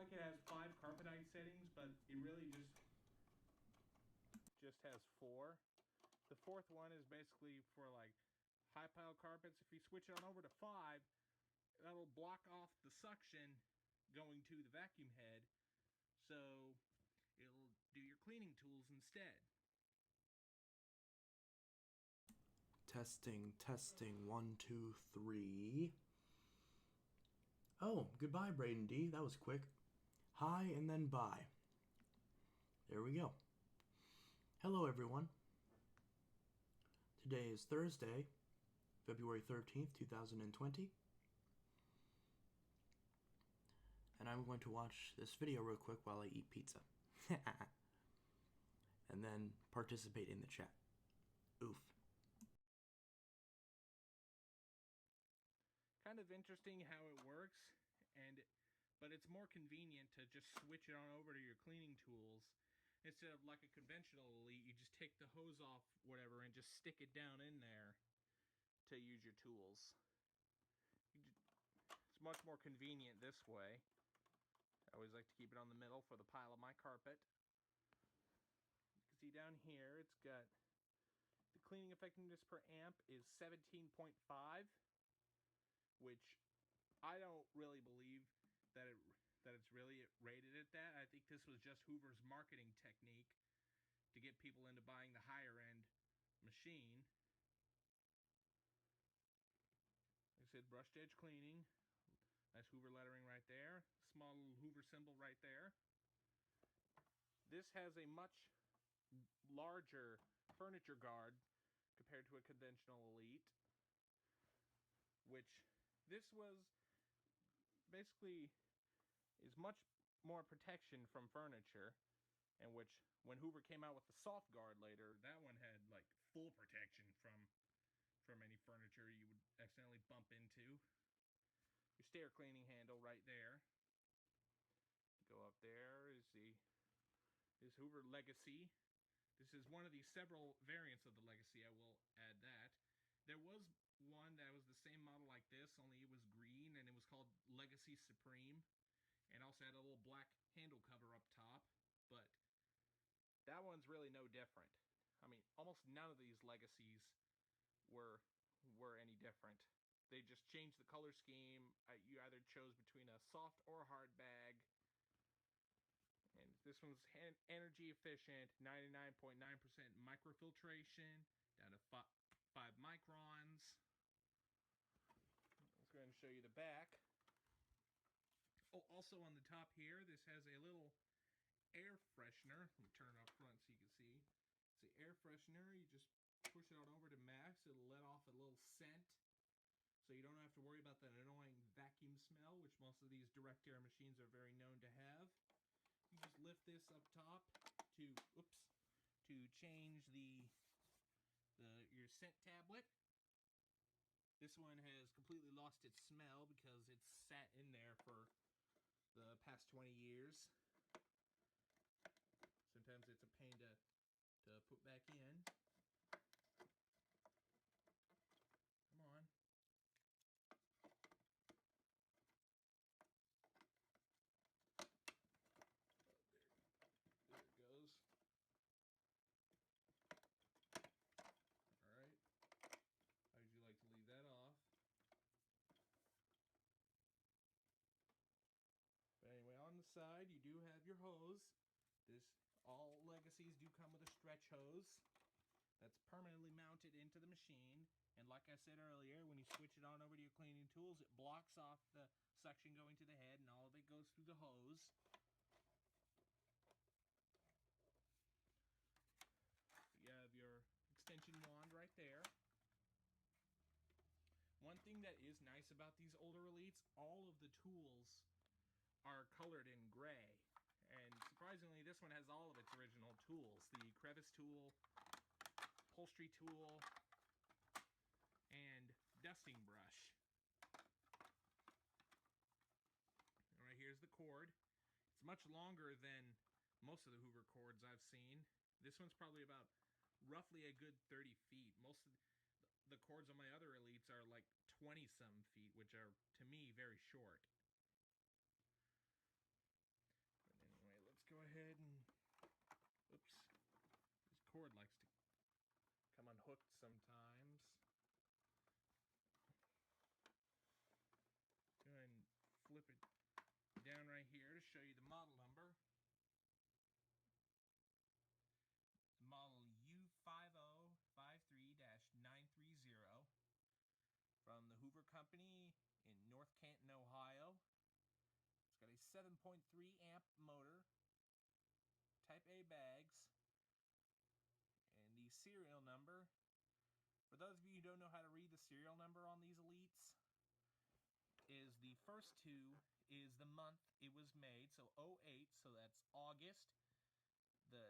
like it has 5 carbonite settings, but it really just has 4. The 4th one is basically for like high pile carpets. If you switch it on over to 5, that'll block off the suction going to the vacuum head, so it'll do your cleaning tools instead. Testing, testing, 1, 2, 3. Oh, goodbye, Braden D. That was quick. Hi and then bye. There we go. Hello, everyone. Today is Thursday, February 13th, 2020. And I'm going to watch this video real quick while I eat pizza. And then participate in the chat. Oof. Kind of interesting how it works, but it's more convenient to just switch it on over to your cleaning tools. Instead of like a conventional Elite, you just take the hose off whatever and just stick it down in there to use your tools. It's much more convenient this way. I always like to keep it on the middle for the pile of my carpet. You can see down here it's got the cleaning effectiveness per amp is 17.5, which I don't really believe that it's really rated at that. I think this was just Hoover's marketing technique to get people into buying the higher end machine. Like I said, brushed edge cleaning. Nice Hoover lettering right there. Small little Hoover symbol right there. This has a much larger furniture guard compared to a conventional Elite, which this was basically is much more protection from furniture, and which when Hoover came out with the soft guard later, that one had like full protection from any furniture you would accidentally bump into. Your stair cleaning handle right there. Go up there is Hoover Legacy. This is one of the several variants of the Legacy, I will add that. There was one that was the same model like this, only it was green, and it was called Legacy Supreme, and also had a little black handle cover up top, but that one's really no different. I mean, almost none of these Legacies were any different. They just changed the color scheme. You either chose between a soft or hard bag. And this one's energy efficient, 99.9% microfiltration, down to 5 microns. Let's go ahead and show you the back. Oh, also on the top here, this has a little air freshener. Let me turn it up front so you can see. It's the air freshener. You just push it on over to max. It'll let off a little scent, so you don't have to worry about that annoying vacuum smell, which most of these direct air machines are very known to have. You just lift this up top to change your scent tablet. This one has completely lost its smell because it's sat in there for the past 20 years. Sometimes it's a pain to put back in. Come on. There it goes. Alright. How would you like to leave that off? But anyway, on the side, you do have your hose. All Legacies do come with a stretch hose that's permanently mounted into the machine. And like I said earlier, when you switch it on over to your cleaning tools, it blocks off the suction going to the head, and all of it goes through the hose. You have your extension wand right there. One thing that is nice about these older Elites, all of the tools are colored in gray. And surprisingly, this one has all of its original tools. The crevice tool, upholstery tool, and dusting brush. Alright, here's the cord. It's much longer than most of the Hoover cords I've seen. This one's probably about roughly a good 30 feet. Most of the cords on my other Elites are like 20-some feet, which are, to me, very short. sometimes. Go ahead and flip it down right here to show you the model number. It's model U5053-930 from the Hoover Company in North Canton, Ohio. It's got a 7.3 amp motor, Type A bags, and the serial number. For those of you who don't know how to read the serial number on these Elites, is the first two is the month it was made, so 08, so that's August. The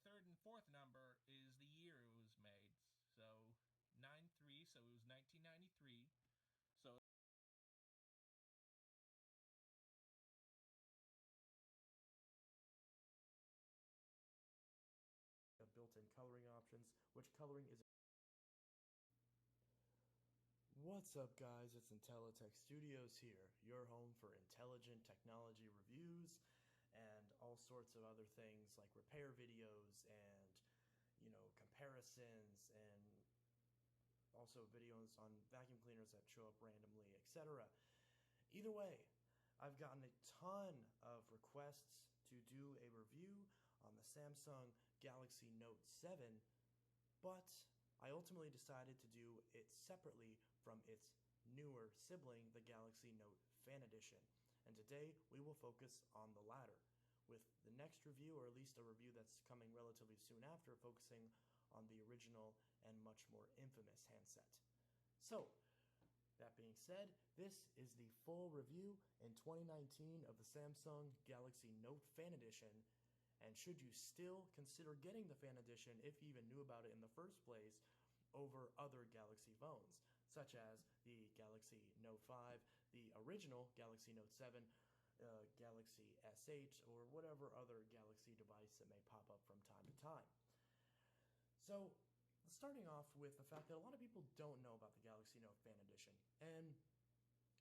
third and fourth number is the year it was made, so 93, so it was 1993. So built-in coloring options, which coloring is. What's up, guys? It's IntelliTech Studios here, your home for intelligent technology reviews and all sorts of other things like repair videos and, comparisons, and also videos on vacuum cleaners that show up randomly, etc. Either way, I've gotten a ton of requests to do a review on the Samsung Galaxy Note 7, but I ultimately decided to do it separately from its newer sibling, the Galaxy Note Fan Edition. And today we will focus on the latter, with the next review, or at least a review that's coming relatively soon after, focusing on the original and much more infamous handset. So, that being said, this is the full review in 2019 of the Samsung Galaxy Note Fan Edition. And should you still consider getting the Fan Edition if you even knew about it in the first place over other Galaxy phones, such as the Galaxy Note 5, the original Galaxy Note 7, Galaxy S8, or whatever other Galaxy device that may pop up from time to time. So, starting off with the fact that a lot of people don't know about the Galaxy Note Fan Edition, and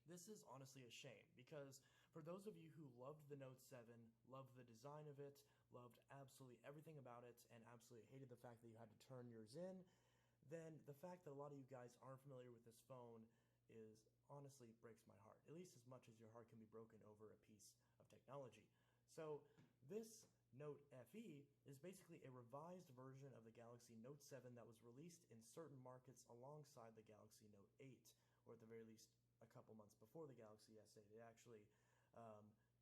this is honestly a shame, because for those of you who loved the Note 7, loved the design of it, loved absolutely everything about it, and absolutely hated the fact that you had to turn yours in, then the fact that a lot of you guys aren't familiar with this phone is honestly breaks my heart, at least as much as your heart can be broken over a piece of technology. So this Note FE is basically a revised version of the Galaxy Note 7 that was released in certain markets alongside the Galaxy Note 8, or at the very least a couple months before the Galaxy S8. It actually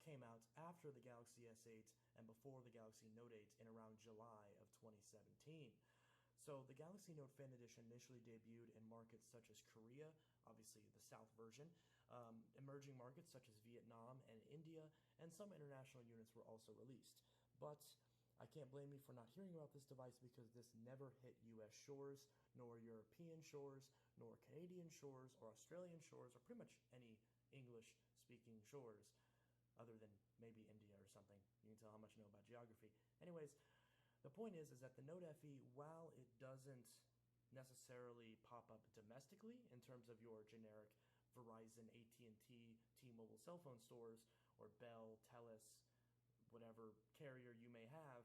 came out after the Galaxy S8 and before the Galaxy Note 8 in around July of 2017. So the Galaxy Note Fan Edition initially debuted in markets such as Korea, obviously the South version, emerging markets such as Vietnam and India, and some international units were also released. But I can't blame you for not hearing about this device, because this never hit US shores, nor European shores, nor Canadian shores, or Australian shores, or pretty much any English-speaking shores, other than maybe India or something. You can tell how much I know about geography. Anyways, the point is that the Note FE, while it doesn't necessarily pop up domestically in terms of your generic Verizon, AT&T, T-Mobile cell phone stores, or Bell, Telus, whatever carrier you may have,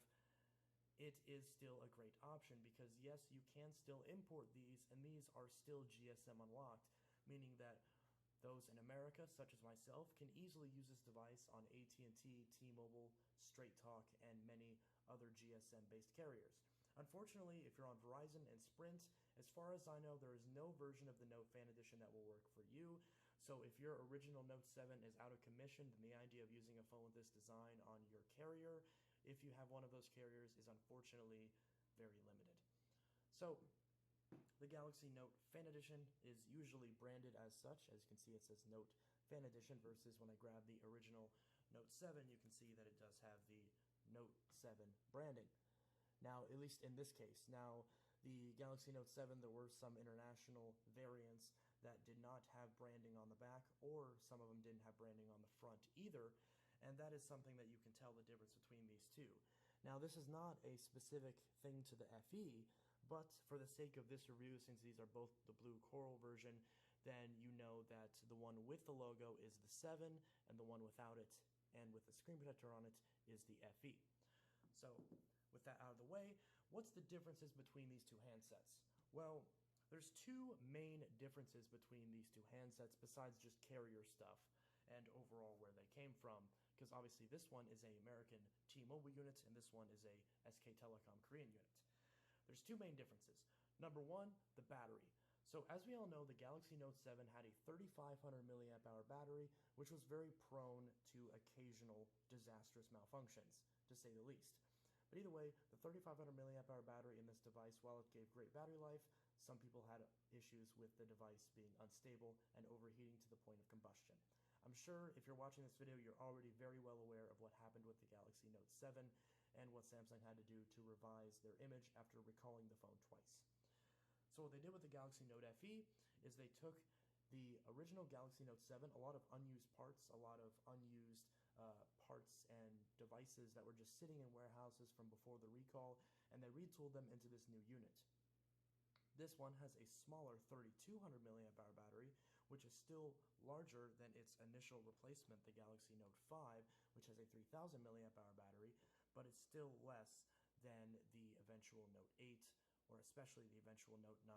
it is still a great option, because yes, you can still import these, and these are still GSM unlocked, meaning that those in America, such as myself, can easily use this device on AT&T, T-Mobile, Straight Talk, and many other GSM-based carriers. Unfortunately, if you're on Verizon and Sprint, as far as I know, there is no version of the Note Fan Edition that will work for you. So if your original Note 7 is out of commission, then the idea of using a phone with this design on your carrier, if you have one of those carriers, is unfortunately very limited. So the Galaxy Note Fan Edition is usually branded as such. As you can see, it says Note Fan Edition, versus when I grab the original Note 7, you can see that it does have the Note 7 branding. Now, at least in this case. Now, the Galaxy Note 7, there were some international variants that did not have branding on the back, or some of them didn't have branding on the front either, and that is something that you can tell the difference between these two. Now, this is not a specific thing to the FE, but for the sake of this review, since these are both the blue coral version, then you know that the one with the logo is the 7, and the one without it and with the screen protector on it is the FE. So, with that out of the way, what's the differences between these two handsets? Well, there's two main differences between these two handsets besides just carrier stuff and overall where they came from, because obviously this one is a American T-Mobile unit and this one is a SK Telecom Korean unit. There's two main differences. Number one, the battery. So as we all know, the Galaxy Note 7 had a 3500 milliamp hour battery, which was very prone to occasional disastrous malfunctions, to say the least. But either way, the 3500 milliamp hour battery in this device, while it gave great battery life, some people had issues with the device being unstable and overheating to the point of combustion. I'm sure if you're watching this video, you're already very well aware of what happened with the Galaxy Note 7 and what Samsung had to do to revise their image after recalling the phone twice. So what they did with the Galaxy Note FE is they took the original Galaxy Note 7, a lot of unused parts, a lot of unused parts and devices that were just sitting in warehouses from before the recall, and they retooled them into this new unit. This one has a smaller 3200 milliamp hour battery, which is still larger than its initial replacement, the Galaxy Note 5, which has a 3000 milliamp hour battery, but it's still less than the eventual Note 8, or especially the eventual Note 9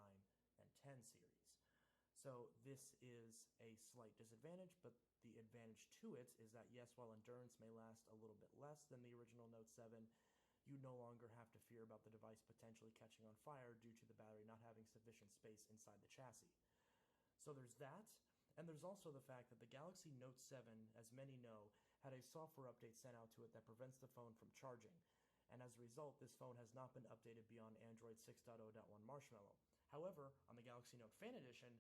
and 10 series. So this is a slight disadvantage, but the advantage to it is that yes, while endurance may last a little bit less than the original Note 7, you no longer have to fear about the device potentially catching on fire due to the battery not having sufficient space inside the chassis. So there's that, and there's also the fact that the Galaxy Note 7, as many know, had a software update sent out to it that prevents the phone from charging, and as a result, this phone has not been updated beyond Android 6.0.1 Marshmallow. However, on the Galaxy Note Fan Edition,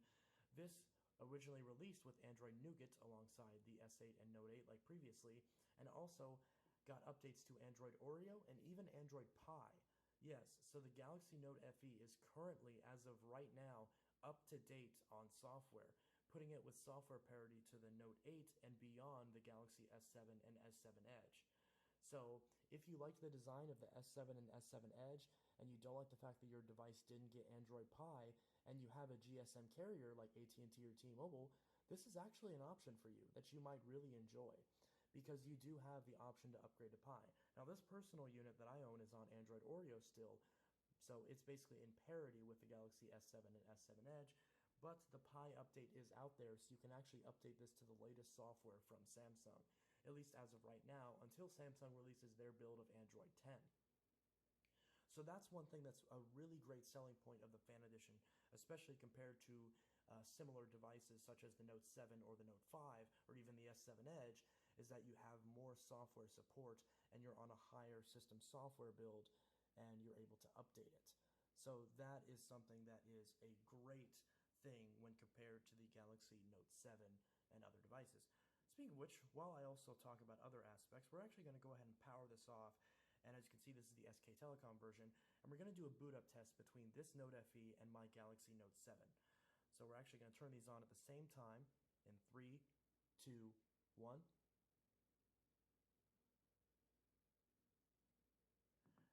this originally released with Android Nougat alongside the S8 and Note 8 like previously, and also got updates to Android Oreo and even Android Pie. Yes, so the Galaxy Note FE is currently, as of right now, up to date on software, putting it with software parity to the Note 8 and beyond the Galaxy S7 and S7 Edge. So if you like the design of the S7 and S7 Edge, and you don't like the fact that your device didn't get Android Pie, and you have a GSM carrier like AT&T or T-Mobile, this is actually an option for you that you might really enjoy, because you do have the option to upgrade to Pie. Now this personal unit that I own is on Android Oreo still, so it's basically in parity with the Galaxy S7 and S7 Edge, but the Pi update is out there, so you can actually update this to the latest software from Samsung, at least as of right now, until Samsung releases their build of Android 10. So that's one thing that's a really great selling point of the Fan Edition, especially compared to similar devices such as the Note 7 or the Note 5 or even the S7 Edge, is that you have more software support and you're on a higher system software build and you're able to update it. So that is something that is a great thing when compared to the Galaxy Note 7 and other devices. Speaking of which, while I also talk about other aspects, we're actually going to go ahead and power this off. And as you can see, this is the SK Telecom version, and we're going to do a boot up test between this Note FE and my Galaxy Note 7. So we're actually going to turn these on at the same time in 3, 2, 1.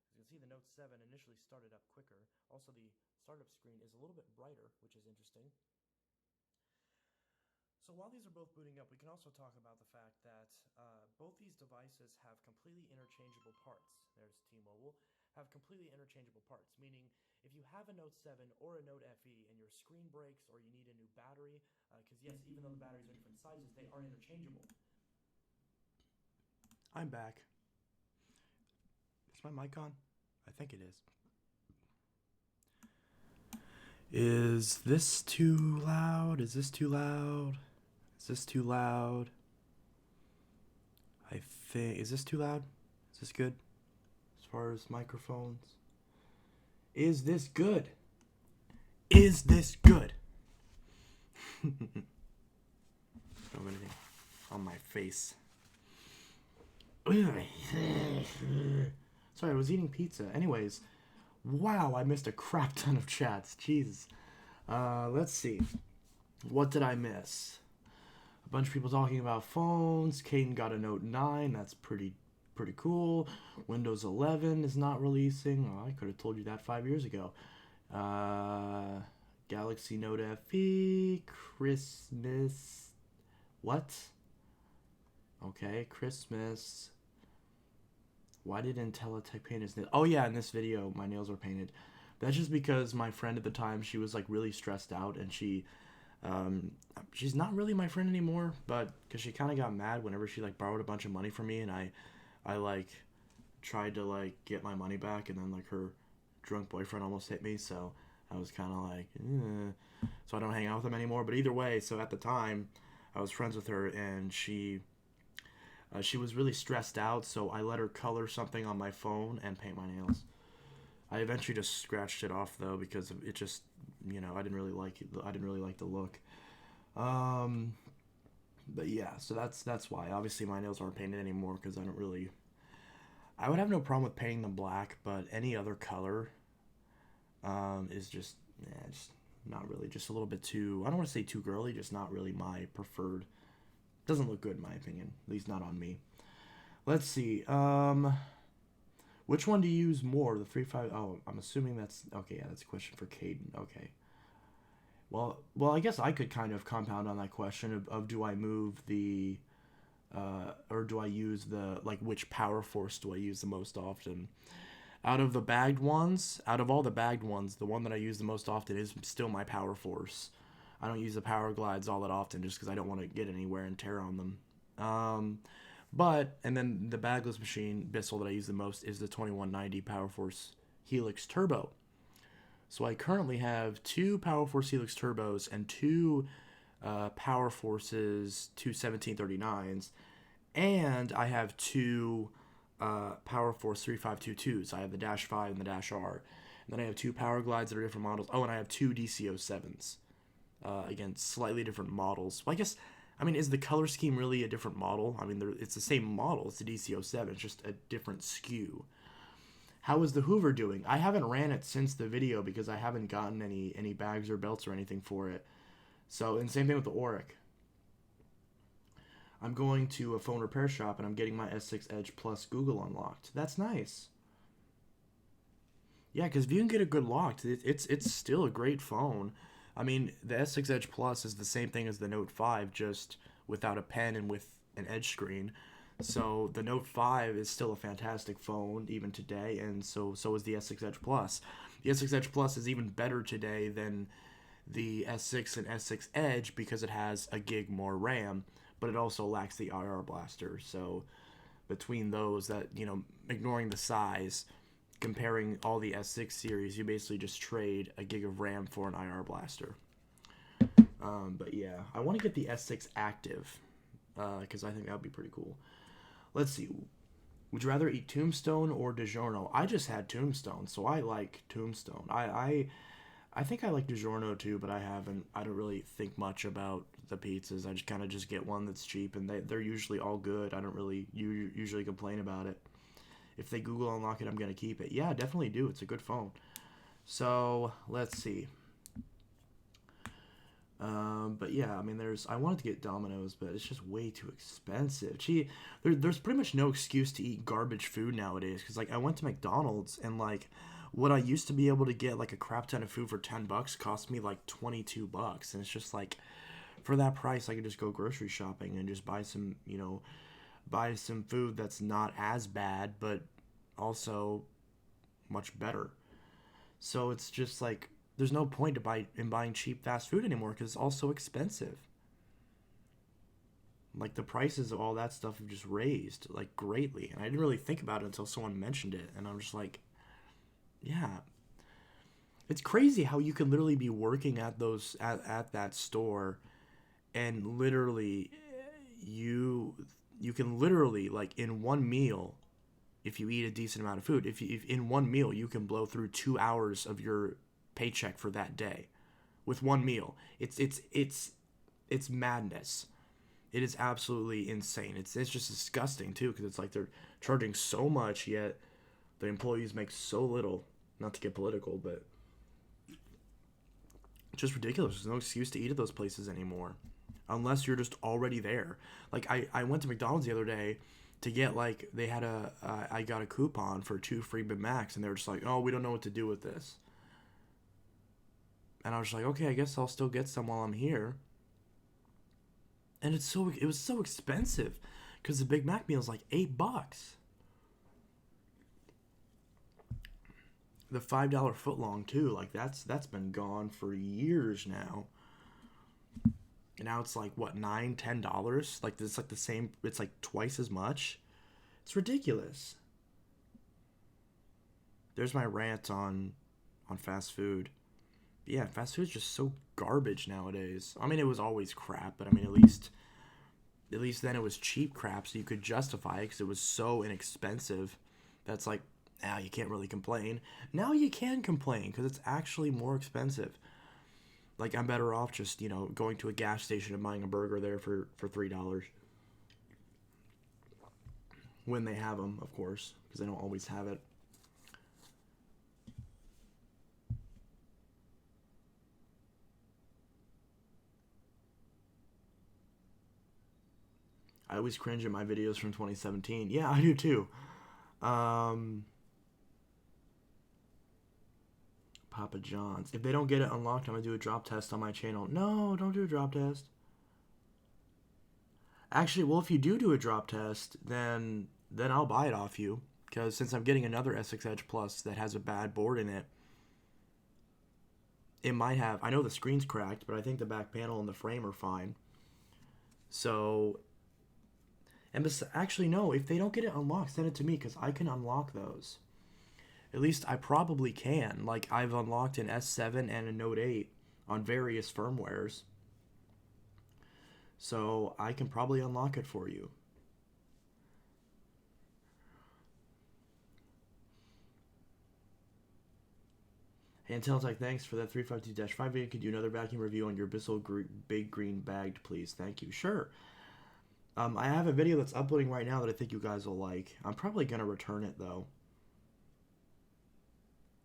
As you can see, the Note 7 initially started up quicker. Also, the startup screen is a little bit brighter, which is interesting. So while these are both booting up, we can also talk about the fact that both these devices have completely interchangeable parts. There's T-Mobile, have completely interchangeable parts, meaning if you have a Note 7 or a Note FE and your screen breaks or you need a new battery, because yes, even though the batteries are different sizes, they are interchangeable. I'm back. Is my mic on? I think it is. Is this too loud? Is this too loud? Is this too loud? I think... Is this too loud? Is this good? As far as microphones? Is this good? Is this good? I don't have anything on my face. Sorry, I was eating pizza. Anyways, wow, I missed a crap ton of chats. Jesus. Let's see. What did I miss? A bunch of people talking about phones. Caden got a Note 9. That's pretty cool. Windows 11 is not releasing. Oh, I could have told you that 5 years ago. Galaxy Note FE. Christmas. What? Okay, Christmas. Why did Intellitech paint his nails? Oh yeah, in this video, my nails were painted. That's just because my friend at the time, she was like really stressed out, and um, she's not really my friend anymore, but because she kind of got mad whenever she like borrowed a bunch of money from me, and I like tried to like get my money back, and then like her drunk boyfriend almost hit me, so I was kind of like, so I don't hang out with him anymore. But either way, so at the time, I was friends with her, and she was really stressed out, so I let her color something on my phone and paint my nails. I eventually just scratched it off though because it just, I didn't really like it. I didn't really like the look. Um, but yeah, so that's why. Obviously, my nails aren't painted anymore because I don't really. I would have no problem with painting them black, but any other color, is just not really. Just a little bit too. I don't want to say too girly. Just not really my preferred. Doesn't look good in my opinion. At least not on me. Let's see. Which one do you use more? The 3.5. Oh, I'm assuming that's okay. Yeah, that's a question for Caden. Okay. Well, I guess I could kind of compound on that question of do I move the, or do I use the like which power force do I use the most often? Out of all the bagged ones, the one that I use the most often is still my power force. I don't use the power glides all that often just because I don't want to get any wear and tear on them. And then the bagless machine Bissell that I use the most is the 2190 Power Force Helix Turbo. So I currently have two Power Force Helix Turbos and two Power Forces 1739s, and I have two Power Force 3522s. I have the Dash 5 and the Dash R. And then I have two Power Glides that are different models. Oh, and I have two DC07s. Again, slightly different models. Well, I mean, is the color scheme really a different model? I mean, it's the same model. It's the DC07. It's just a different SKU. How is the Hoover doing? I haven't ran it since the video because I haven't gotten any bags or belts or anything for it. So, and same thing with the Auric. I'm going to a phone repair shop and I'm getting my S6 Edge Plus Google unlocked. That's nice. Yeah, because if you can get a good locked, it's still a great phone. I mean, the S6 Edge Plus is the same thing as the Note 5, just without a pen and with an edge screen. So the Note 5 is still a fantastic phone even today, and so is the S6 Edge Plus. The S6 Edge Plus is even better today than the S6 and S6 Edge because it has a gig more RAM, but it also lacks the IR blaster. So between those, that ignoring the size, comparing all the S6 series, you basically just trade a gig of RAM for an IR blaster. But yeah, I want to get the S6 Active because I think that would be pretty cool. Let's see. Would you rather eat Tombstone or DiGiorno? I just had Tombstone, so I like Tombstone. I think I like DiGiorno too, but I don't really think much about the pizzas. I just kind of just get one that's cheap, and they're usually all good. I don't really usually complain about it. If they Google unlock it, I'm going to keep it. Yeah, definitely do. It's a good phone. So, let's see. But yeah, I mean, I wanted to get Domino's, but it's just way too expensive. There's pretty much no excuse to eat garbage food nowadays. Because, like, I went to McDonald's, and, like, what I used to be able to get, like, a crap ton of food for $10 cost me, like, $22. And it's just, like, for that price, I could just go grocery shopping and just buy some food that's not as bad, but also much better. So it's just like there's no point in buying cheap fast food anymore because it's all so expensive. Like the prices of all that stuff have just raised like greatly, and I didn't really think about it until someone mentioned it, and I'm just like, yeah, it's crazy how you can literally be working at that store, and literally you can literally, like, in one meal, if you eat a decent amount of food, if in one meal you can blow through 2 hours of your paycheck for that day with one meal. It's madness. It is absolutely insane. It's just disgusting too, because it's like they're charging so much, yet the employees make so little. Not to get political, but it's just ridiculous. There's no excuse to eat at those places anymore, unless you're just already there. Like I went to McDonald's the other day to get, like, they had I got a coupon for 2 free Big Macs, and they were just like, oh, we don't know what to do with this. And I was like, okay, I guess I'll still get some while I'm here. And it was so expensive because the Big Mac meal is like $8. The $5 footlong too. Like that's been gone for years now. And now it's like what, $9, $10? Like it's like the same. It's like twice as much. It's ridiculous. There's my rant on fast food. But yeah, fast food is just so garbage nowadays. I mean, it was always crap, but I mean, at least then it was cheap crap, so you could justify it because it was so inexpensive. That's like, now you can't really complain. Now you can complain because it's actually more expensive. Like, I'm better off just, going to a gas station and buying a burger there for $3. When they have them, of course, because they don't always have it. I always cringe at my videos from 2017. Yeah, I do too. Um, Papa John's. If they don't get it unlocked, I'm going to do a drop test on my channel. No, don't do a drop test. Actually, well, if you do a drop test, then I'll buy it off you. Because since I'm getting another SX Edge Plus that has a bad board in it, it might have... I know the screen's cracked, but I think the back panel and the frame are fine. So... And actually, no, if they don't get it unlocked, send it to me, because I can unlock those. At least I probably can. Like, I've unlocked an S7 and a Note 8 on various firmwares. So I can probably unlock it for you. Hey, Inteltech, thanks for that 352-5 video. Could you do another vacuum review on your Bissell Big Green Bagged, please? Thank you. Sure. I have a video that's uploading right now that I think you guys will like. I'm probably going to return it, though.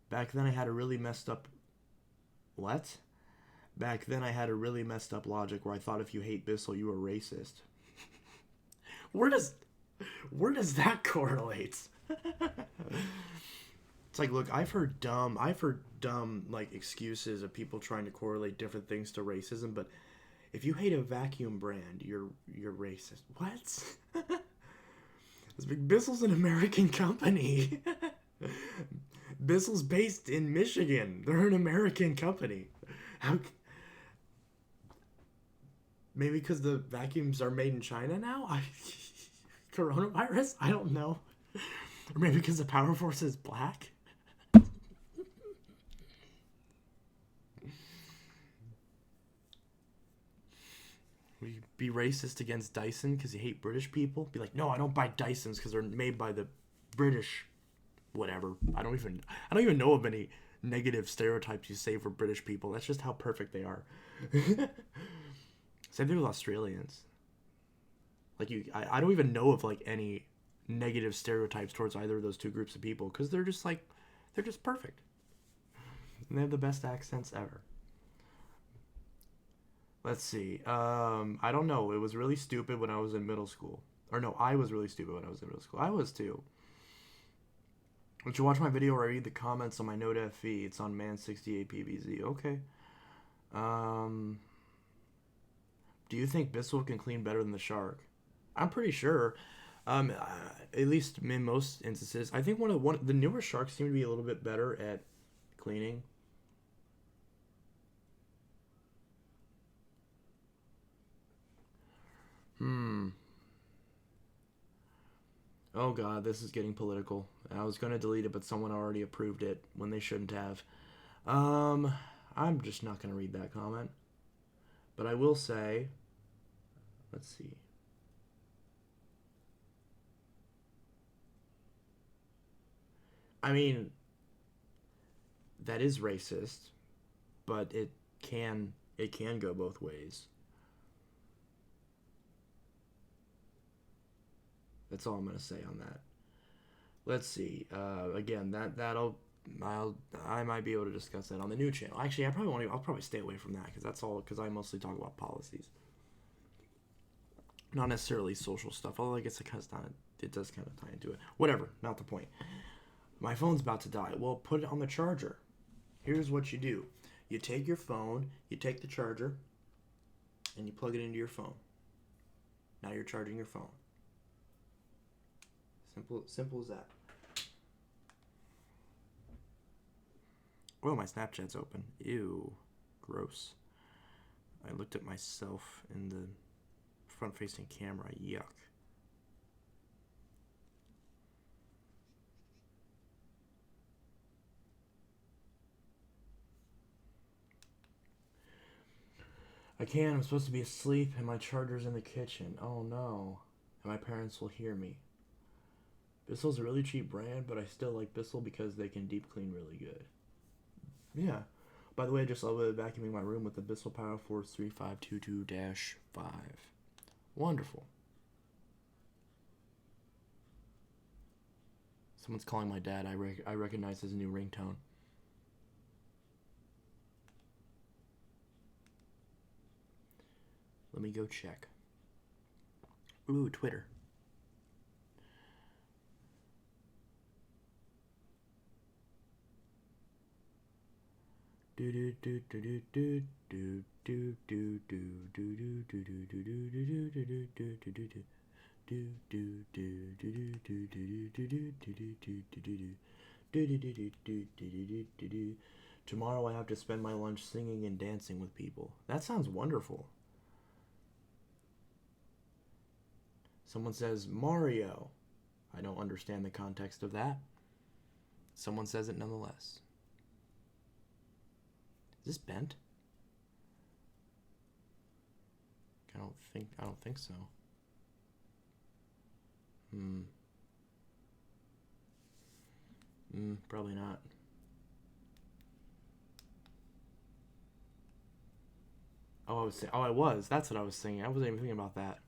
Back then I had a really messed up... What? Back then I had a really messed up logic where I thought if you hate Bissell, you were racist. Where does that correlate? It's like, look, I've heard dumb like excuses of people trying to correlate different things to racism, but if you hate a vacuum brand, you're racist. What? Bissell's an American company. Bissell's based in Michigan. They're an American company. Maybe because the vacuums are made in China now? Coronavirus? I don't know. Or maybe because the power force is black? Will you be racist against Dyson because you hate British people? Be like, no, I don't buy Dysons because they're made by the British. Whatever. I don't even know of any negative stereotypes you say for British people. That's just how perfect they are. Same thing with Australians. Like I don't even know of like any negative stereotypes towards either of those two groups of people because they're just perfect. And they have the best accents ever. Let's see. I don't know. It was really stupid when I was in middle school. Or no, I was really stupid when I was in middle school. I was too. Would you watch my video or read the comments on my Note FE? It's on Man68PBZ. Okay. Do you think Bissell can clean better than the Shark? I'm pretty sure. At least in most instances. I think the newer Sharks seem to be a little bit better at cleaning. Oh god, this is getting political. I was going to delete it, but someone already approved it when they shouldn't have. I'm just not going to read that comment. But I will say, let's see. I mean, that is racist, but it can go both ways. That's all I'm gonna say on that. Let's see. Again, I might be able to discuss that on the new channel. Actually, I'll probably stay away from that because I mostly talk about policies, not necessarily social stuff. Although I guess it does kind of tie into it. Whatever, not the point. My phone's about to die. Well, put it on the charger. Here's what you do: you take your phone, you take the charger, and you plug it into your phone. Now you're charging your phone. Simple as that. Oh, my Snapchat's open. Ew. Gross. I looked at myself in the front-facing camera. Yuck. I can't. I'm supposed to be asleep and my charger's in the kitchen. Oh no. And my parents will hear me. Bissell's a really cheap brand, but I still like Bissell because they can deep clean really good. Yeah. By the way, I just love vacuuming my room with the Bissell Power Force 3522-5. Wonderful. Someone's calling my dad. I recognize his new ringtone. Let me go check. Ooh, Twitter. Tomorrow I have to spend my lunch singing and dancing with people. That sounds wonderful. Someone says Mario. I don't understand the context of that. Someone says it nonetheless. Is this bent? I don't think so. Probably not. I was. That's what I was singing. I wasn't even thinking about that.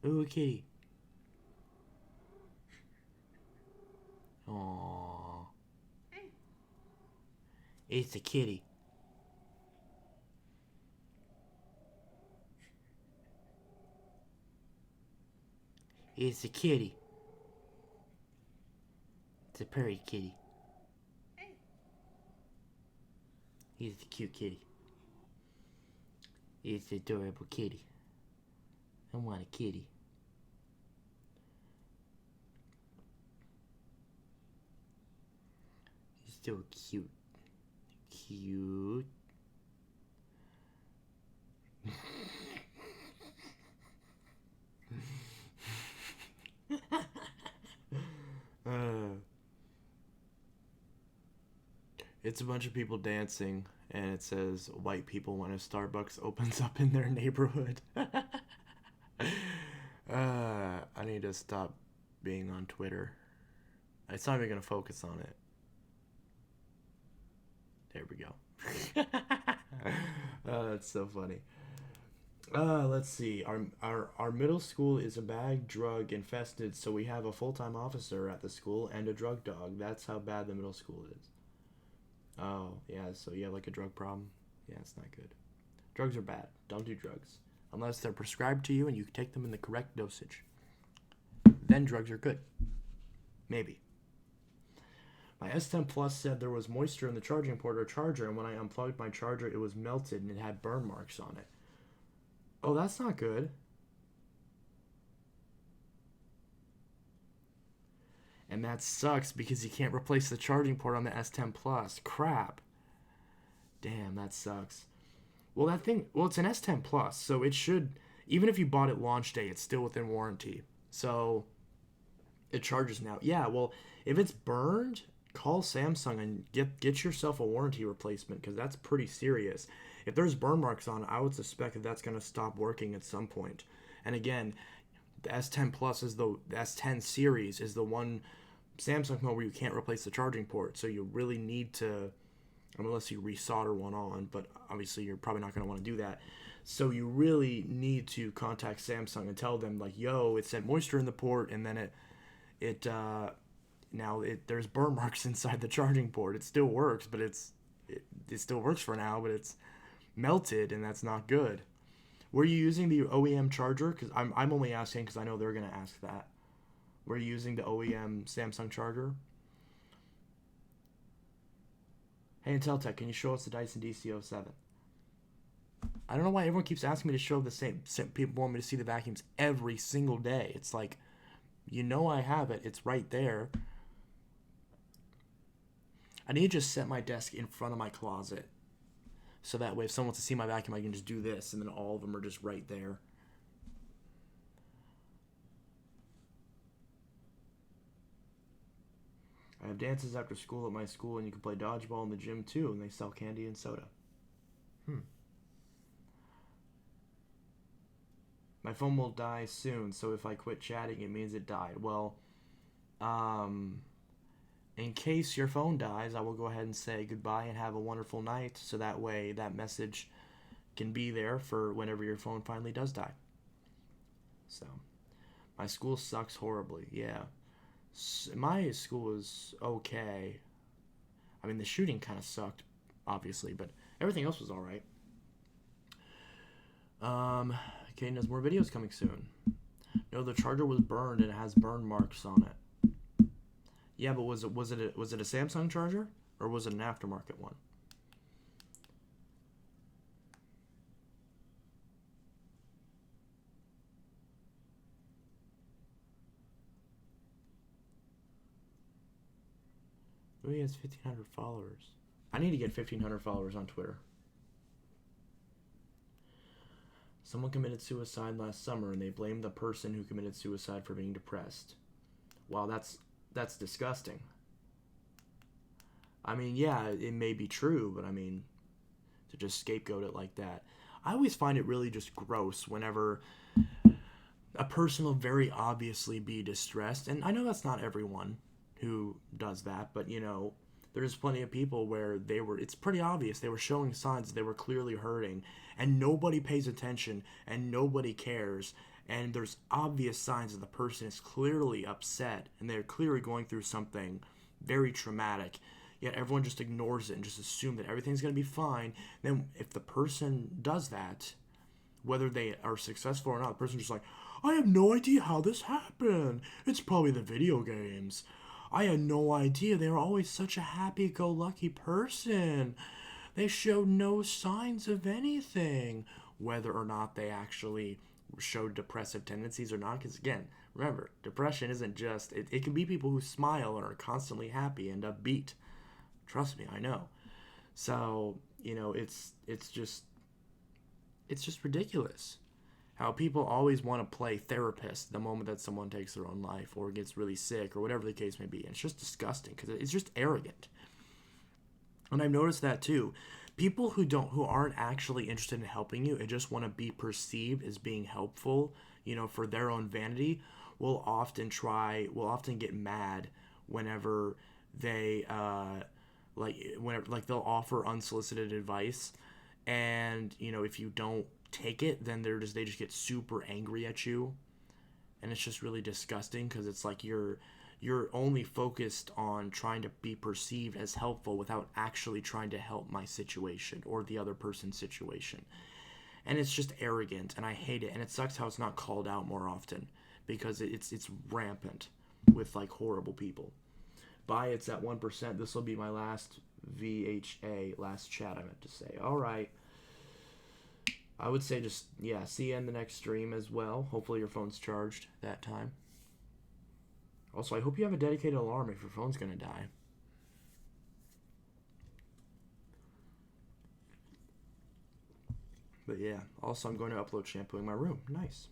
Ooh, kitty. Aww. It's a kitty. It's a kitty. It's a purry kitty. He's a cute kitty. It's an adorable kitty. I want a kitty. He's so cute. Cute. It's a bunch of people dancing, and it says white people when a Starbucks opens up in their neighborhood. I need to stop being on Twitter. It's not even going to focus on it. There we go. Oh, that's so funny. Let's see. Our middle school is a bag drug infested, so we have a full-time officer at the school and a drug dog. That's how bad the middle school is. Oh, yeah, so you have like a drug problem? Yeah, it's not good. Drugs are bad. Don't do drugs. Unless they're prescribed to you and you take them in the correct dosage. Then drugs are good. Maybe. My S10 Plus said there was moisture in the charging port or charger, and when I unplugged my charger, it was melted and it had burn marks on it. Oh, that's not good. And that sucks because you can't replace the charging port on the S10 Plus. Crap. Damn, that sucks. Well, it's an S10 Plus, so it should, even if you bought it launch day, it's still within warranty. So it charges now. Yeah, well, if it's burned, call Samsung and get yourself a warranty replacement because that's pretty serious. If there's burn marks on it, I would suspect that that's going to stop working at some point. And again, the S10 Plus is the S10 series is the one Samsung model where you can't replace the charging port. So you really need to, unless you resolder one on, but obviously you're probably not going to want to do that. So you really need to contact Samsung and tell them like, yo, it said moisture in the port, and then there's burn marks inside the charging port. It still works, but it still works for now, but it's melted, and that's not good. Were you using the OEM charger? Because I'm only asking because I know they're going to ask that. We're using the OEM Samsung charger. Hey, Inteltech, can you show us the Dyson DC07? I don't know why everyone keeps asking me to show the same people want me to see the vacuums every single day. It's like, you know I have it. It's right there. I need to just set my desk in front of my closet. So that way if someone wants to see my vacuum, I can just do this, and then all of them are just right there. I have dances after school at my school, and you can play dodgeball in the gym too, and they sell candy and soda. My phone will die soon, so if I quit chatting, it means it died. Well, in case your phone dies, I will go ahead and say goodbye and have a wonderful night, so that way that message can be there for whenever your phone finally does die. So, my school sucks horribly, yeah. My school is okay. I mean, the shooting kind of sucked, obviously, but everything else was alright. Okay, there's more videos coming soon. No, the charger was burned and it has burn marks on it. Yeah, but was it a Samsung charger or was it an aftermarket one? Oh, he has 1,500 followers. I need to get 1,500 followers on Twitter. Someone committed suicide last summer and they blamed the person who committed suicide for being depressed. Wow, that's disgusting. I mean, yeah, it may be true, but I mean, to just scapegoat it like that. I always find it really just gross whenever a person will very obviously be distressed. And I know that's not everyone who does that, but you know, there's plenty of people where it's pretty obvious they were showing signs that they were clearly hurting, and nobody pays attention and nobody cares, and there's obvious signs that the person is clearly upset and they're clearly going through something very traumatic, yet everyone just ignores it and just assumes that everything's going to be fine. Then if the person does that, whether they are successful or not, the person's just like, I have no idea how this happened. It's probably the video games. I had no idea they were always such a happy-go-lucky person. They showed no signs of anything, whether or not they actually showed depressive tendencies or not. Because again, remember, depression isn't just, it can be people who smile and are constantly happy and upbeat. Trust me, I know. So, you know, it's just ridiculous how people always want to play therapist the moment that someone takes their own life or gets really sick or whatever the case may be. And it's just disgusting because it's just arrogant. And I've noticed that too. People who aren't actually interested in helping you and just want to be perceived as being helpful, you know, for their own vanity, will often get mad whenever they they'll offer unsolicited advice, and you know, if you don't take it, then they just get super angry at you, and it's just really disgusting because it's like you're only focused on trying to be perceived as helpful without actually trying to help my situation or the other person's situation. And it's just arrogant, and I hate it. And it sucks how it's not called out more often because it's rampant with like horrible people. Bye, it's at 1%. This will be my last last chat I meant to say. All right. I would say just, yeah, see you in the next stream as well. Hopefully your phone's charged that time. Also, I hope you have a dedicated alarm if your phone's going to die. But yeah, also I'm going to upload shampooing my room. Nice.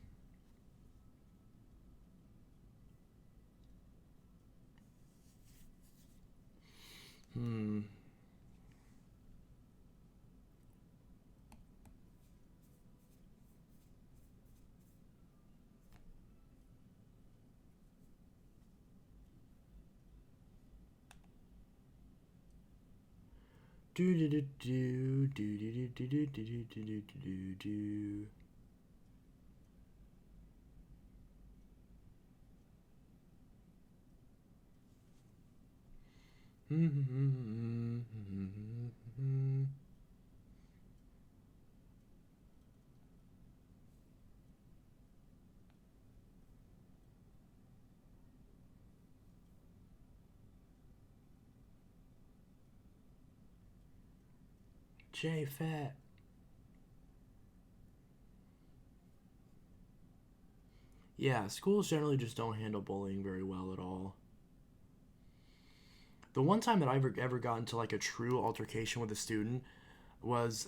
Do do do do do do do do do do do do do. J Fat. Yeah, schools generally just don't handle bullying very well at all. The one time that I ever got into like a true altercation with a student was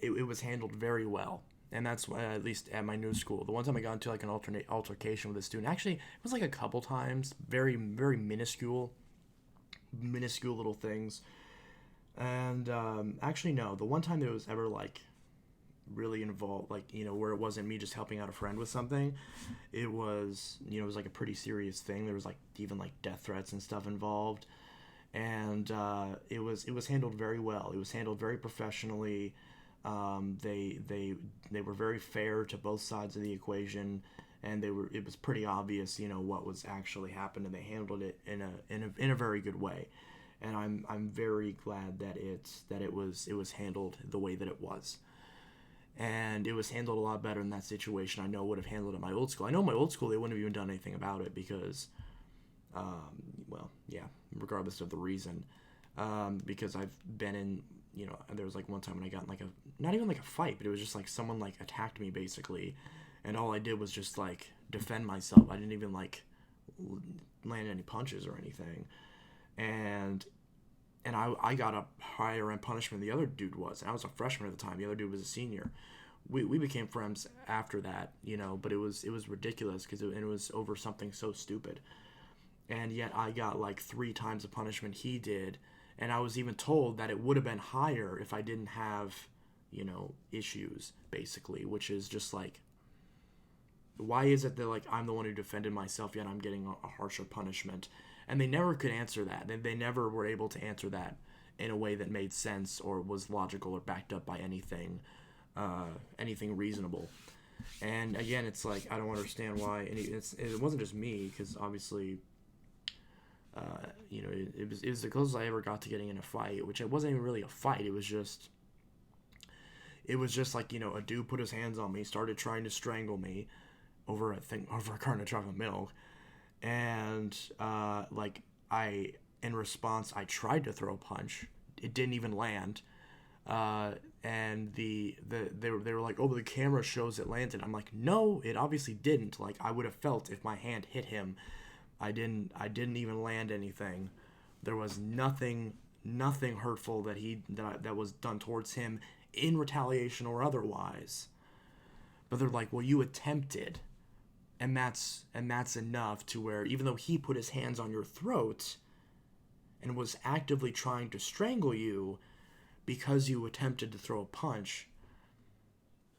it was handled very well, and that's at least at my new school. The one time I got into like an alternate altercation with a student, actually, it was like a couple times, very minuscule little things. And actually, no, the one time that it was ever like really involved, like where it wasn't me just helping out a friend with something, it was it was like a pretty serious thing. There was like even like death threats and stuff involved, and it was handled very well. It was handled very professionally. They were very fair to both sides of the equation, and it was pretty obvious what was actually happened, and they handled it in a very good way. And I'm very glad that it was handled the way that it was. And it was handled a lot better in that situation. I know would have handled it at my old school. I know my old school they wouldn't have even done anything about it because well, yeah, regardless of the reason. Because I've been in, there was like one time when I got in like not even like a fight, but it was just like someone like attacked me basically. And all I did was just like defend myself. I didn't even like land any punches or anything. And I got a higher end punishment than the other dude was. And I was a freshman at the time. The other dude was a senior. We became friends after that, but it was ridiculous because it was over something so stupid. And yet I got like 3 times the punishment he did, and I was even told that it would have been higher if I didn't have issues basically, which is just like, why is it that like I'm the one who defended myself yet I'm getting a harsher punishment? And they never could answer that. They never were able to answer that in a way that made sense or was logical or backed up by anything reasonable. And again, it's like I don't understand why. And it wasn't just me, because obviously it was the closest I ever got to getting in a fight, which it wasn't even really a fight. It was just like, a dude put his hands on me, started trying to strangle me over a carton of chocolate milk. And like in response, I tried to throw a punch. It didn't even land. And they were like, oh, but the camera shows it landed. I'm like, no, it obviously didn't. Like, I would have felt if my hand hit him. I didn't even land anything. There was nothing hurtful that was done towards him in retaliation or otherwise. But they're like, well, you attempted. And that's enough to where, even though he put his hands on your throat and was actively trying to strangle you, because you attempted to throw a punch,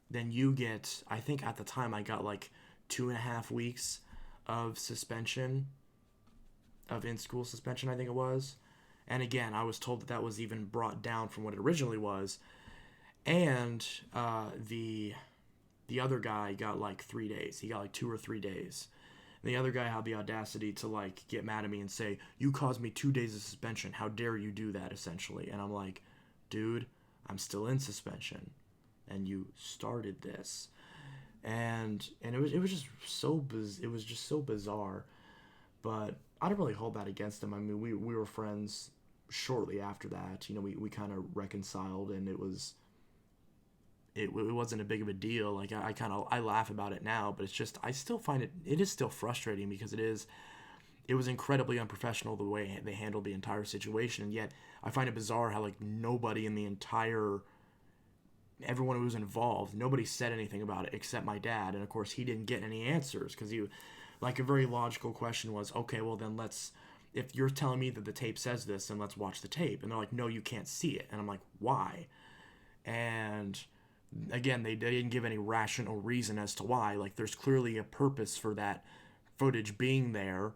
then you get, I think at the time I got like 2.5 weeks of suspension, of in-school suspension, I think it was. And again, I was told that was even brought down from what it originally was. And the other guy got like 3 days. He got like 2 or 3 days. And the other guy had the audacity to like get mad at me and say, you caused me 2 days of suspension. How dare you do that, essentially? And I'm like, dude, I'm still in suspension. And you started this. And it was just so bizarre. But I don't really hold that against him. I mean, we were friends shortly after that. We kind of reconciled, and it wasn't a big of a deal. Like I laugh about it now, but it's just, I still find it is still frustrating, because it was incredibly unprofessional the way they handled the entire situation. And yet I find it bizarre how like nobody in the everyone who was involved, nobody said anything about it except my dad. And of course he didn't get any answers, because like a very logical question was, okay, well then if you're telling me that the tape says this, then let's watch the tape. And they're like, no, you can't see it. And I'm like, why? And again, they didn't give any rational reason as to why. Like, there's clearly a purpose for that footage being there.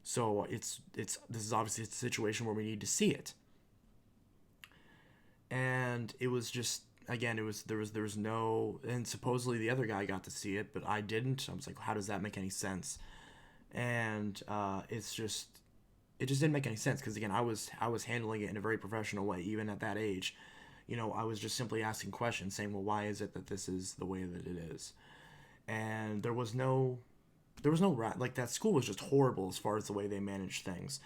So this is obviously a situation where we need to see it. And it was just, again, there was no, and supposedly the other guy got to see it, but I didn't. I was like, how does that make any sense? And it just didn't make any sense, because again, I was handling it in a very professional way, even at that age. I was just simply asking questions, saying, well, why is it that this is the way that it is? And there was no like, that school was just horrible as far as the way they managed things.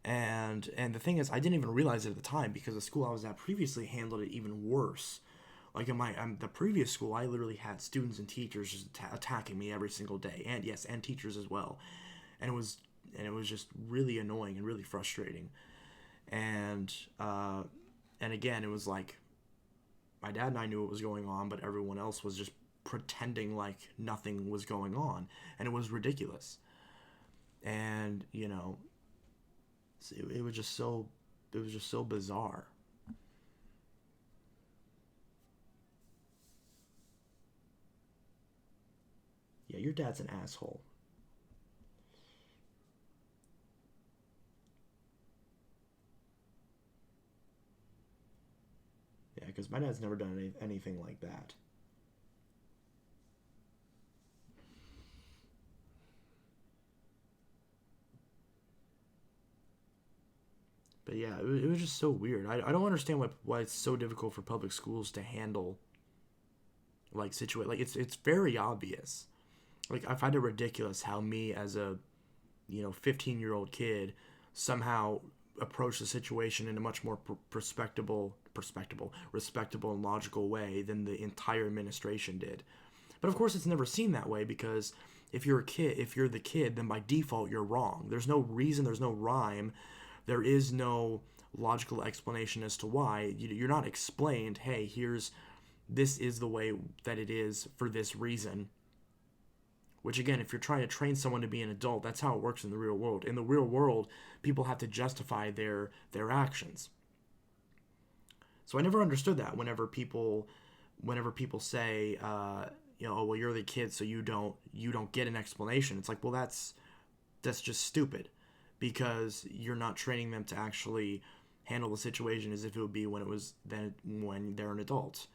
And the thing is, I didn't even realize it at the time because the school I was at previously handled it even worse. Like in the previous school, I literally had students and teachers just attacking me every single day, and yes, and teachers as well, and it was just really annoying and really frustrating. And and again, it was like my dad and I knew what was going on, but everyone else was just pretending like nothing was going on, and it was ridiculous. And it was just so bizarre. Yeah, your dad's an asshole. Yeah, because my dad's never done anything like that. But yeah, it was just so weird. I don't understand why it's so difficult for public schools to handle like situate like it's very obvious. Like I find it ridiculous how me as a 15-year-old kid somehow approach the situation in a much more respectable and logical way than the entire administration did. But of course, it's never seen that way because if you're the kid, then by default you're wrong. There's no reason, there's no rhyme, there is no logical explanation as to why. You're not explained, hey, this is the way that it is for this reason. Which again, if you're trying to train someone to be an adult, that's how it works in the real world. In the real world, people have to justify their actions. So I never understood that. Whenever people say, oh well, you're the kid, so you don't get an explanation. It's like, well, that's just stupid, because you're not training them to actually handle the situation as if it would be when they're an adult.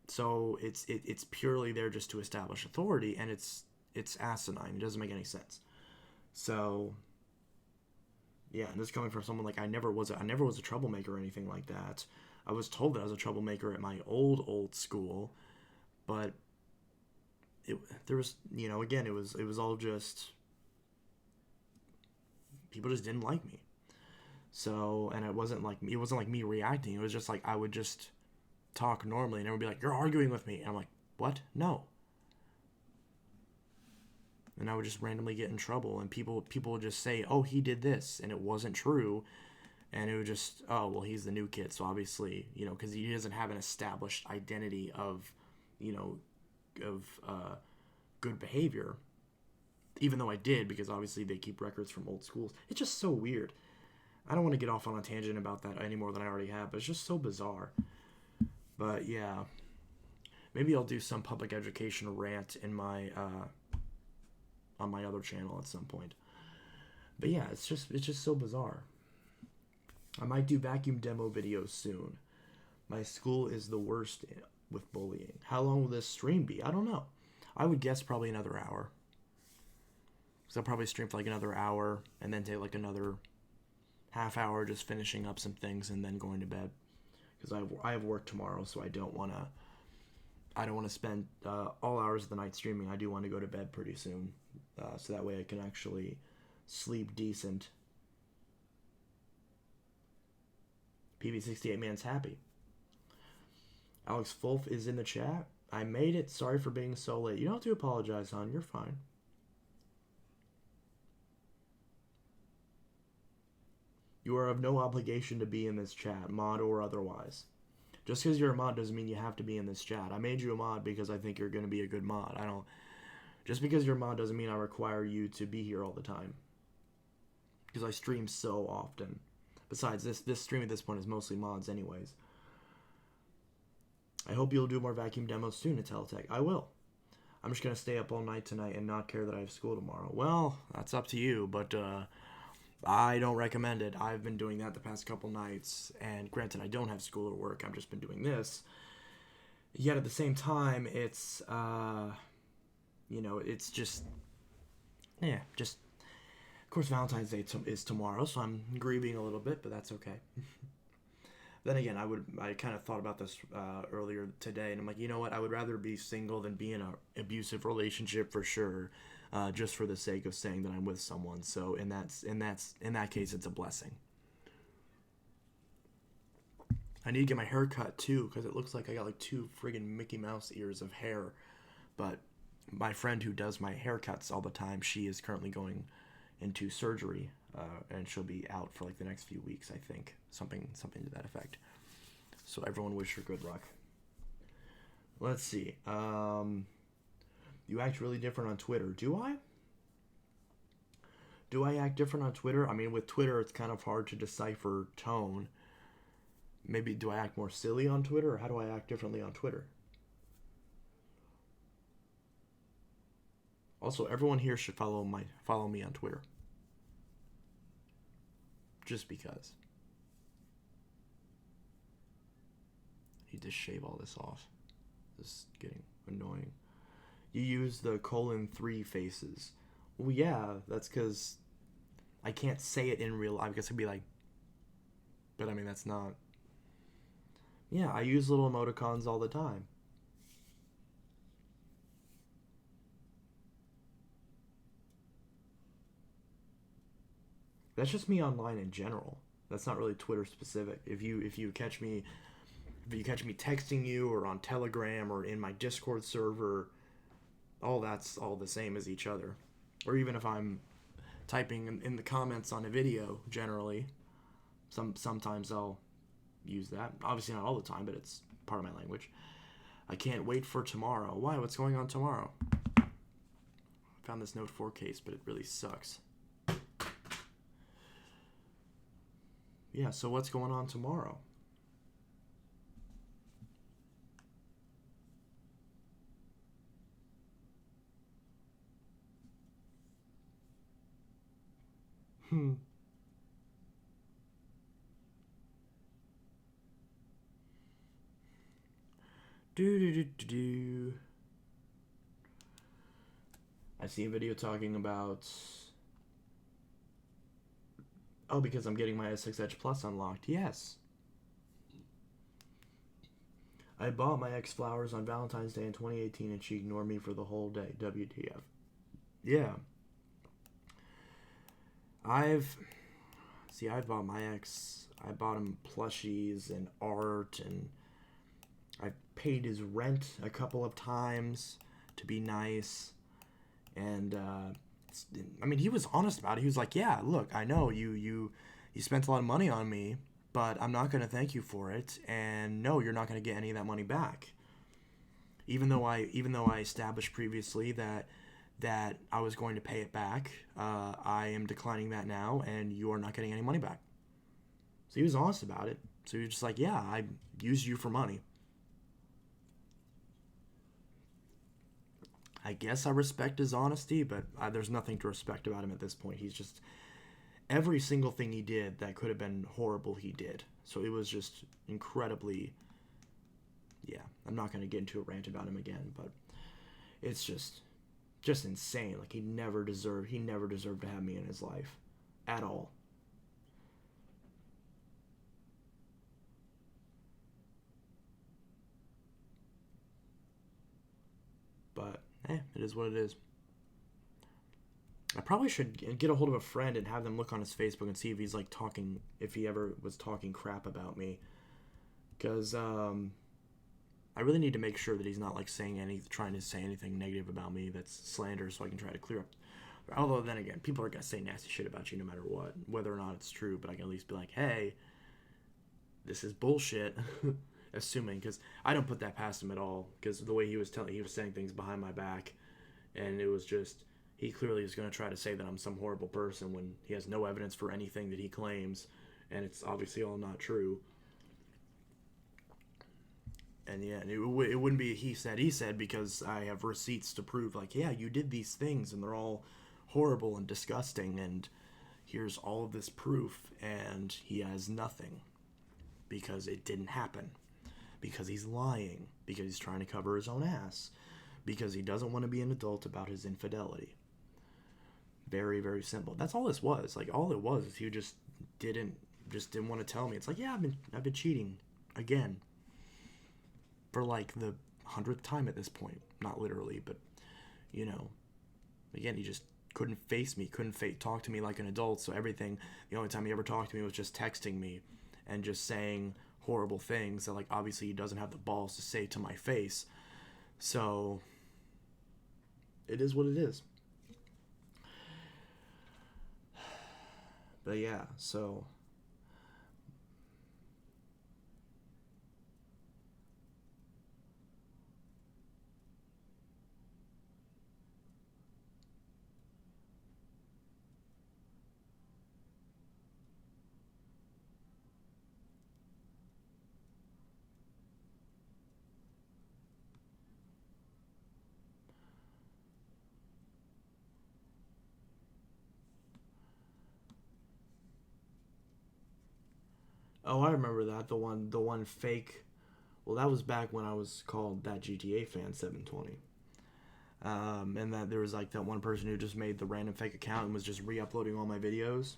So it's purely there just to establish authority, and it's asinine. It doesn't make any sense. So yeah, and this coming from someone like I never was a troublemaker or anything like that. I was told that I was a troublemaker at my old school, but there was again, it was all just people just didn't like me. So, and it wasn't like me reacting. It was just like I would just talk normally, and everyone would be like, "You're arguing with me," and I'm like, "What? No." And I would just randomly get in trouble, and people would just say, "Oh, he did this," and it wasn't true, and it would just, "Oh, well, he's the new kid, so obviously, because he doesn't have an established identity of, you know, good behavior." Even though I did, because obviously they keep records from old schools. It's just so weird. I don't want to get off on a tangent about that any more than I already have, but it's just so bizarre. But yeah, maybe I'll do some public education rant in my on my other channel at some point. But yeah, it's just so bizarre. I might do vacuum demo videos soon. My school is the worst with bullying. How long will this stream be? I don't know. I would guess probably another hour. So I'll probably stream for like another hour and then take like another half hour just finishing up some things and then going to bed. Because I have work tomorrow, so I don't want to spend all hours of the night streaming. I do want to go to bed pretty soon, so that way I can actually sleep decent. PV68 Man's happy. Alex Fulf is in the chat. I made it. Sorry for being so late. You don't have to apologize, hon. You're fine. You are of no obligation to be in this chat, mod or otherwise. Just because you're a mod doesn't mean you have to be in this chat. I made you a mod because I think you're going to be a good mod. Just because you're a mod doesn't mean I require you to be here all the time. Because I stream so often. Besides, this stream at this point is mostly mods anyways. I hope you'll do more vacuum demos soon at Teletech. I will. I'm just going to stay up all night tonight and not care that I have school tomorrow. Well, that's up to you, but I don't recommend it. I've been doing that the past couple nights, and granted, I don't have school or work. I've just been doing this. Yet at the same time, it's, it's just, of course, Valentine's Day is tomorrow, so I'm grieving a little bit, but that's okay. Then again, I kind of thought about this earlier today, and I'm like, you know what? I would rather be single than be in an abusive relationship for sure, just for the sake of saying that I'm with someone. So in that case, it's a blessing. I need to get my hair cut too, because it looks like I got like 2 friggin' Mickey Mouse ears of hair. But my friend who does my haircuts all the time, she is currently going into surgery, and she'll be out for like the next few weeks, I think. Something to that effect. So everyone wish her good luck. Let's see. You act really different on Twitter. Do I? Do I act different on Twitter? I mean, with Twitter, it's kind of hard to decipher tone. Maybe do I act more silly on Twitter, or how do I act differently on Twitter? Also, everyone here should follow me on Twitter. Just because. I need to shave all this off. This is getting annoying. You use the :3 faces. Well, yeah, that's because I can't say it in real life. I guess I'd be like, but I mean, that's not. Yeah, I use little emoticons all the time. That's just me online in general. That's not really Twitter specific. If you catch me texting you or on Telegram or in my Discord server, all that's all the same as each other. Or even if I'm typing in the comments on a video, generally, sometimes I'll use that. Obviously not all the time, but it's part of my language. I can't wait for tomorrow. Why? What's going on tomorrow? I found this Note 4 case, but it really sucks. Yeah, so what's going on tomorrow? Do. I see a video talking about. Oh, because I'm getting my S6 Edge Plus unlocked. Yes. I bought my ex flowers on Valentine's Day in 2018 and she ignored me for the whole day. WTF. Yeah. I've bought my ex. I bought him plushies and art, and I paid his rent a couple of times to be nice. And I mean, he was honest about it. He was like, "Yeah, look, I know you spent a lot of money on me, but I'm not going to thank you for it. And no, you're not going to get any of that money back." Even though I established previously that I was going to pay it back, I am declining that now, and you are not getting any money back. So he was honest about it. So he was just like, "Yeah, I used you for money." I guess I respect his honesty, but there's nothing to respect about him at this point. He's just every single thing he did that could have been horrible, he did. So it was just incredibly. Yeah, I'm not going to get into a rant about him again, but it's just insane. Like he never deserved to have me in his life at all. But it is what it is. I probably should get a hold of a friend and have them look on his Facebook and see if he's like talking, if he ever was talking crap about me. Because I really need to make sure that he's not like trying to say anything negative about me that's slander, so I can try to clear up. Although then again, people are gonna say nasty shit about you no matter what, whether or not it's true. But I can at least be like, "Hey, this is bullshit." Assuming, because I don't put that past him at all. Because the way he was saying things behind my back, and it was just he clearly is going to try to say that I'm some horrible person when he has no evidence for anything that he claims, and it's obviously all not true. And yeah, it wouldn't be a he said because I have receipts to prove, like, yeah, you did these things and they're all horrible and disgusting, and here's all of this proof, and he has nothing because it didn't happen. Because he's lying. Because he's trying to cover his own ass. Because he doesn't want to be an adult about his infidelity. Very, very simple. That's all this was. Like, all it was is he just didn't just didn't want to tell me. It's like, yeah, I've been cheating again for like the 100th time at this point. Not literally, but you know, again, he just couldn't face me, couldn't talk to me like an adult. So everything, the only time he ever talked to me was just texting me and just saying horrible things that, like, obviously he doesn't have the balls to say to my face. So it is what it is. But yeah, so oh, I remember that, the one fake. Well, that was back when I was called that GTA fan 720. And that there was like that one person who just made the random fake account and was just re-uploading all my videos.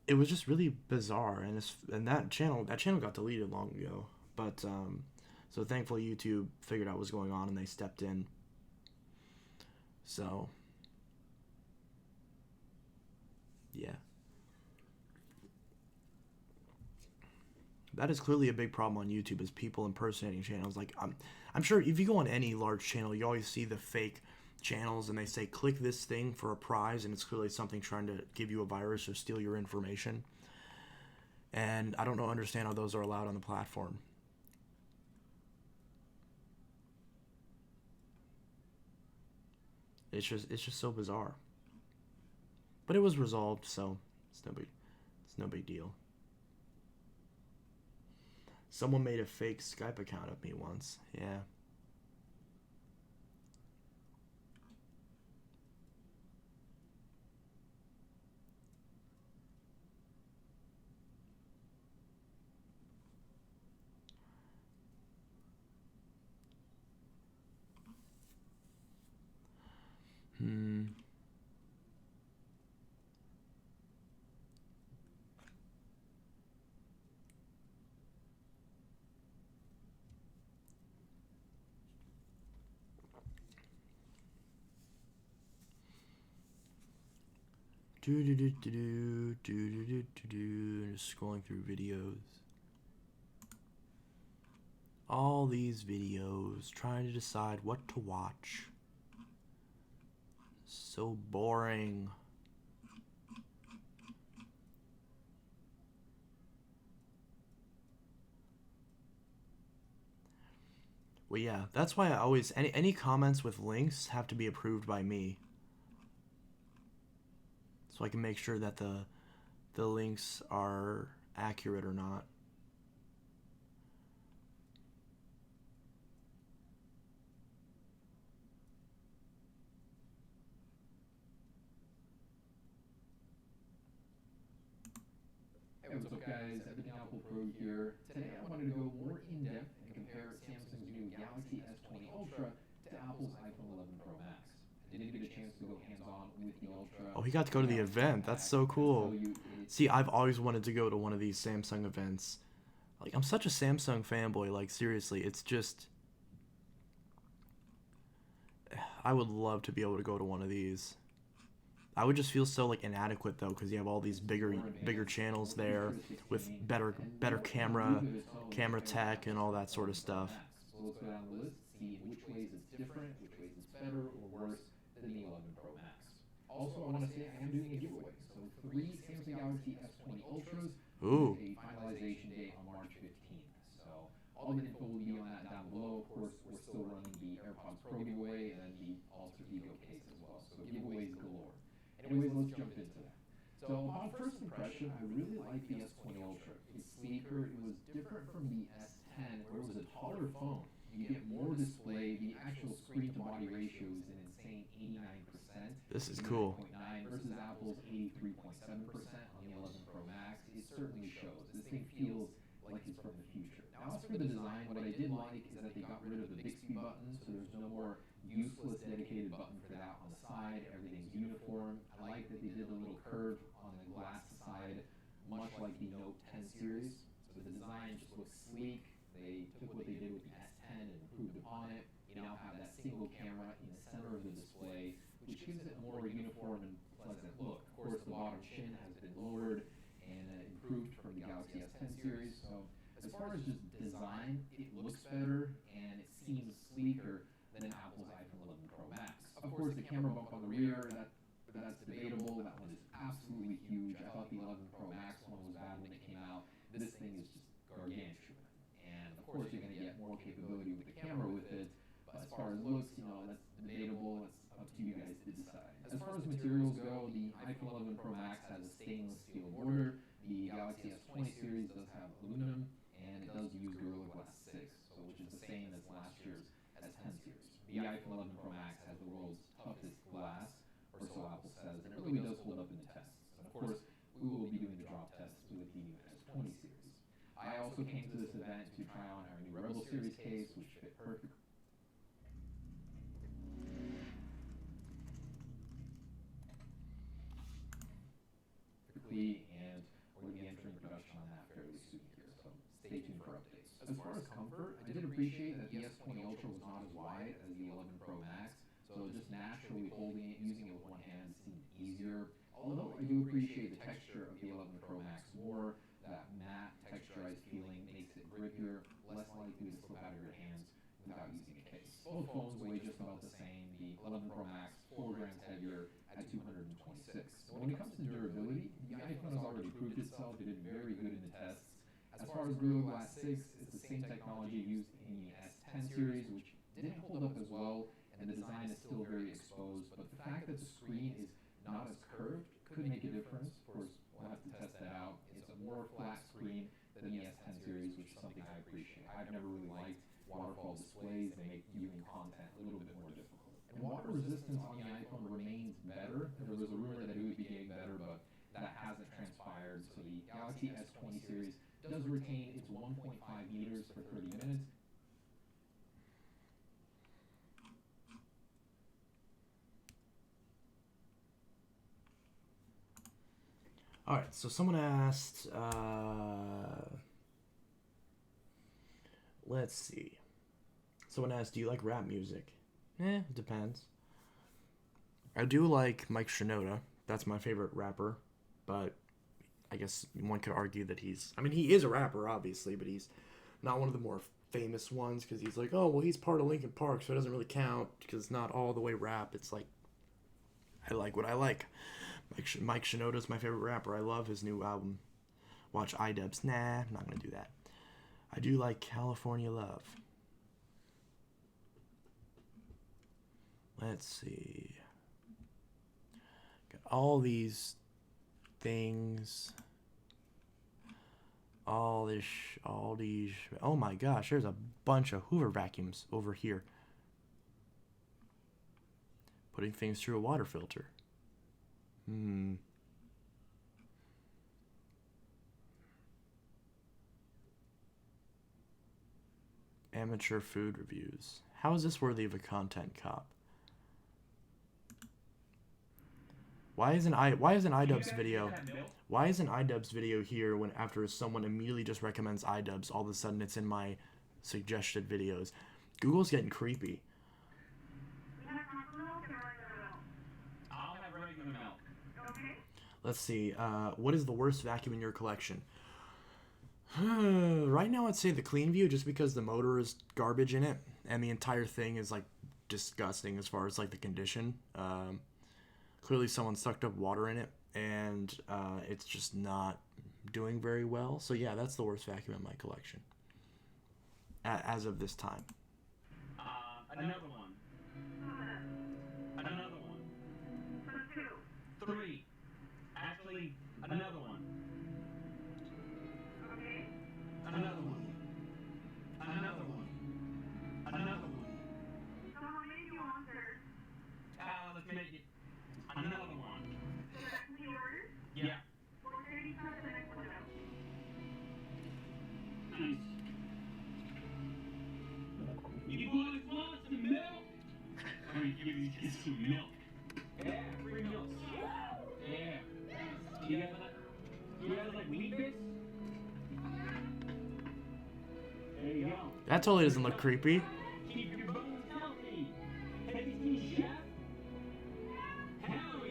It was just really bizarre, and that channel got deleted long ago. But so thankfully YouTube figured out what was going on and they stepped in. So yeah, that is clearly a big problem on YouTube, is people impersonating channels. Like I'm sure if you go on any large channel, you always see the fake channels and they say click this thing for a prize, and it's clearly something trying to give you a virus or steal your information. And I don't understand how those are allowed on the platform. It's just so bizarre. But it was resolved, so it's no big deal. Someone made a fake Skype account of me once. Yeah. Hmm. Just scrolling through videos. All these videos, trying to decide what to watch. So boring. Well, yeah, that's why I always any comments with links have to be approved by me, so I can make sure that the links are accurate or not. Hey, what's up guys, Everything Apple Pro here. Today I wanted to go more in depth and compare Samsung's new Galaxy S20 Ultra to Apple's iPhone 11 Pro Max. I didn't get a chance to go hands-on with the Ultra. Oh, he got to go to the event. That's so cool. See, I've always wanted to go to one of these Samsung events. Like, I'm such a Samsung fanboy. Like, seriously, it's just, I would love to be able to go to one of these. I would just feel so like inadequate though, because you have all these bigger channels there with better camera tech and all that sort of stuff. So let's go down the list, see in which ways it's different, which ways it's better or worse than the 11 Pro Max. Also, I want to say I am doing a giveaway. So 3 Samsung Galaxy S20 Ultras Ooh. with a finalization date on March 15th. So all the info will be on that down below. Of course, we're still running the AirPods Pro giveaway and then the Ultra Vivo case as well. So giveaways galore. Anyways, let's jump into that. So upon first impression, I really like the S20 Ultra. It's sleeker. It was different from the S10, where it was a taller phone. You get more display. The actual screen-to-body ratio is an insane 89%. This is cool. 89.9 versus Apple's 83.7% on the 11 Pro Max. It certainly shows. This thing feels like it's from the future. Now, as for the design, what I did like is that they got rid of the Bixby button, so there's no more useless dedicated button for that on the side. Everything's uniform. I like that they did the little curve on the glass side much like the Note 10 series. So the design just looks sleek. They took what they did with the S10 and improved upon it. You now have that single camera in the center of the display, which gives it a more uniform and pleasant look. Of course, the bottom chin has been lowered and improved from the Galaxy S10 series. So as far as just design, it looks better and it seems sleeker than Apple's iPhone 11 Pro Max. Of course, the camera bump on the rear, that's debatable. That one is absolutely huge. I thought the 11 Pro Max one was bad when it came out. This thing is just gargantuan. And of course, you're going to get more capability with the camera with it. But as far as looks, that's debatable. It's up to you guys to decide. As far as materials go, the iPhone 11 Pro Max has a stainless steel border. The Galaxy S20 series does have aluminum, and it does use Gorilla Glass 6, which is the same as last year's S10 series. The iPhone 11 Pro Max has the world's toughest glass, or so Apple says, and it really does hold up in the tests. And of course, we will be doing the drop tests with the new S20 series. I also came to this event to try on our new Rebel Series case, which fit perfectly. And we're going to be entering production on that fairly soon here, so stay tuned for updates. As far as comfort, I did appreciate that the S20 Ultra was not as wide as the 11 Pro Max, so just naturally holding it, using it with one hand seemed easier. Although I do appreciate the texture of the 11 Pro Max more, that matte texturized feeling makes it grippier, less likely to slip out of your hands without using a case. Both phones weigh just about the same. The 11 Pro Max 4 grams heavier at 226. So when it comes to durability, the iPhone has already proved itself. It did very good in the tests. As far as Gorilla Glass 6, it's the same technology used in the S10 series, which didn't hold up as well, and the design is still very exposed. But the fact that the screen is not as curved could make a difference. Of course, we'll have to test that out. It's a more flat screen than the S10 series, which is something I appreciate. I've never really liked waterfall displays. They make viewing content a little bit more difficult. And water resistance on the iPhone remains better. There was a rumor that it would be getting better, but that hasn't transpired. So the Galaxy S20 series does retain its 1.5 meters for 30 minutes. All right, so someone asked, let's see. Someone asked, do you like rap music? It depends. I do like Mike Shinoda. That's my favorite rapper. But I guess one could argue that he is a rapper, obviously, but he's not one of the more famous ones because he's like, oh, well, he's part of Linkin Park, so it doesn't really count because it's not all the way rap. It's like, I like what I like. Mike Shinoda's my favorite rapper. I love his new album. Watch iDubbbz. Nah, I'm not going to do that. I do like California Love. Let's see. Got all these things. All these. Oh my gosh, there's a bunch of Hoover vacuums over here. Putting things through a water filter. Amateur food reviews. How is this worthy of a content cop? Why isn't iDubbbz video? Why isn't iDubbbz video here when after someone immediately just recommends iDubbbz, all of a sudden it's in my suggested videos? Google's getting creepy. I'll have regular milk. Okay. Let's see. What is the worst vacuum in your collection? Right now, I'd say the Clean View, just because the motor is garbage in it, and the entire thing is like disgusting as far as like the condition. Clearly, someone sucked up water in it, and it's just not doing very well. So yeah, that's the worst vacuum in my collection as of this time. Another one. Another one. 2. 3. Actually, another one. Okay. Another one. Another one. Another one. So how many do you want, sir? Let's make it another one. So that's the order? Yeah. 435 the next one out. Nice. You boys want some milk? Let me give you just some milk. Yeah, free milk. Yeah. You guys want that? You guys like Wheat Bix? There you go. That totally doesn't look creepy. Keep your bones healthy. Heavy tea, chef. Hell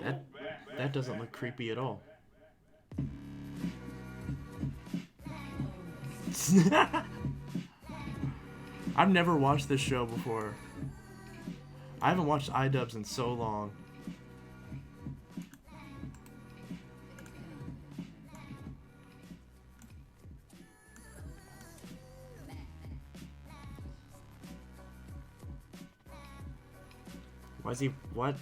yeah. That doesn't look creepy at all. I've never watched this show before. I haven't watched iDubbbz in so long. Why is he... What?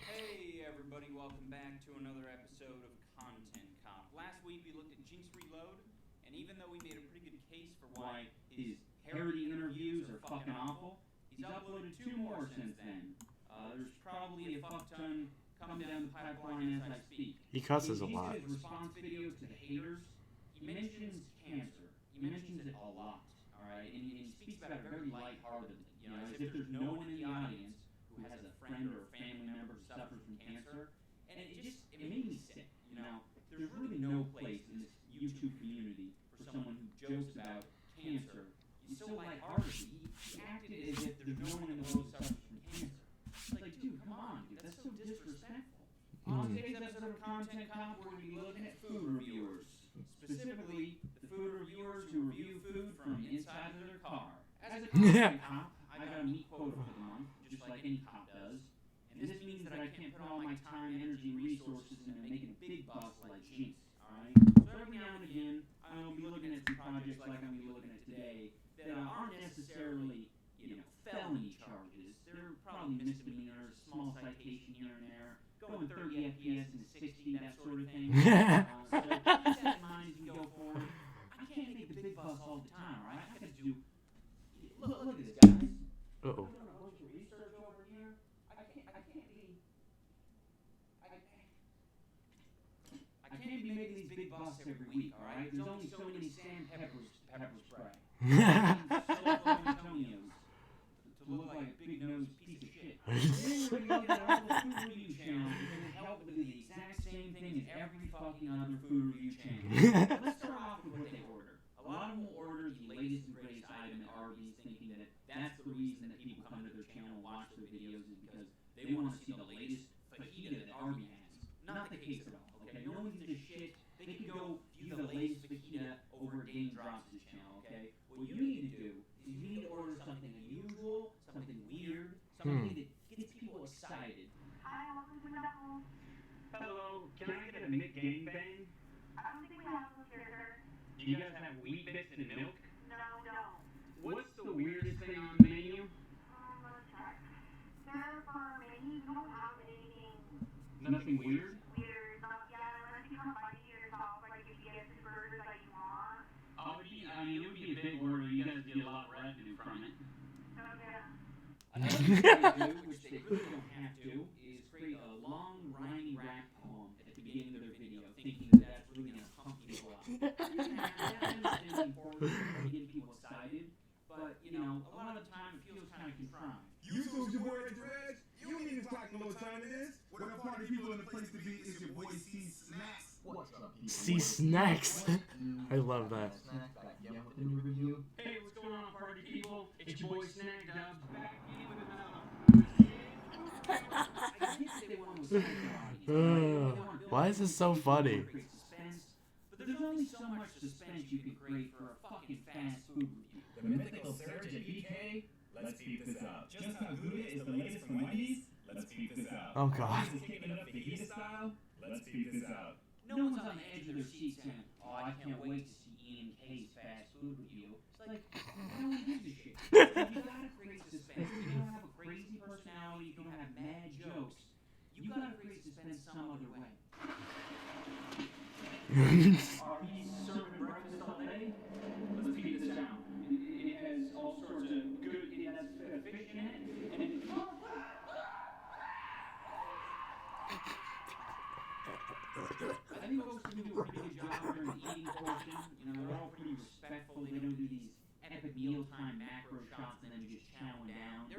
Hey everybody, welcome back to another episode of Content Cop. Last week we looked at Jinx Reload, and even though we made a pretty good case for why his parody interviews are fucking awful, he's uploaded 2 more since then. There's probably a fuck ton coming down the pipeline as I speak. He cusses a lot. His response videos to the haters, he mentions cancer. He mentions it a lot, alright? And he speaks about it very lightheartedly, you know, as if there's no one in the audience who has a friend or a family member who suffers from cancer. And it made me sick, you know. There's really no place in this YouTube community for someone who jokes about cancer. He's so lighthearted. He acted as if there's no one in the world who suffers from cancer. It's like, dude, come on, dude, that's so disrespectful. On today's episode of Content Cop, we're going to be looking at food reviewers. Specifically, the food reviewers who review food from inside of their car. As a content cop, I got a meat quota for the month, just like any cop does. And this means that I can't put all my time, energy, and resources into making big bucks like Jinx, alright? So every now and again, I'll be looking at some projects like I'm going to be looking at today that aren't necessarily, you know, felony charges. They're probably misdemeanors, small citation here and there, going 30 FPS into 60, that sort of thing. So keep that in mind as you go forward. I can't make the big bucks all the time, alright? I gotta do... Look at this, guys. Uh-oh. I'm doing a bunch of research over here. I can't be making these big bucks every week, alright? There's only so many Sam pepper spray. Antonios to look like a big-nosed piece of shit. We're looking at all the food review channels that help with the exact same thing as every fucking other food review channel. Let's start off with what they order. A lot of them will order the latest and greatest item at Arby's, thinking that that's the reason that people come to their channel and watch their videos is because they want to see the latest fajita that Arby has. Not the case at all, okay? No one gives a shit. They can go view the latest fajita over at Dane Drops' channel, okay? What you need to do is you need to order something unusual, something weird, something that gets people excited. Hi, welcome to Knuckles. Hello, can I get a McGangbang? I don't think we have those here, sir. Do you guys have Wheat Bix and milk? No, we don't. What's the weirdest thing on the menu? Let's check. Sir, for our menu, we don't have anything Nothing weird? weird. Unless you come by to yourself, like if you get the burgers that you want. It would be a big order. You guys get a lot of revenue from it. Okay. Another thing they do, which they really don't have to, is create a long, rhymy rap poem at the beginning of their video, thinking that that's really going to pump people up. That's important to get people excited, but, you know, a lot of the time it feels kind of contrived. You lose your boy at Dredge? You don't need to talk no more time it is. What a party people in the place to be is your boy C Snacks. What's up, people? See snacks. I love that. Snack back again with a new review. Hey, what's going on, party people? It's your boy Snack Dubs back again with another. I get that they want to excite their audience. Why is this so funny? Create suspense, but there's only so much suspense you can create for a fucking fast food review. The mythical surge at BK? Let's peep this out. Just how Gouda is the latest from Wendy's? Let's peep this out. Oh god. Is kicking it up fajita style? Let's peep this out. No one's on the edge of their seat saying, "Oh, I can't wait to see Ian K's fast food review." It's like, no one gives a shit. You gotta create suspense. If you don't have a crazy personality, if you don't have mad jokes, you gotta create suspense some other way. Are we serving breakfast all day? Let's peep this out. It has all sorts of good, it has fish in it, and it... I think folks can do a pretty good job during the eating portion. You know, they're all pretty respectful. They don't do these epic mealtime macro shots and then just chowing down.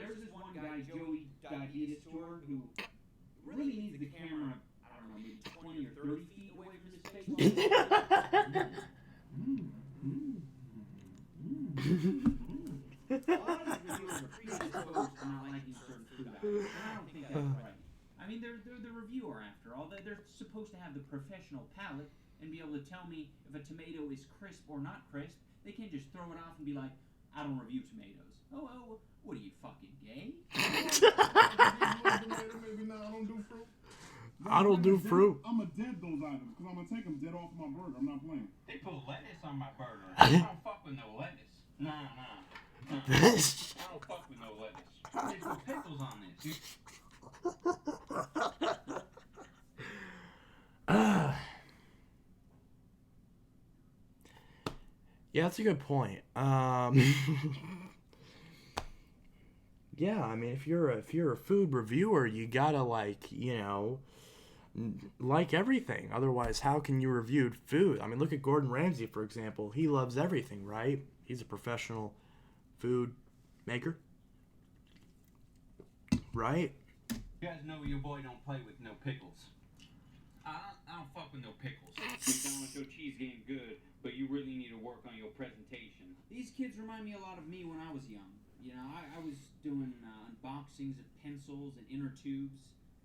they're the reviewer after all. They're supposed to have the professional palate and be able to tell me if a tomato is crisp or not crisp. They can't just throw it off and be like, I don't review tomatoes. Oh, what are you, fucking gay? Maybe not. I don't do fruit. I don't do fruit. I'm going to dead those items because I'm going to take them dead off my burger. I'm not playing. They put lettuce on my burger. I don't fuck with no lettuce. Nah. I don't fuck with no lettuce. They put pickles on this. Yeah, that's a good point. Yeah, I mean, if you're a food reviewer, you gotta like everything. Otherwise, how can you review food? I mean, look at Gordon Ramsay, for example. He loves everything, right? He's a professional food maker, right? You guys know your boy don't play with no pickles. I don't fuck with no pickles. McDonald's, your cheese game good, but you really need to work on your presentation. These kids remind me a lot of me when I was young. You know, I was doing unboxings of pencils and inner tubes,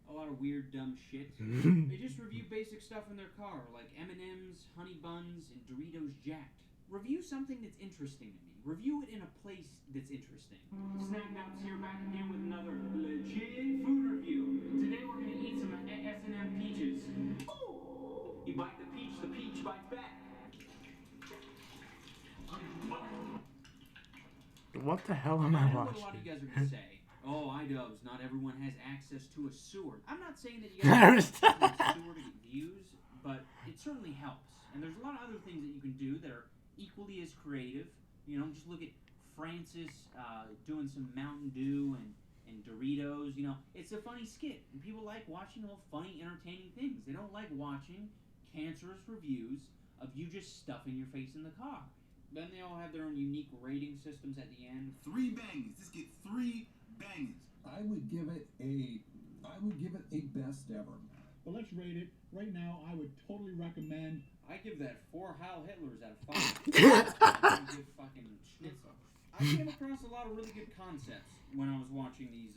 a lot of weird, dumb shit. They just review basic stuff in their car, like M&M's, Honey Buns, and Doritos Jacked. Review something that's interesting to me. Review it in a place that's interesting. Snack Nuts here back again with another legit food review. Today we're going to eat some S&M peaches. Ooh! You bite the peach bites back. What the hell am I I know watching? what a lot of you guys are going to say. Oh, iDubbbz, not everyone has access to a sewer. I'm not saying that you guys have access to a sewer to get views, but it certainly helps. And there's a lot of other things that you can do that are equally as creative. You know, just look at Francis doing some Mountain Dew and Doritos. You know, it's a funny skit, and people like watching little funny, entertaining things. They don't like watching cancerous reviews of you just stuffing your face in the car. Then they all have their own unique rating systems at the end. 3 bangers. Just get 3 bangers. I would give it a best ever. But let's rate it. Right now, I would totally recommend. I give that 4 Heil Hitlers out of 5. Good fucking schnitzel. I came across a lot of really good concepts when I was watching these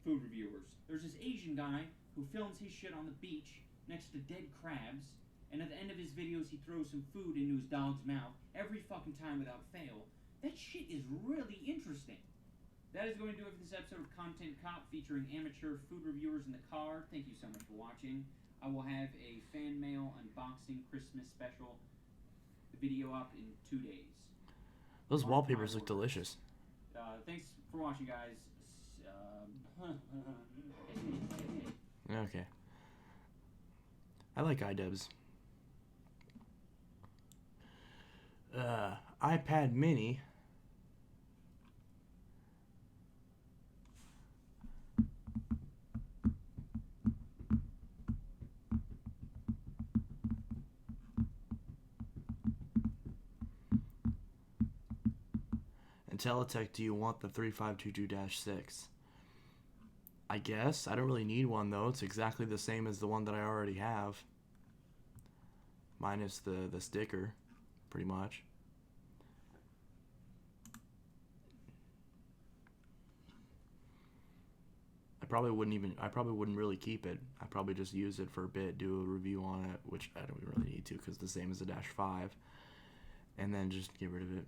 food reviewers. There's this Asian guy who films his shit on the beach next to dead crabs, and at the end of his videos he throws some food into his dog's mouth every fucking time without fail. That shit is really interesting. That is going to do it for this episode of Content Cop featuring amateur food reviewers in the car. Thank you so much for watching. I will have a fan mail unboxing Christmas special video up in 2 days. Those wallpapers look delicious. Thanks for watching, guys. Okay. I like iDubbbz. iPad mini. Teletech, do you want the 3522-6? I guess. I don't really need one, though. It's exactly the same as the one that I already have. Minus the sticker, pretty much. I probably wouldn't really keep it. I'd probably just use it for a bit, do a review on it, which I don't really need to because it's the same as the Dash 5. And then just get rid of it.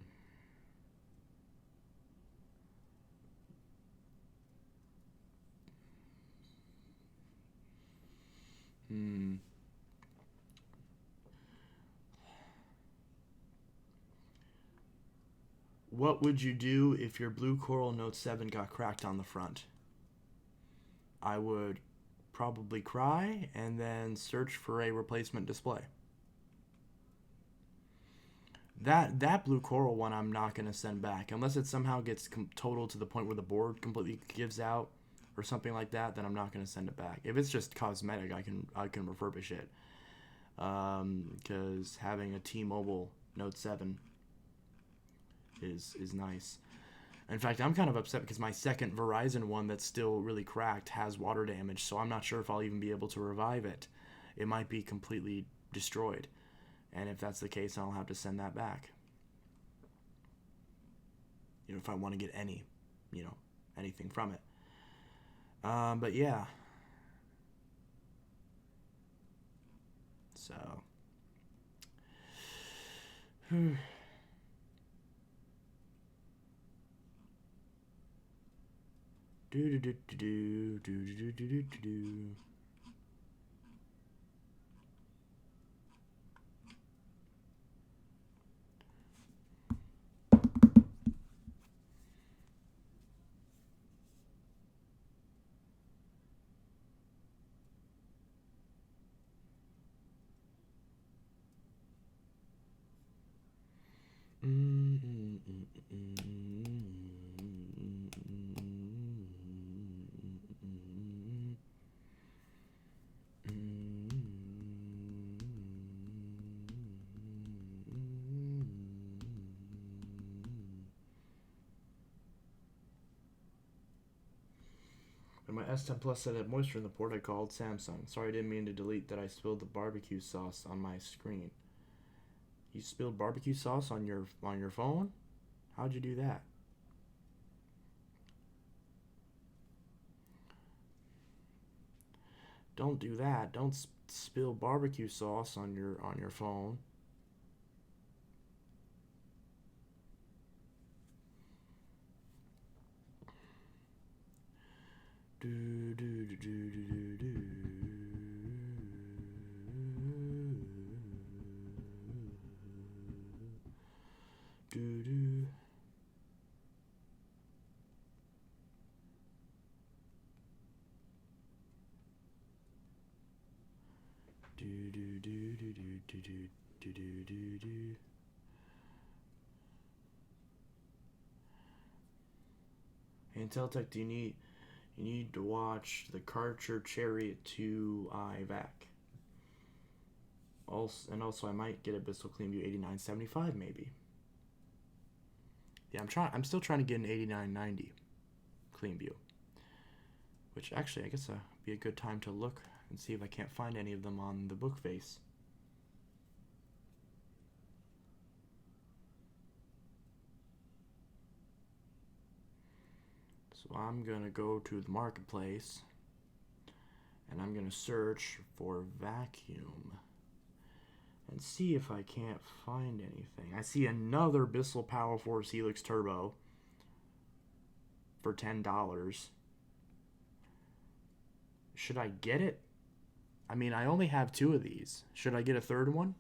What would you do if your Blue Coral Note 7 got cracked on the front? I would probably cry and then search for a replacement display. That Blue Coral one I'm not going to send back. Unless it somehow gets total to the point where the board completely gives out or something like that, then I'm not going to send it back. If it's just cosmetic, I can refurbish it. Because having a T-Mobile Note 7 is nice. In fact, I'm kind of upset because my second Verizon one that's still really cracked has water damage, so I'm not sure if I'll even be able to revive it. It might be completely destroyed. And if that's the case, I'll have to send that back. You know, if I want to get anything from it. But yeah. So. Do do do do do do do do do do. When my S10 Plus said it had moisture in the port, I called Samsung. Sorry, I didn't mean to delete that. I spilled the barbecue sauce on my screen. You spilled barbecue sauce on your phone? How'd you do that? Don't do that. Don't spill barbecue sauce on your phone. Do do do do do do. Do do. Do do do do do do do do do do. Inteltech, do you need to watch the Karcher Chariot 2 IVAC. Also I might get a Bissell Cleanview 8975 maybe. Yeah, I'm still trying to get an 8990 Cleanview. Which actually I guess be a good time to look and see if I can't find any of them on the book face. So I'm going to go to the marketplace and I'm going to search for vacuum and see if I can't find anything. I see another Bissell Power Force Helix Turbo for $10. Should I get it? I mean, I only have 2 of these. Should I get a third one?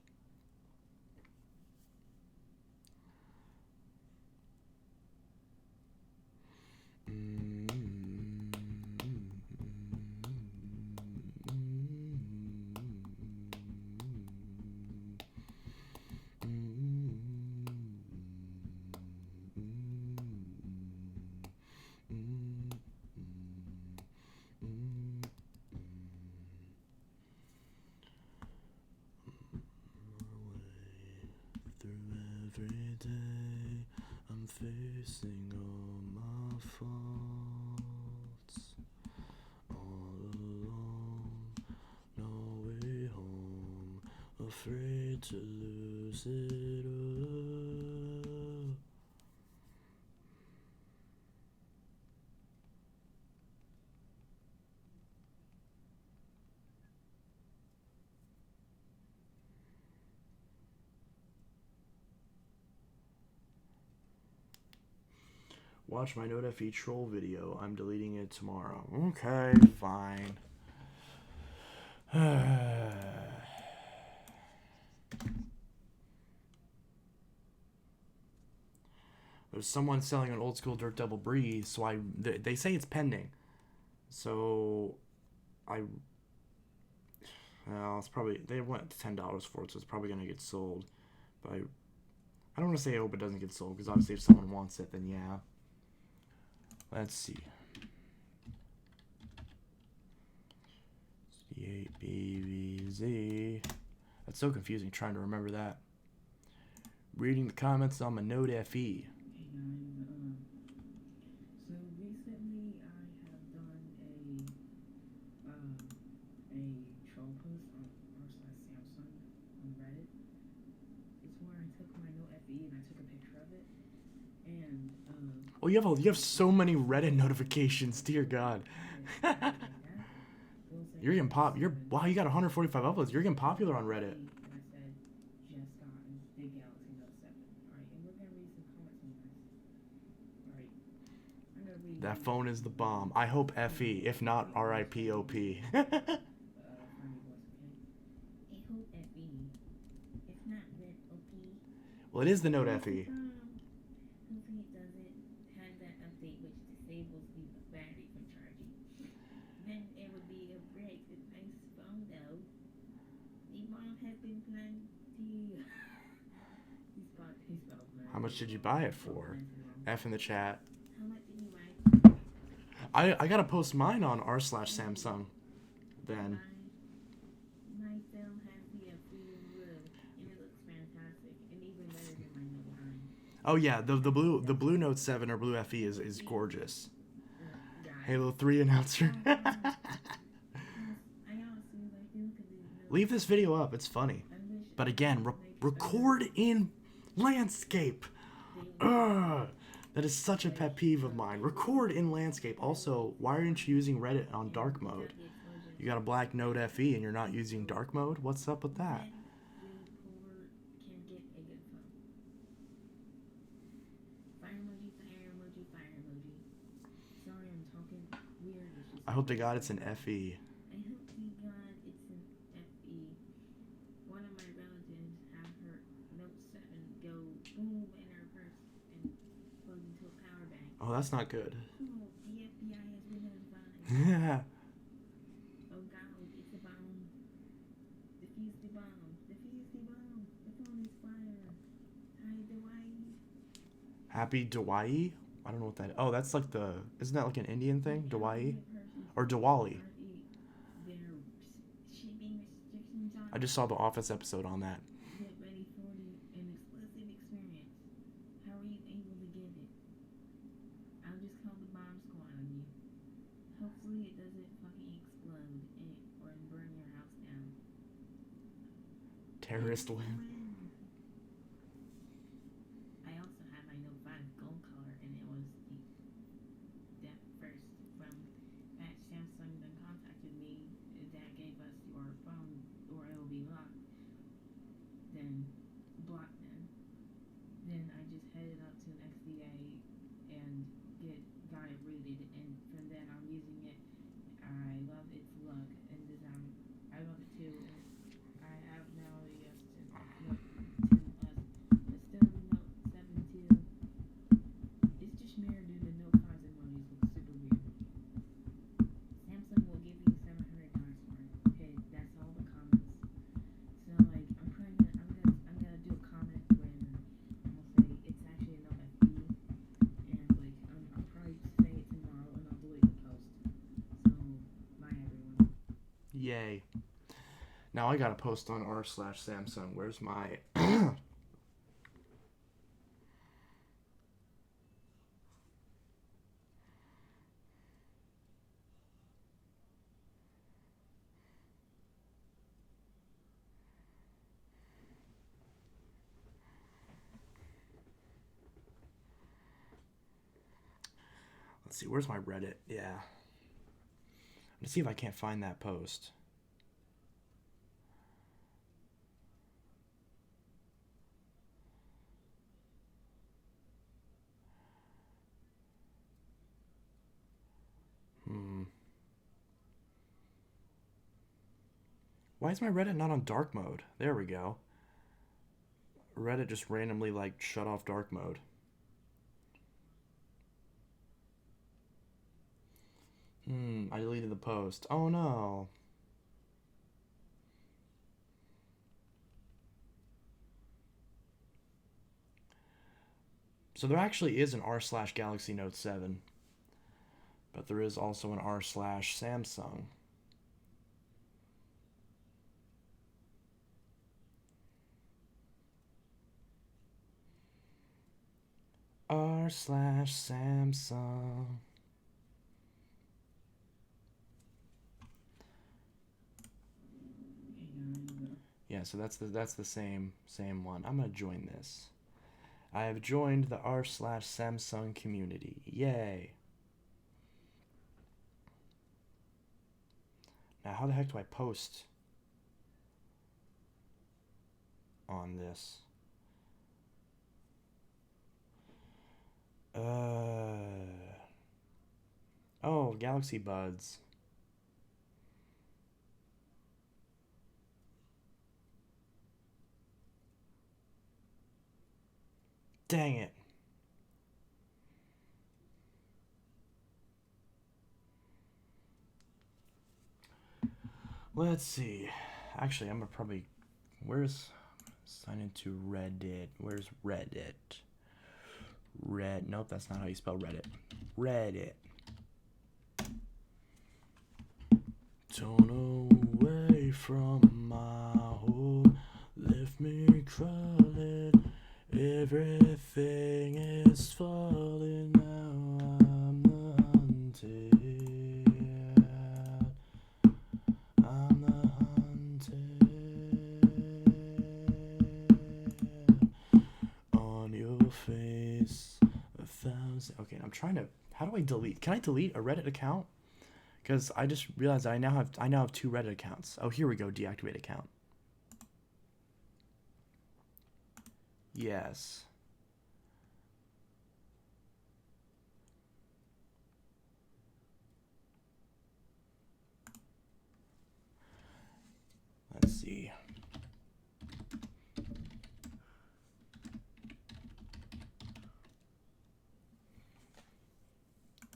Every day I'm facing all my faults, all alone, no way home, afraid to lose it all. Watch my Note FE troll video. I'm deleting it tomorrow. Okay, fine. There's someone selling an old school Dirt Devil Breeze, so they say it's pending. So it's probably, they went $10 for it, so it's probably gonna get sold. But I don't want to say I hope it doesn't get sold, because obviously if someone wants it, then yeah. Let's see. 8BVZ. That's so confusing trying to remember that. Reading the comments on my Note FE. So recently I have done a troll post on r/Samsung on Reddit. It's where I took my Note FE and I took a picture of it. And oh, you have so many Reddit notifications, dear God. Will said You're getting wow, you got 145 uploads. You're getting popular on Reddit. And I said, just gotten the Galaxy Note 7. Alright, and we're gonna read some comments on this. Alright. I'm gonna read That phone is the bomb. I hope FE. If not, RIP OP. funny voice, okay? I hope FE. If not, red OP. Well, it is the Note FE. Hopefully it doesn't have that update which disables the battery from charging. Then it would be a great, nice phone though. The bomb has been planted. He's spelled How much did you buy it for? F in the chat. How much did you buy? I gotta post mine on r/Samsung. Then. My phone has the freedom blue, and it looks fantastic, and even better than my Note 9. Oh yeah, the blue Note 7 or blue FE is gorgeous. Halo 3 announcer. Leave this video up. It's funny. But again, record in landscape. Ugh. That is such a pet peeve of mine. Record in landscape. Also, why aren't you using Reddit on dark mode? You got a black Note FE and you're not using dark mode? What's up with that? I hope to God it's an FE. I hope to God it's an FE. One of my relatives had her Note 7 go boom in her purse and plug into a power bank. Oh, that's not good. Oh, the FBI has been notified. Yeah. Oh God, it's a bomb. Defuse the bomb. Defuse the bomb. The phone is fire. Hi, Hawaii. Happy Diwali? I don't know what that is. Oh, that's like the... Isn't that like an Indian thing? Diwali? Or Diwali? I just saw the Office episode on that. Get ready for an explosive experience. How are you able to get it? I'll just call the bomb squad on you. Hopefully it doesn't fucking explode or burn your house down. Terrorist win. I also have my Note 5 gold color, and it was that first from that Samsung that contacted me that gave us your phone or it'll be locked. Then block them. Then I just headed up to an XDA and got it rooted, and from then I'm using it. I love its look and design. I love it too. I have now the but still the Note 7 too. It's just mirrored in the Note 5's emojis look super weird. Samsung will give you $700 for it. Okay, that's all the comments. So like I'm gonna do a comment when I'll say it's actually a Note FE, and like I'll probably say it tomorrow and I'll delete the post. So bye everyone. Yay. Now I gotta post on r/Samsung. Where's my... Let's see, where's my Reddit? Yeah. Let's see if I can't find that post. Why is my Reddit not on dark mode? There we go. Reddit just randomly like shut off dark mode. I deleted the post. Oh no. So there actually is an r/Galaxy Note 7. But there is also an r/Samsung. r/Samsung. Yeah, so that's the same one. I'm gonna join this. I have joined the r/Samsung community. Yay. Now, how the heck do I post on this? Oh, Galaxy Buds. Dang it. Let's see. Actually, I'm gonna probably... Where's... Sign into Reddit. Where's Reddit? Nope, that's not how you spell Reddit. Reddit. Turn away from my home. Left me crawling. Everything is falling now. I'm the hunted. I'm the hunted. On your face, 1,000. Okay, I'm trying to. How do I delete? Can I delete a Reddit account? Because I just realized I now have 2 Reddit accounts. Oh, here we go. Deactivate account. Yes. Let's see.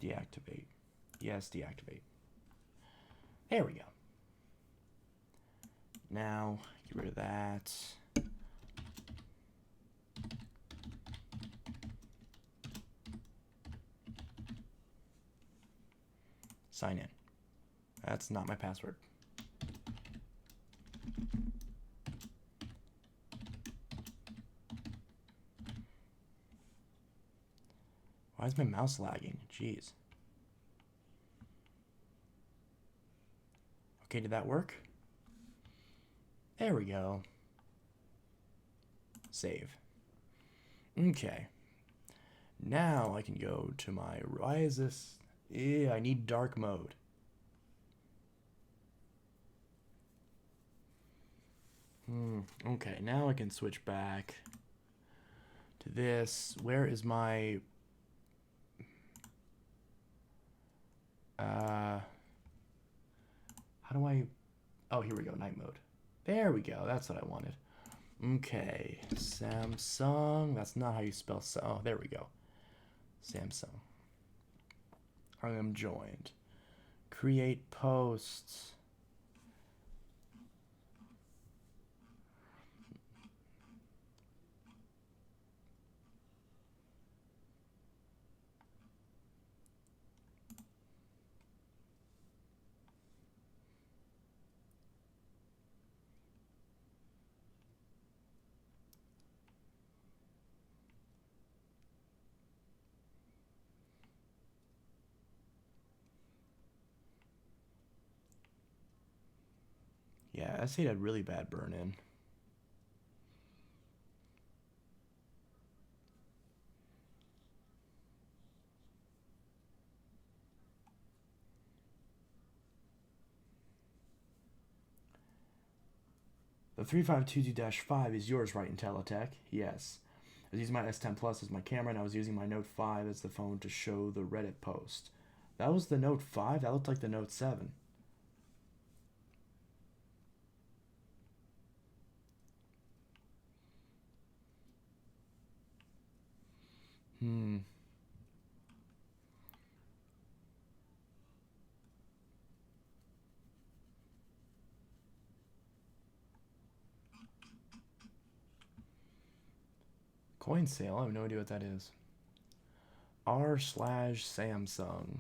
Deactivate. Yes, deactivate. There we go. Now, get rid of that. Sign in. That's not my password. Why is my mouse lagging? Jeez. Okay, did that work? There we go. Save. Okay. Now I can go to my... Why is this... I need dark mode. Okay, now I can switch back to this. Where is my... How do I... Oh, here we go, night mode. There we go, that's what I wanted. Okay, Samsung. That's not how you spell... Oh, there we go. Samsung. I am joined. Create posts. Yeah, I see that really bad burn in. The 3522-5 is yours, right, Intelitech? Yes. I was using my S10 Plus as my camera, and I was using my Note 5 as the phone to show the Reddit post. That was the Note 5? That looked like the Note 7. Coin sale? I have no idea what that is. r/Samsung.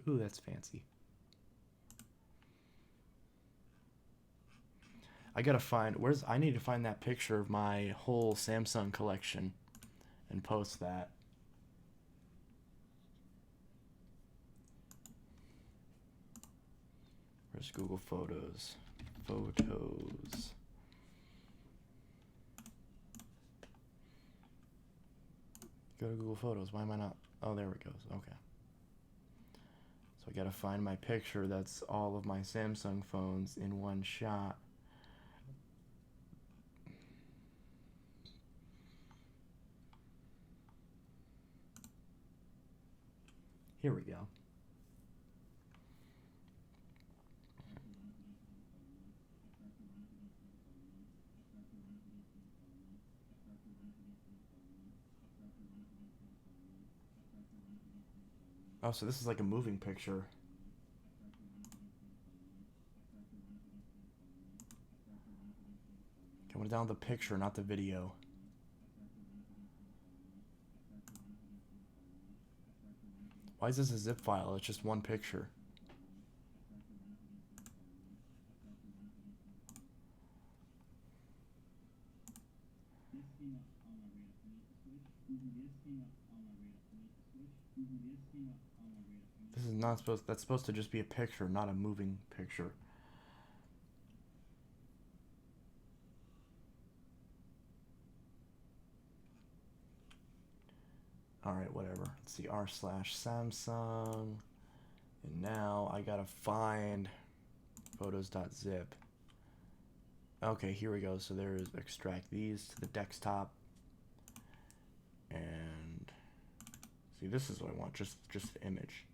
Ooh, that's fancy. I gotta find... I need to find that picture of my whole Samsung collection and post that. Where's Google Photos? Photos. Go to Google Photos. Why am I not? Oh, there it goes. Okay. So I gotta find my picture that's all of my Samsung phones in one shot. Here we go. Oh, so this is like a moving picture. Okay, I want to download the picture, not the video. Why is this a zip file? It's just one picture. This is not supposed. That's supposed to just be a picture, not a moving picture. Alright, whatever. Let's see, r/Samsung. And now I gotta find photos.zip. Okay, here we go. So there's extract these to the desktop. And see, this is what I want, just the image.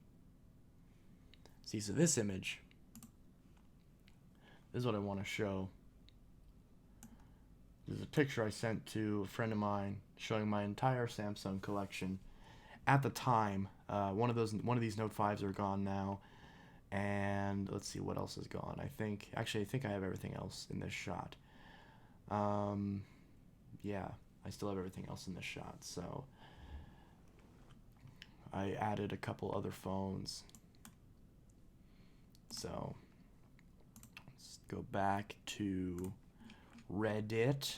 See, so this image, this is what I want to show. This is a picture I sent to a friend of mine showing my entire Samsung collection. At the time, one of these Note 5s are gone now, and let's see what else is gone. I think I have everything else in this shot. Yeah, I still have everything else in this shot. So I added a couple other phones. So let's go back to Reddit.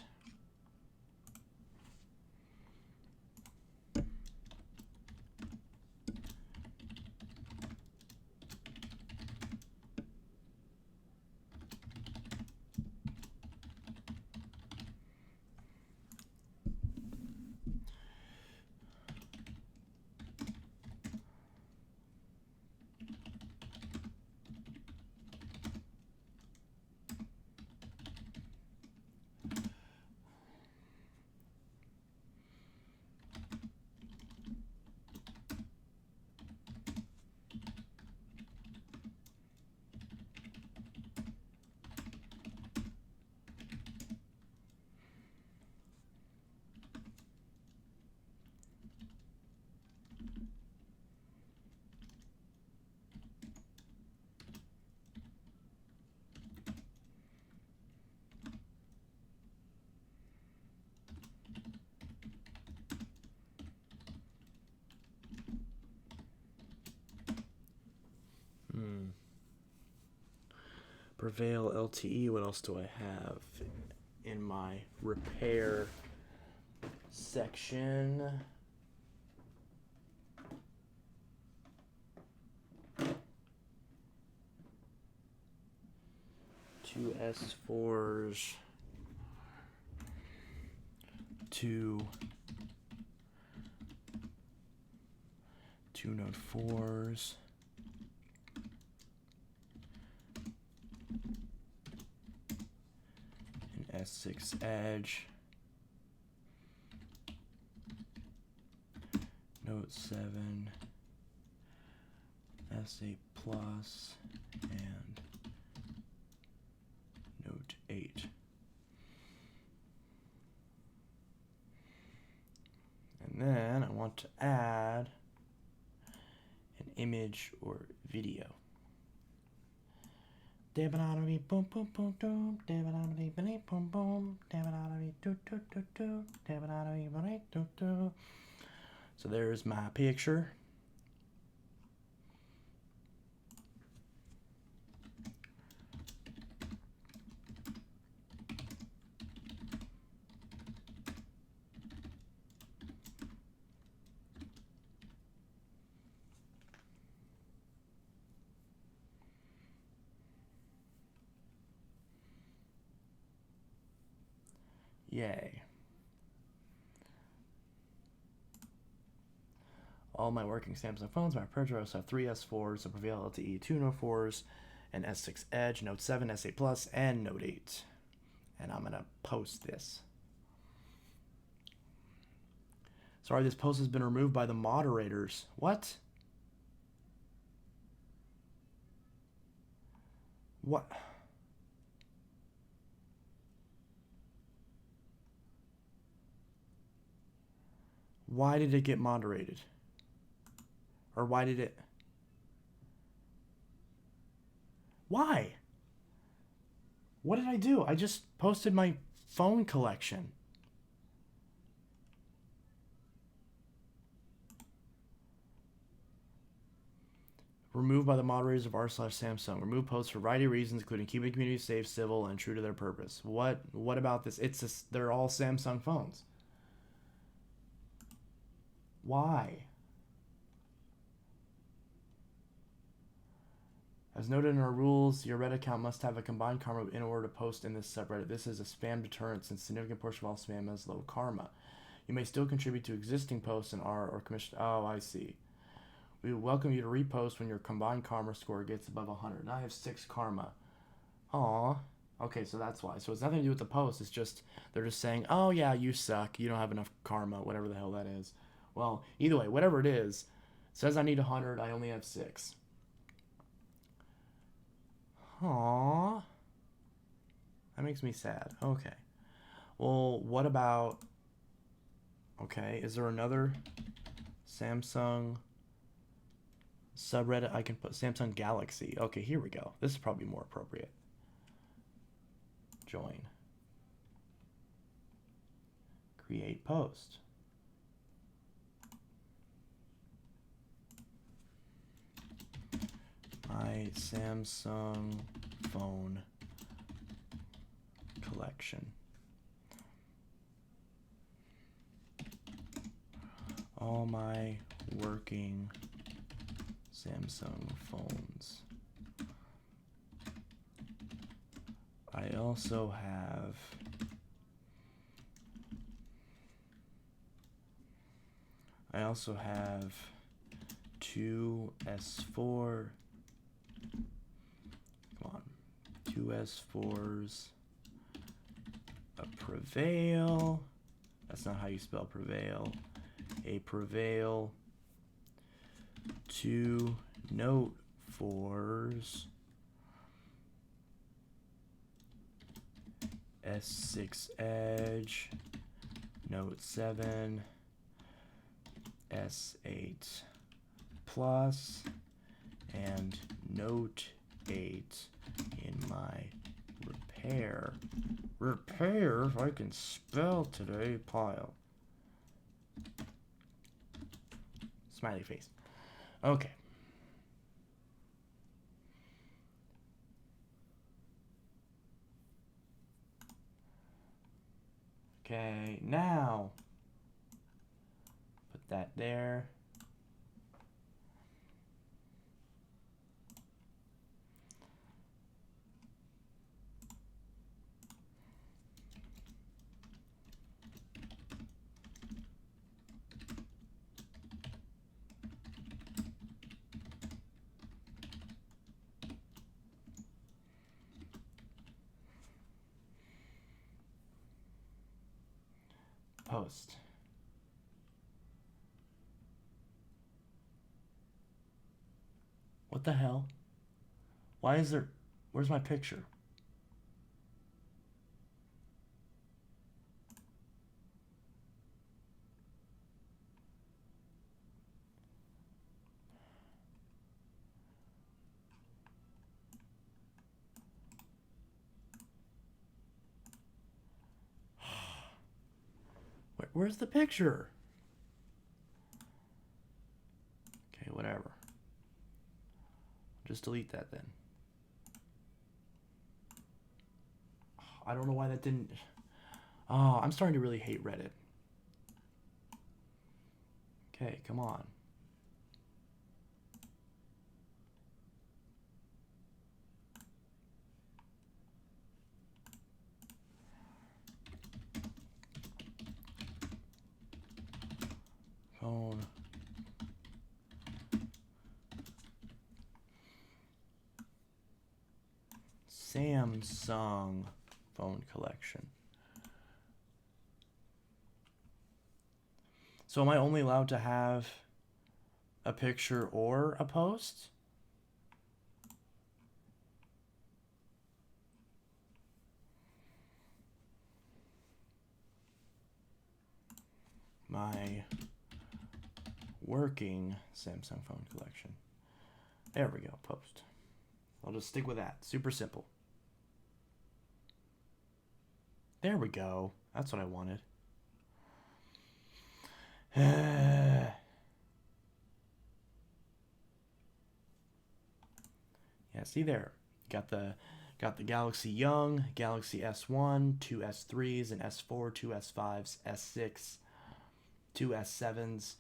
Prevail LTE. What else do I have in my repair section? Two S4s, two Note 4s, an S6 Edge, Note 7, S8 Plus, and Note 8. And then I want to add an image or video. So there's my picture. Yay. all my working Samsung phones. My printer also have 3 S4s, a Prevail LTE, 2 Note 4s, an S6 Edge, Note 7, S8 Plus, and Note 8. And I'm going to post this. Sorry, this post has been removed by the moderators. What? What? Why did it get moderated? Or why did it... Why? What did I do? I just posted my phone collection. Removed by the moderators of r/Samsung. Remove posts for a variety of reasons, including keeping the community safe, civil, and true to their purpose. What about this? They're all Samsung phones. Why? As noted in our rules, your Reddit account must have a combined karma in order to post in this subreddit. This is a spam deterrent since a significant portion of all spam has low karma. You may still contribute to existing posts in R or commission. Oh, I see. We welcome you to repost when your combined karma score gets above 100. Now I have 6 karma. Aw. Okay, so that's why. So it's nothing to do with the post. It's just, they're just saying, oh yeah, you suck. You don't have enough karma, whatever the hell that is. Well, either way, whatever it is, it says I need 100. I only have 6. Aww. That makes me sad. Okay. Well, what about... Okay, is there another Samsung subreddit I can put? Samsung Galaxy. Okay, here we go. This is probably more appropriate. Join. Create post. My Samsung phone collection. All my working Samsung phones. I also have 2 S4. Come on. 2 S4s. A Prevail. That's not how you spell Prevail. A Prevail. 2 Note 4s. S6 Edge. Note 7. S8 Plus. And Note 8 in my repair. Repair, if I can spell today, pile. Smiley face. Okay. Okay, now put that there. Post. What the hell? Why is there... Where's my picture? Where's the picture? Okay, whatever. Just delete that then. I don't know why that didn't... Oh, I'm starting to really hate Reddit. Okay, come on. Phone Samsung phone collection. So am I only allowed to have a picture or a post? My working Samsung phone collection. There we go, post. I'll just stick with that. Super simple. There we go. That's what I wanted. Yeah, see there. Got the Galaxy Young, Galaxy S1, 2 S3s, an S4, 2 S5s, S6, 2 S7s,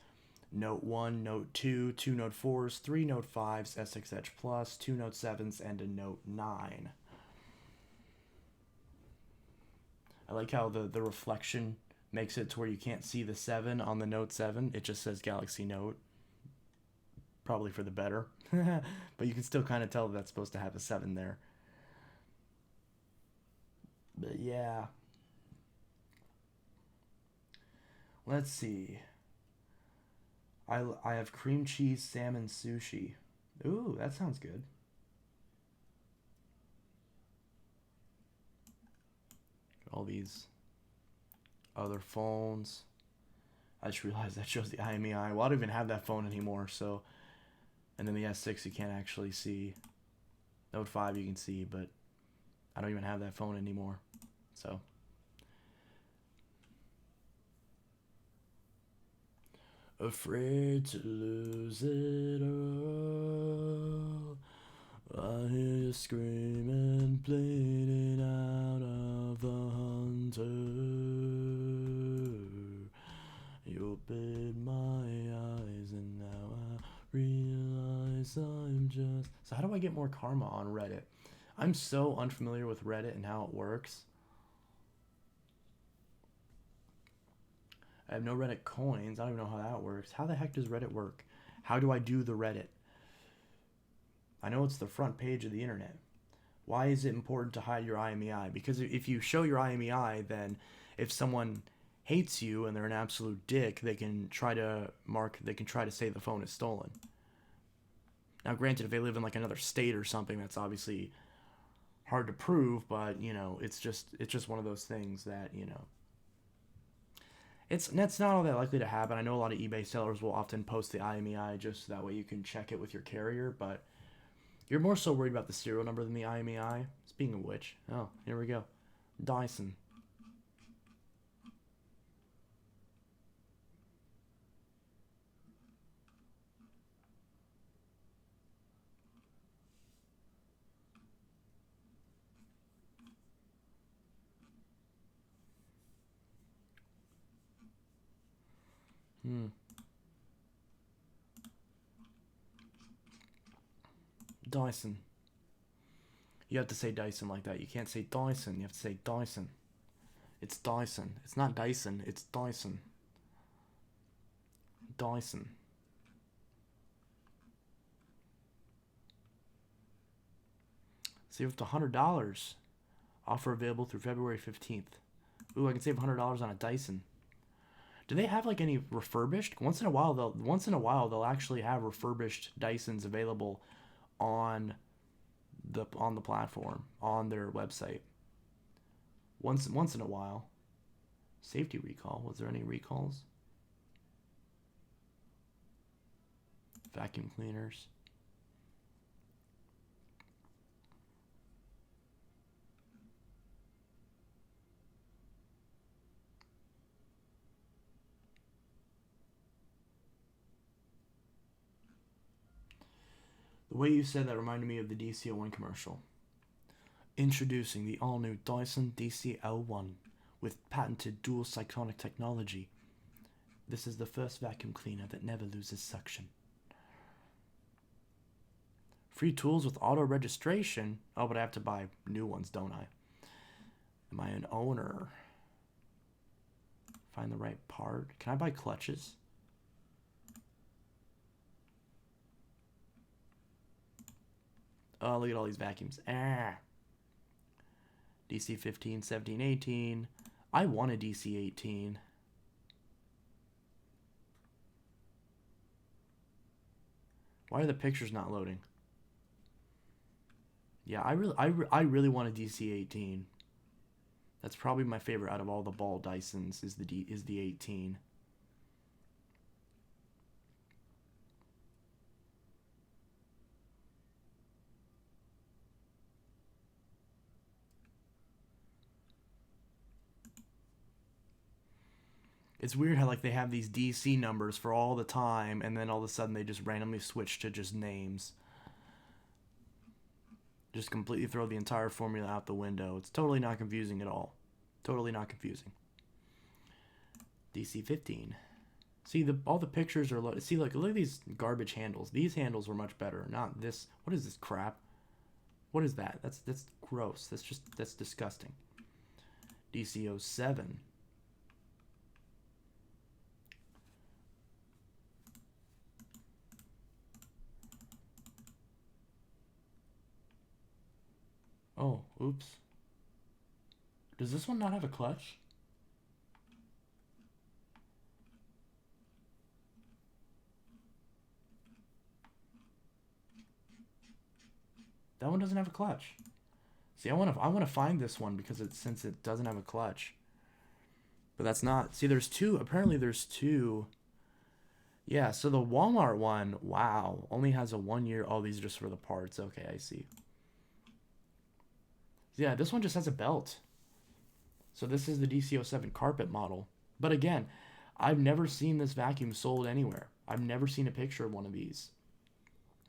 Note 1, Note 2, 2 Note 4s, 3 Note 5s, S6 Edge Plus, 2 Note 7s, and a Note 9. I like how the reflection makes it to where you can't see the 7 on the Note 7. It just says Galaxy Note. Probably for the better. But you can still kind of tell that's supposed to have a 7 there. But yeah. Let's see. I have cream cheese salmon sushi. Ooh, that sounds good. All these other phones. I just realized that shows the IMEI. Well, I don't even have that phone anymore, so. And then the S6 you can't actually see. Note 5 you can see, but I don't even have that phone anymore. So. Afraid to lose it all. I hear you screaming, bleeding out of the hunter. You bid my eyes and now I realize I'm just... So how do I get more karma on Reddit? I'm so unfamiliar with Reddit and how it works. I have no Reddit coins. I don't even know how that works. How the heck does Reddit work? How do I do the Reddit? I know it's the front page of the internet. Why is it important to hide your IMEI? Because if you show your IMEI, then if someone hates you and they're an absolute dick, they can try to say the phone is stolen. Now, granted, if they live in like another state or something, that's obviously hard to prove, but you know, it's just one of those things that, you know, it's not all that likely to happen. I know a lot of eBay sellers will often post the IMEI just so that way you can check it with your carrier, but you're more so worried about the serial number than the IMEI. Speaking of which, oh, here we go. Dyson. Dyson. You have to say Dyson like that. You can't say Dyson. You have to say Dyson. It's Dyson. It's not Dyson. It's Dyson. Dyson. Save up to $100. Offer available through February 15th. Ooh, I can save $100 on a Dyson. Do they have like any refurbished? Once in a while they'll actually have refurbished Dysons available on the platform, on their website. Once in a while. Safety recall. Was there any recalls? Vacuum cleaners. The way you said that reminded me of the DC-01 commercial. Introducing the all-new Dyson DC-01 with patented dual cyclonic technology. This is the first vacuum cleaner that never loses suction. Free tools with auto registration. Oh, but I have to buy new ones, don't I? Am I an owner? Find the right part. Can I buy clutches? Oh, look at all these vacuums. Ah. DC 15, 17, 18. I want a DC 18. Why are the pictures not loading? Yeah, I really want a DC 18. That's probably my favorite out of all the ball Dysons is the 18. It's weird how like they have these DC numbers for all the time, and then all of a sudden they just randomly switch to just names. Just completely throw the entire formula out the window. It's totally not confusing at all. Totally not confusing. DC 15. See, all the pictures are see, like, look at these garbage handles. These handles were much better. Not this. What is this crap? What is that? That's gross. That's disgusting. DC 07. Oh, oops. Does this one not have a clutch? That one doesn't have a clutch. See, I want to find this one because since it doesn't have a clutch. But that's not. See, there's two. Apparently there's two. Yeah, so the Walmart one, wow, only has a 1 year. Oh, these are just for the parts. Okay, I see. Yeah, this one just has a belt. So this is the DC 07 carpet model. But again, I've never seen this vacuum sold anywhere. I've never seen a picture of one of these.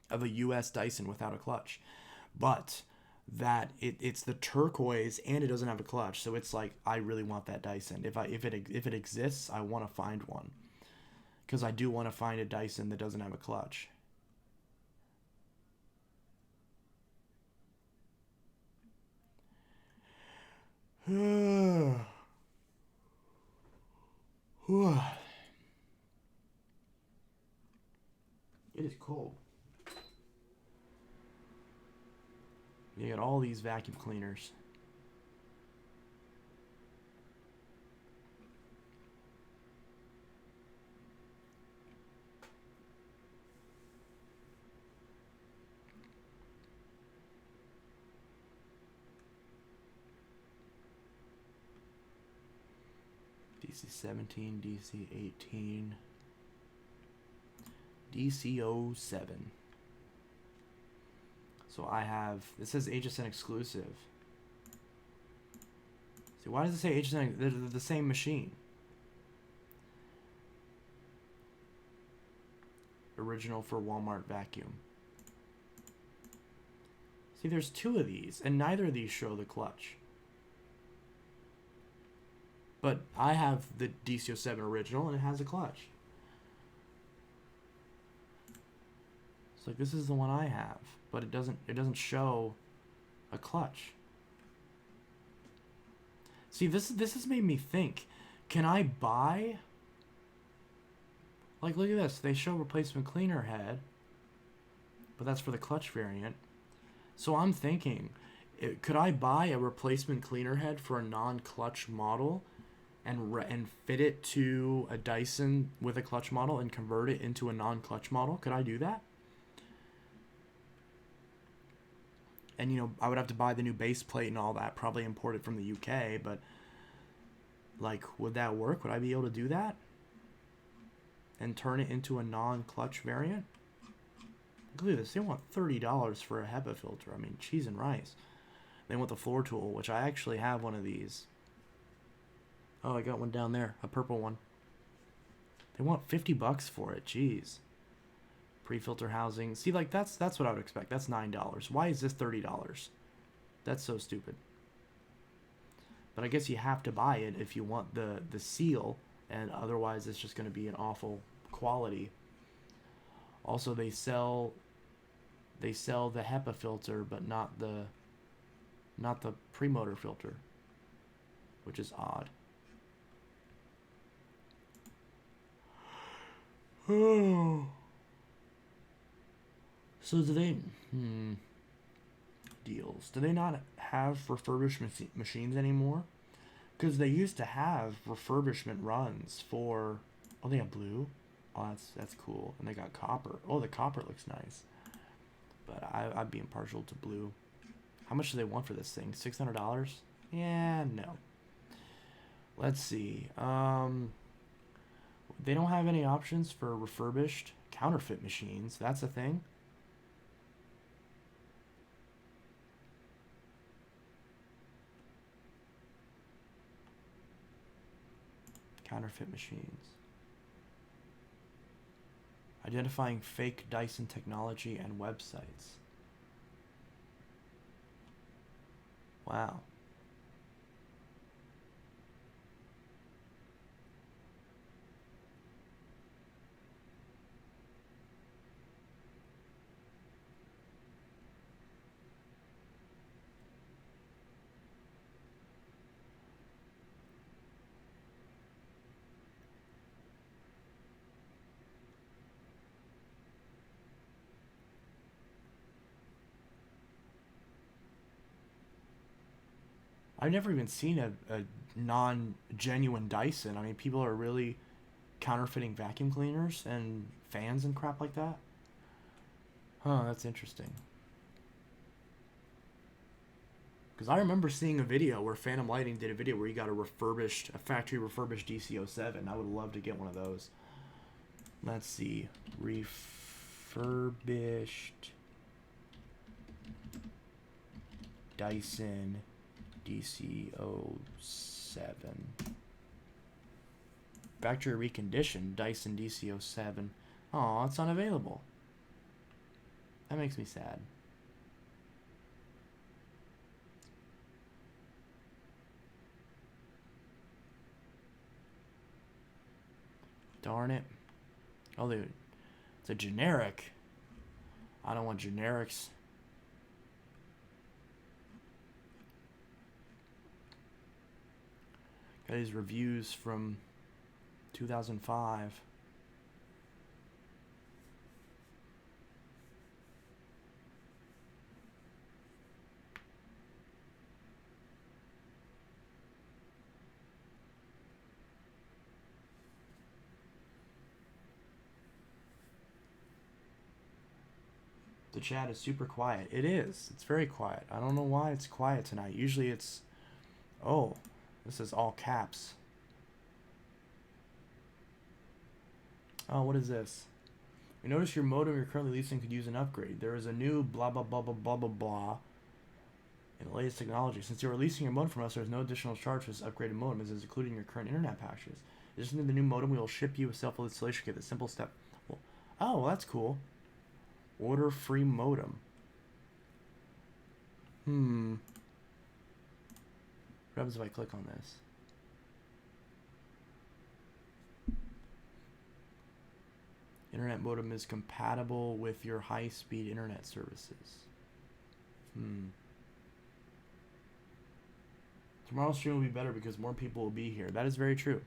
Of a US Dyson without a clutch. But that it's the turquoise and it doesn't have a clutch. So it's like I really want that Dyson. If it exists, I want to find one. Because I do want to find a Dyson that doesn't have a clutch. It is cold. You got all these vacuum cleaners. DC 17, DC 18, DC 07. So I have, it says HSN exclusive. See, why does it say HSN? They're the same machine. Original for Walmart vacuum. See, there's two of these, and neither of these show the clutch. But I have the DC 07 original, and it has a clutch. It's like, this is the one I have, but it doesn't show a clutch. See, this has made me think, can I buy, like, look at this, they show replacement cleaner head, but that's for the clutch variant. So I'm thinking, could I buy a replacement cleaner head for a non-clutch model and fit it to a Dyson with a clutch model and convert it into a non-clutch model? Could I do that? And, you know, I would have to buy the new base plate and all that, probably import it from the UK, but, like, would that work? Would I be able to do that? And turn it into a non-clutch variant? Look at this. They want $30 for a HEPA filter. I mean, cheese and rice. They want the floor tool, which I actually have one of these. Oh, I got one down there. A purple one. They want $50 for it. Jeez. Pre-filter housing. See, like, that's what I would expect. That's $9. Why is this $30? That's so stupid. But I guess you have to buy it if you want the seal, and otherwise it's just going to be an awful quality. Also, they sell the HEPA filter, but not the premotor filter, which is odd. Oh. So do they? deals. Do they not have refurbished machines anymore? Because they used to have refurbishment runs for... Oh, they have blue? Oh, that's cool. And they got copper. Oh, the copper looks nice. But I'd be impartial to blue. How much do they want for this thing? $600? Yeah, no. Let's see. They don't have any options for refurbished counterfeit machines. That's a thing. Counterfeit machines. Identifying fake Dyson technology and websites. Wow. I've never even seen a non-genuine Dyson. I mean, people are really counterfeiting vacuum cleaners and fans and crap like that. Huh, that's interesting. Because I remember seeing a video where Phantom Lighting did a video where he got a factory refurbished DC-07. I would love to get one of those. Let's see. Refurbished Dyson DC-07. Factory reconditioned Dyson DC-07. Aw, it's unavailable. That makes me sad. Darn it. Oh, dude. It's a generic. I don't want generics. Got these reviews from 2005. The chat is super quiet. It is. It's very quiet. I don't know why it's quiet tonight. Usually it's... Oh, this is all caps. Oh, what is this? We notice your modem you're currently leasing could use an upgrade. There is a new blah blah blah blah blah blah blah in the latest technology. Since you are leasing your modem from us, there is no additional charge for this upgraded modem, as is included in your current internet packages. Additionally to the new modem, we will ship you a self-installation kit. The simple step. Oh, that's cool. Order free modem. What happens if I click on this? Internet modem is compatible with your high-speed internet services. Tomorrow's stream will be better because more people will be here. That is very true.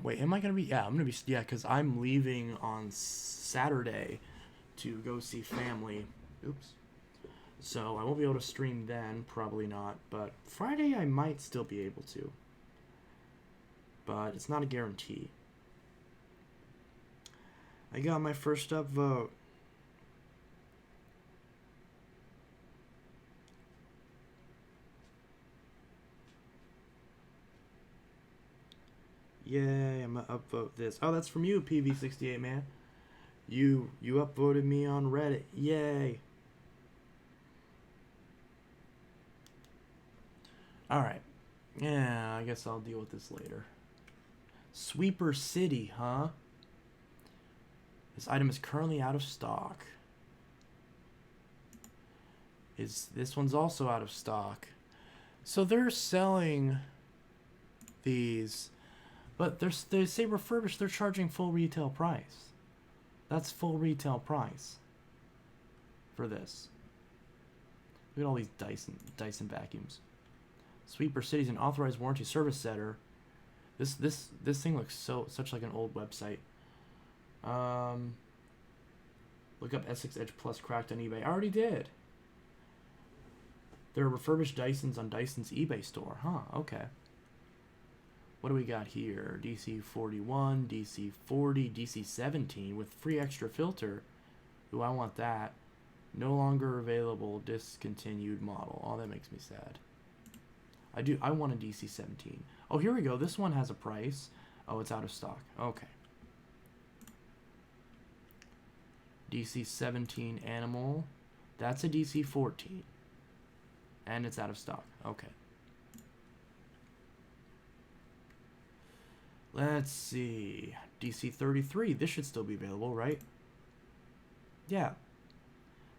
Wait, am I going to be... Yeah, I'm going to be... Yeah, because I'm leaving on Saturday to go see family. Oops. So I won't be able to stream then, probably not. But Friday I might still be able to. But it's not a guarantee. I got my first upvote. Yay, I'm gonna upvote this. Oh, that's from you, PV68 man. You upvoted me on Reddit. Yay. Alright. Yeah, I guess I'll deal with this later. Sweeper City, huh? This item is currently out of stock. This one's also out of stock. So they're selling these, but they say refurbished. They're charging full retail price. That's full retail price for this. Look at all these Dyson vacuums. Sweeper City's an authorized warranty service center. This thing looks such like an old website. Look up Essex Edge Plus cracked on eBay. I already did. There are refurbished Dysons on Dyson's eBay store. Huh, okay. What do we got here? DC41, DC40, DC17 with free extra filter. Ooh, I want that. No longer available, discontinued model. Oh, that makes me sad. I want a DC17. Oh, here we go. This one has a price. Oh, it's out of stock. Okay. DC17 Animal. That's a DC14. And it's out of stock. Okay. Let's see. DC33. This should still be available, right? Yeah.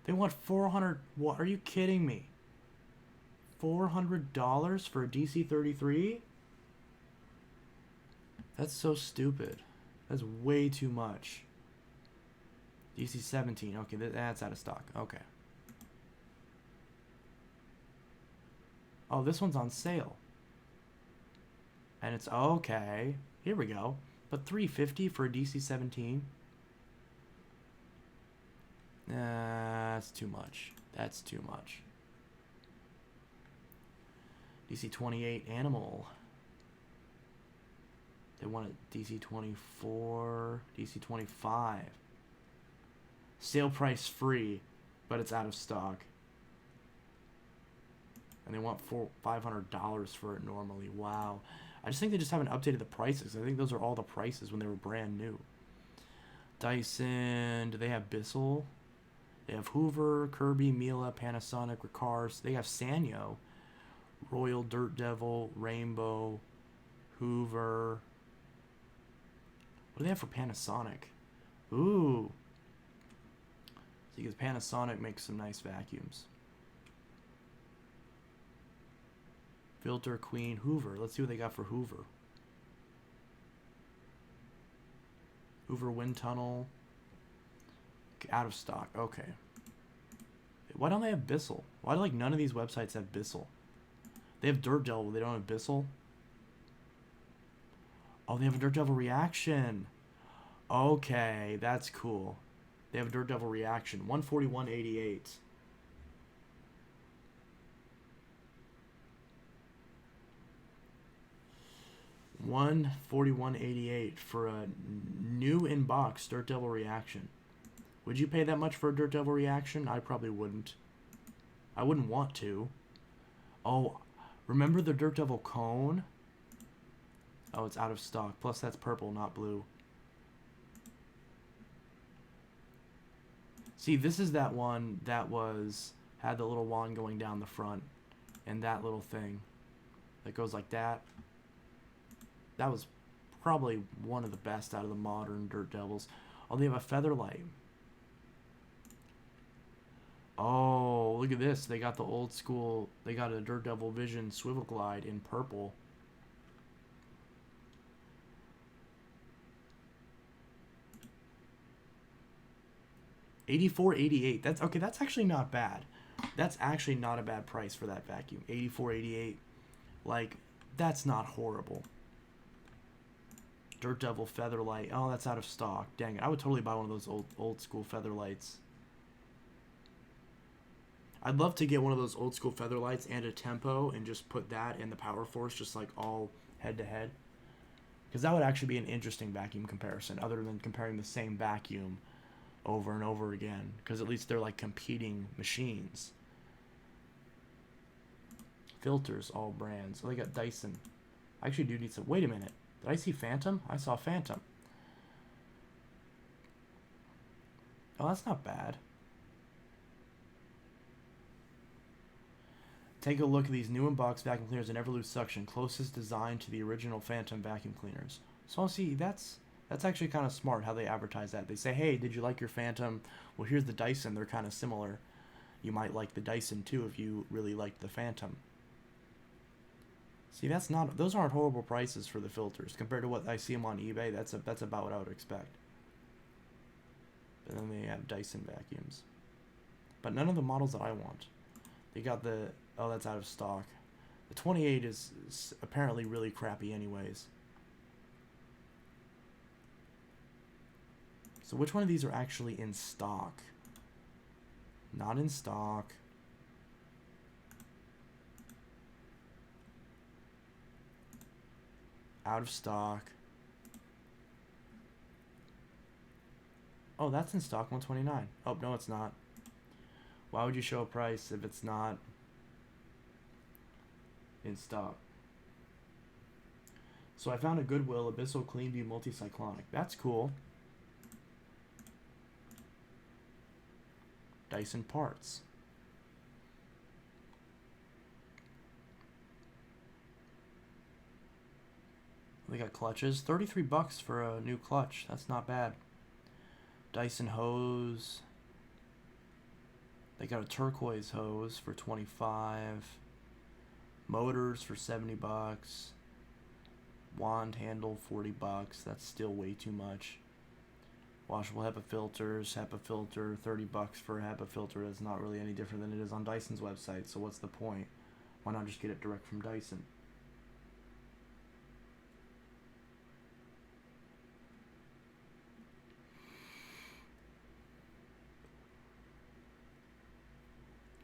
They want 400. What? Are you kidding me? $400 for a DC33? That's so stupid. That's way too much. DC17. Okay, that's out of stock. Okay. Oh, this one's on sale. And it's okay. Here we go. But $350 for a DC17? That's too much. That's too much. DC28 Animal. They want a DC24, DC25. Sale price free, but it's out of stock. And they want $500 for it normally. Wow. I just think they just haven't updated the prices. I think those are all the prices when they were brand new. Dyson. Do they have Bissell? They have Hoover, Kirby, Miele, Panasonic, Ricars. They have Sanyo. Royal, Dirt Devil, Rainbow, Hoover. What do they have for Panasonic? Ooh. See, because Panasonic makes some nice vacuums. Filter, Queen, Hoover. Let's see what they got for Hoover. Hoover Wind Tunnel. Out of stock. Okay. Why don't they have Bissell? Why do like none of these websites have Bissell? They have Dirt Devil. They don't have Bissell. Oh, they have a Dirt Devil Reaction. Okay, that's cool. They have a Dirt Devil Reaction. 141.88. $141.88 for a new in-box Dirt Devil Reaction. Would you pay that much for a Dirt Devil Reaction? I probably wouldn't. I wouldn't want to. Oh, remember the Dirt Devil Cone? Oh, it's out of stock. Plus, that's purple, not blue. See, this is that one that had the little wand going down the front. And that little thing that goes like that. That was probably one of the best out of the modern Dirt Devils. Oh, they have a Featherlight. Oh, look at this. They got the old school. They got a Dirt Devil Vision Swivel Glide in purple. $84.88. That's okay. That's actually not bad. That's actually not a bad price for that vacuum. $84.88. Like, that's not horrible. Dirt Devil Featherlight. Oh, that's out of stock. Dang it. I would totally buy one of those old school Featherlights. I'd love to get one of those old school Featherlights and a Tempo and just put that in the Power Force just like all head to head. Because that would actually be an interesting vacuum comparison other than comparing the same vacuum over and over again. Because at least they're like competing machines. Filters, all brands. Oh, they got Dyson. I actually do need some. Wait a minute. Did I see Phantom? I saw Phantom. Oh, that's not bad. Take a look at these new in-box vacuum cleaners and never lose suction. Closest design to the original Phantom vacuum cleaners. So see, that's actually kind of smart how they advertise that. They say, hey, did you like your Phantom? Well, here's the Dyson. They're kind of similar. You might like the Dyson too if you really liked the Phantom. See, those aren't horrible prices for the filters compared to what I see them on eBay. That's about what I would expect. But then they have Dyson vacuums. But none of the models that I want. They got the... Oh, that's out of stock. The 28 is apparently really crappy anyways. So which one of these are actually in stock? Not in stock. Out of stock. Oh, that's in stock, 129. Oh, no, it's not. Why would you show a price if it's not in stock? So I found a Goodwill Abyssal Cleanview Multicyclonic. That's cool. Dyson parts. They got clutches. 33 bucks for a new clutch. That's not bad. Dyson hose. They got a turquoise hose for 25. Motors for 70 bucks. Wand handle 40 bucks. That's still way too much. Washable HEPA filters. HEPA filter 30 bucks for a HEPA filter is not really any different than it is on Dyson's website. So what's the point? Why not just get it direct from Dyson?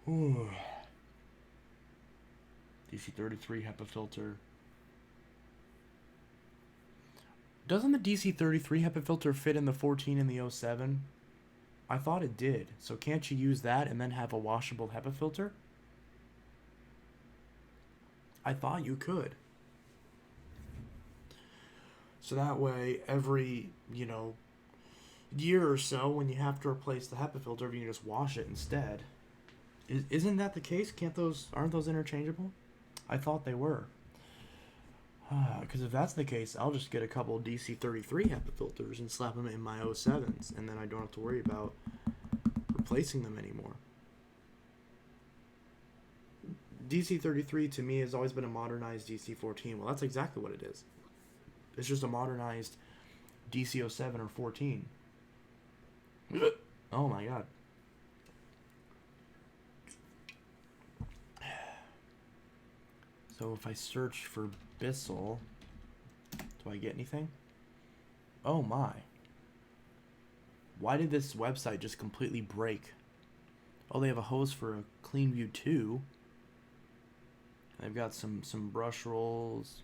Ooh. DC33 HEPA filter. Doesn't the DC33 HEPA filter fit in the 14 and the 07? I thought it did. So can't you use that and then have a washable HEPA filter? I thought you could. So that way, every, year or so, when you have to replace the HEPA filter, you can just wash it instead. Isn't that the case? Aren't those interchangeable? I thought they were. Because if that's the case, I'll just get a couple of DC33 HEPA filters and slap them in my 07s, and then I don't have to worry about replacing them anymore. DC33 to me has always been a modernized DC14. Well, that's exactly what it is. It's just a modernized DC07 or 14. Oh my god. So if I search for Bissell, do I get anything? Oh my. Why did this website just completely break? Oh, they have a hose for a Cleanview 2. They've got some brush rolls.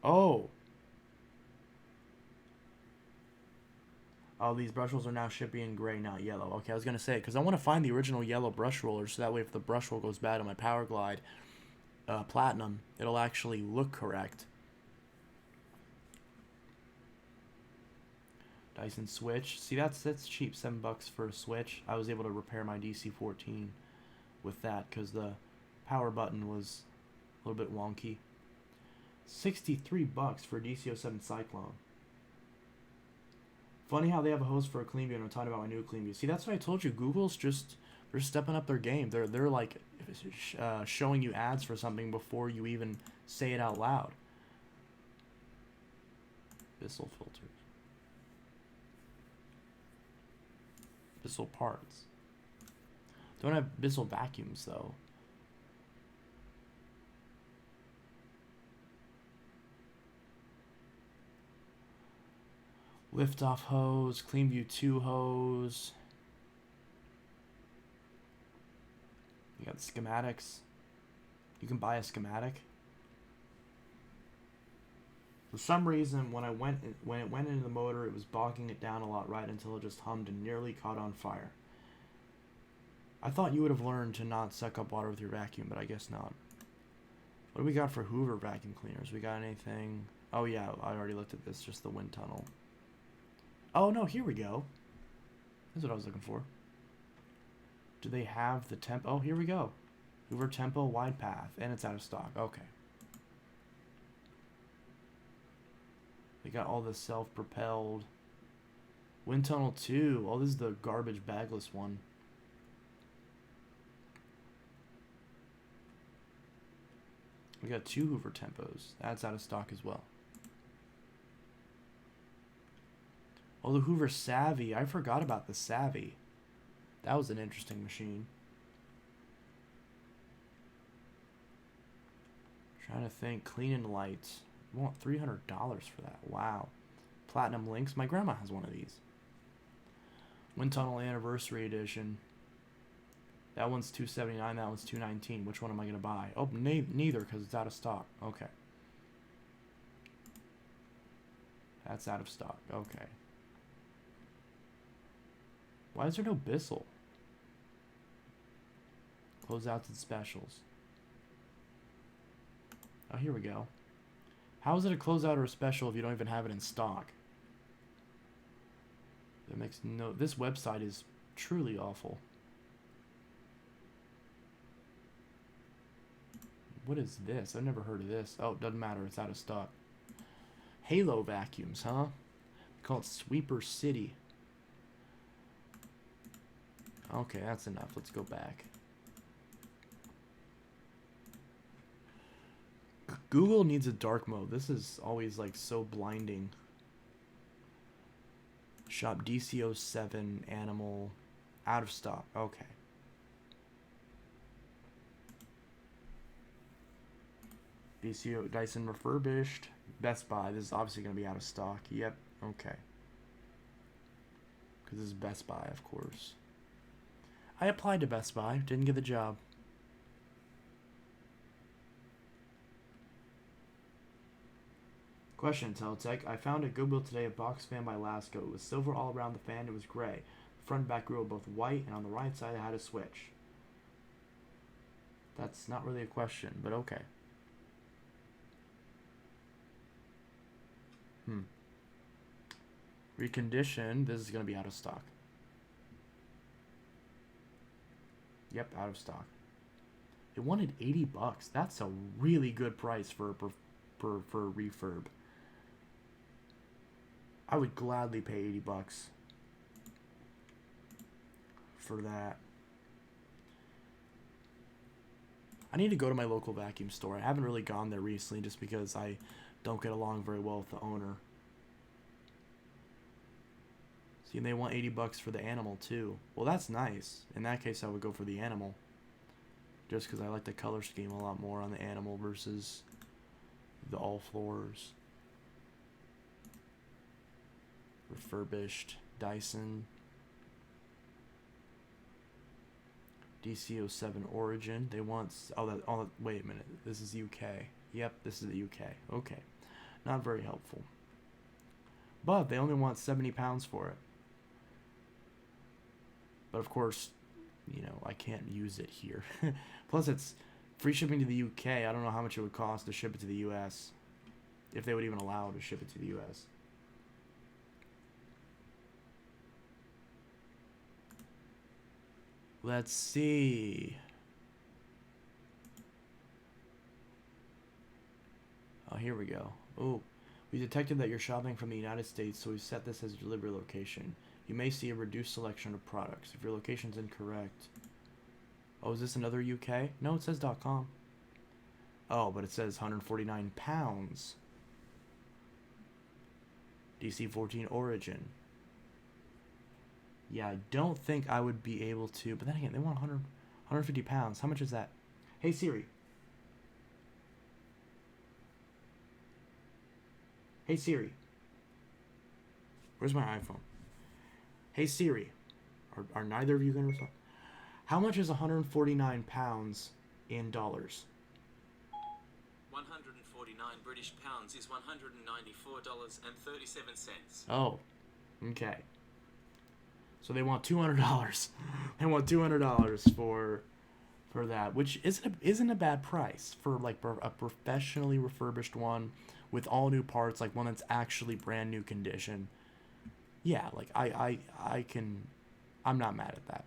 Oh, these brush rolls are now shipping in gray, not yellow. Okay, I was going to say, because I want to find the original yellow brush roller, so that way if the brush roll goes bad on my Power Glide Platinum, it'll actually look correct. Dyson switch. See, that's cheap. $7 for a switch. I was able to repair my DC14 with that because the power button was a little bit wonky. $63 for a DC07 Cyclone. Funny how they have a hose for a Cleanview and I'm talking about my new Cleanview. See, that's what I told you. Google's they're stepping up their game. They're like showing you ads for something before you even say it out loud. Bissell filters. Bissell parts. Don't have Bissell vacuums though. Lift off hose, Cleanview 2 hose. You got schematics. You can buy a schematic. For some reason, when it went into the motor, it was bogging it down a lot right until it just hummed and nearly caught on fire. I thought you would have learned to not suck up water with your vacuum, but I guess not. What do we got for Hoover vacuum cleaners? We got anything? Oh yeah, I already looked at this, just the wind tunnel. Oh no, here we go. That's what I was looking for. Do they have the temp? Oh, here we go. Hoover Tempo wide path, and it's out of stock. Okay. They got all the self-propelled. Wind tunnel 2. Oh, this is the garbage bagless one. We got 2 Hoover Tempos. That's out of stock as well. Oh, the Hoover Savvy. I forgot about the Savvy. That was an interesting machine. Trying to think. Clean and light. I want $300 for that. Wow. Platinum Links. My grandma has one of these. Wind Tunnel Anniversary Edition. That one's $279. That one's $219. Which one am I gonna buy? Oh, neither, because it's out of stock. Okay. That's out of stock. Okay. Why is there no Bissell? Closeouts and specials. Oh, here we go. How is it a closeout or a special if you don't even have it in stock? That makes no... This website is truly awful. What is this? I've never heard of this. Oh, it doesn't matter. It's out of stock. Halo vacuums, huh? They call it Sweeper City. Okay, that's enough. Let's go back. Google needs a dark mode. This is always like so blinding. Shop DC07 animal out of stock. Okay. BCO Dyson refurbished. Best Buy. This is obviously going to be out of stock. Yep. Okay. Because this is Best Buy, of course. I applied to Best Buy. Didn't get the job. Question, Teletech. I found at Goodwill today a box fan by Lasco. It was silver all around the fan. It was gray. Front and back grill were both white, and on the right side I had a switch. That's not really a question, but okay. Reconditioned. This is going to be out of stock. Yep, out of stock. It wanted $80. That's a really good price for a refurb. I would gladly pay $80 for that. I need to go to my local vacuum store. I haven't really gone there recently just because I don't get along very well with the owner. See, and they want $80 for the animal too. Well, that's nice. In that case, I would go for the animal. Just because I like the color scheme a lot more on the animal versus the all floors. Refurbished Dyson. DC07 Origin. They want... Oh, wait a minute. This is UK. Yep, this is the UK. Okay. Not very helpful. But they only want 70 pounds for it. But of course, you know, I can't use it here. Plus, it's free shipping to the UK. I don't know how much it would cost to ship it to the US. If they would even allow to ship it to the US. Let's see. Oh, here we go. Oh, we detected that you're shopping from the United States, so we've set this as your delivery location. You may see a reduced selection of products. If your location's incorrect... Oh, is this another UK? No, it says .com. Oh, but it says 149 pounds. DC14 Origin. Yeah, I don't think I would be able to... But then again, they want 150 pounds. How much is that? Hey, Siri. Hey, Siri. Where's my iPhone? Hey, Siri. Are neither of you going to respond? How much is 149 pounds in dollars? 149 British pounds is $194.37. Oh, okay. So they want $200. They want $200 for that, which isn't a bad price for like a professionally refurbished one with all new parts, like one that's actually brand new condition. Yeah, like I'm not mad at that.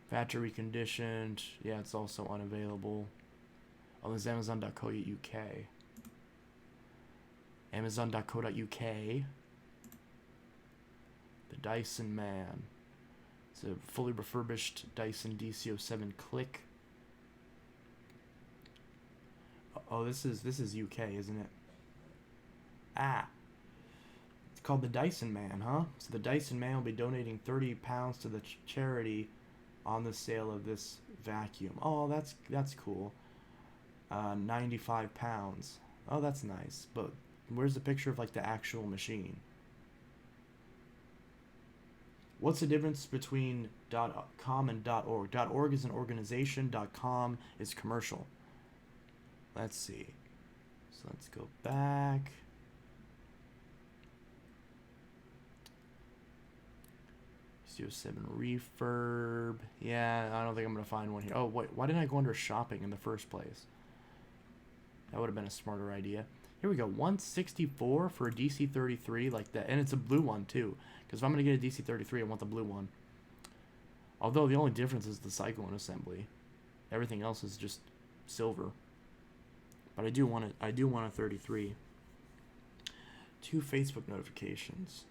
Factory conditioned. Yeah, it's also unavailable. Oh, there's Amazon.co.uk. Amazon.co.uk. The Dyson Man. It's a fully refurbished Dyson DC07 Click. Oh, this is UK, isn't it? Ah. It's called the Dyson Man, huh? So the Dyson Man will be donating 30 pounds to the charity on the sale of this vacuum. Oh, that's cool. 95 pounds. Oh, that's nice. But where's the picture of like the actual machine? What's the difference between .com and .org? .org is an organization. .com is commercial. Let's see. So let's go back. Studio 7 refurb. Yeah, I don't think I'm going to find one here. Oh, wait. Why didn't I go under shopping in the first place? That would have been a smarter idea. Here we go. 164 for a DC-33 like that. And it's a blue one, too. Because if I'm going to get a DC-33, I want the blue one. Although the only difference is the cyclone assembly. Everything else is just silver. But I do want a 33. 2 Facebook notifications.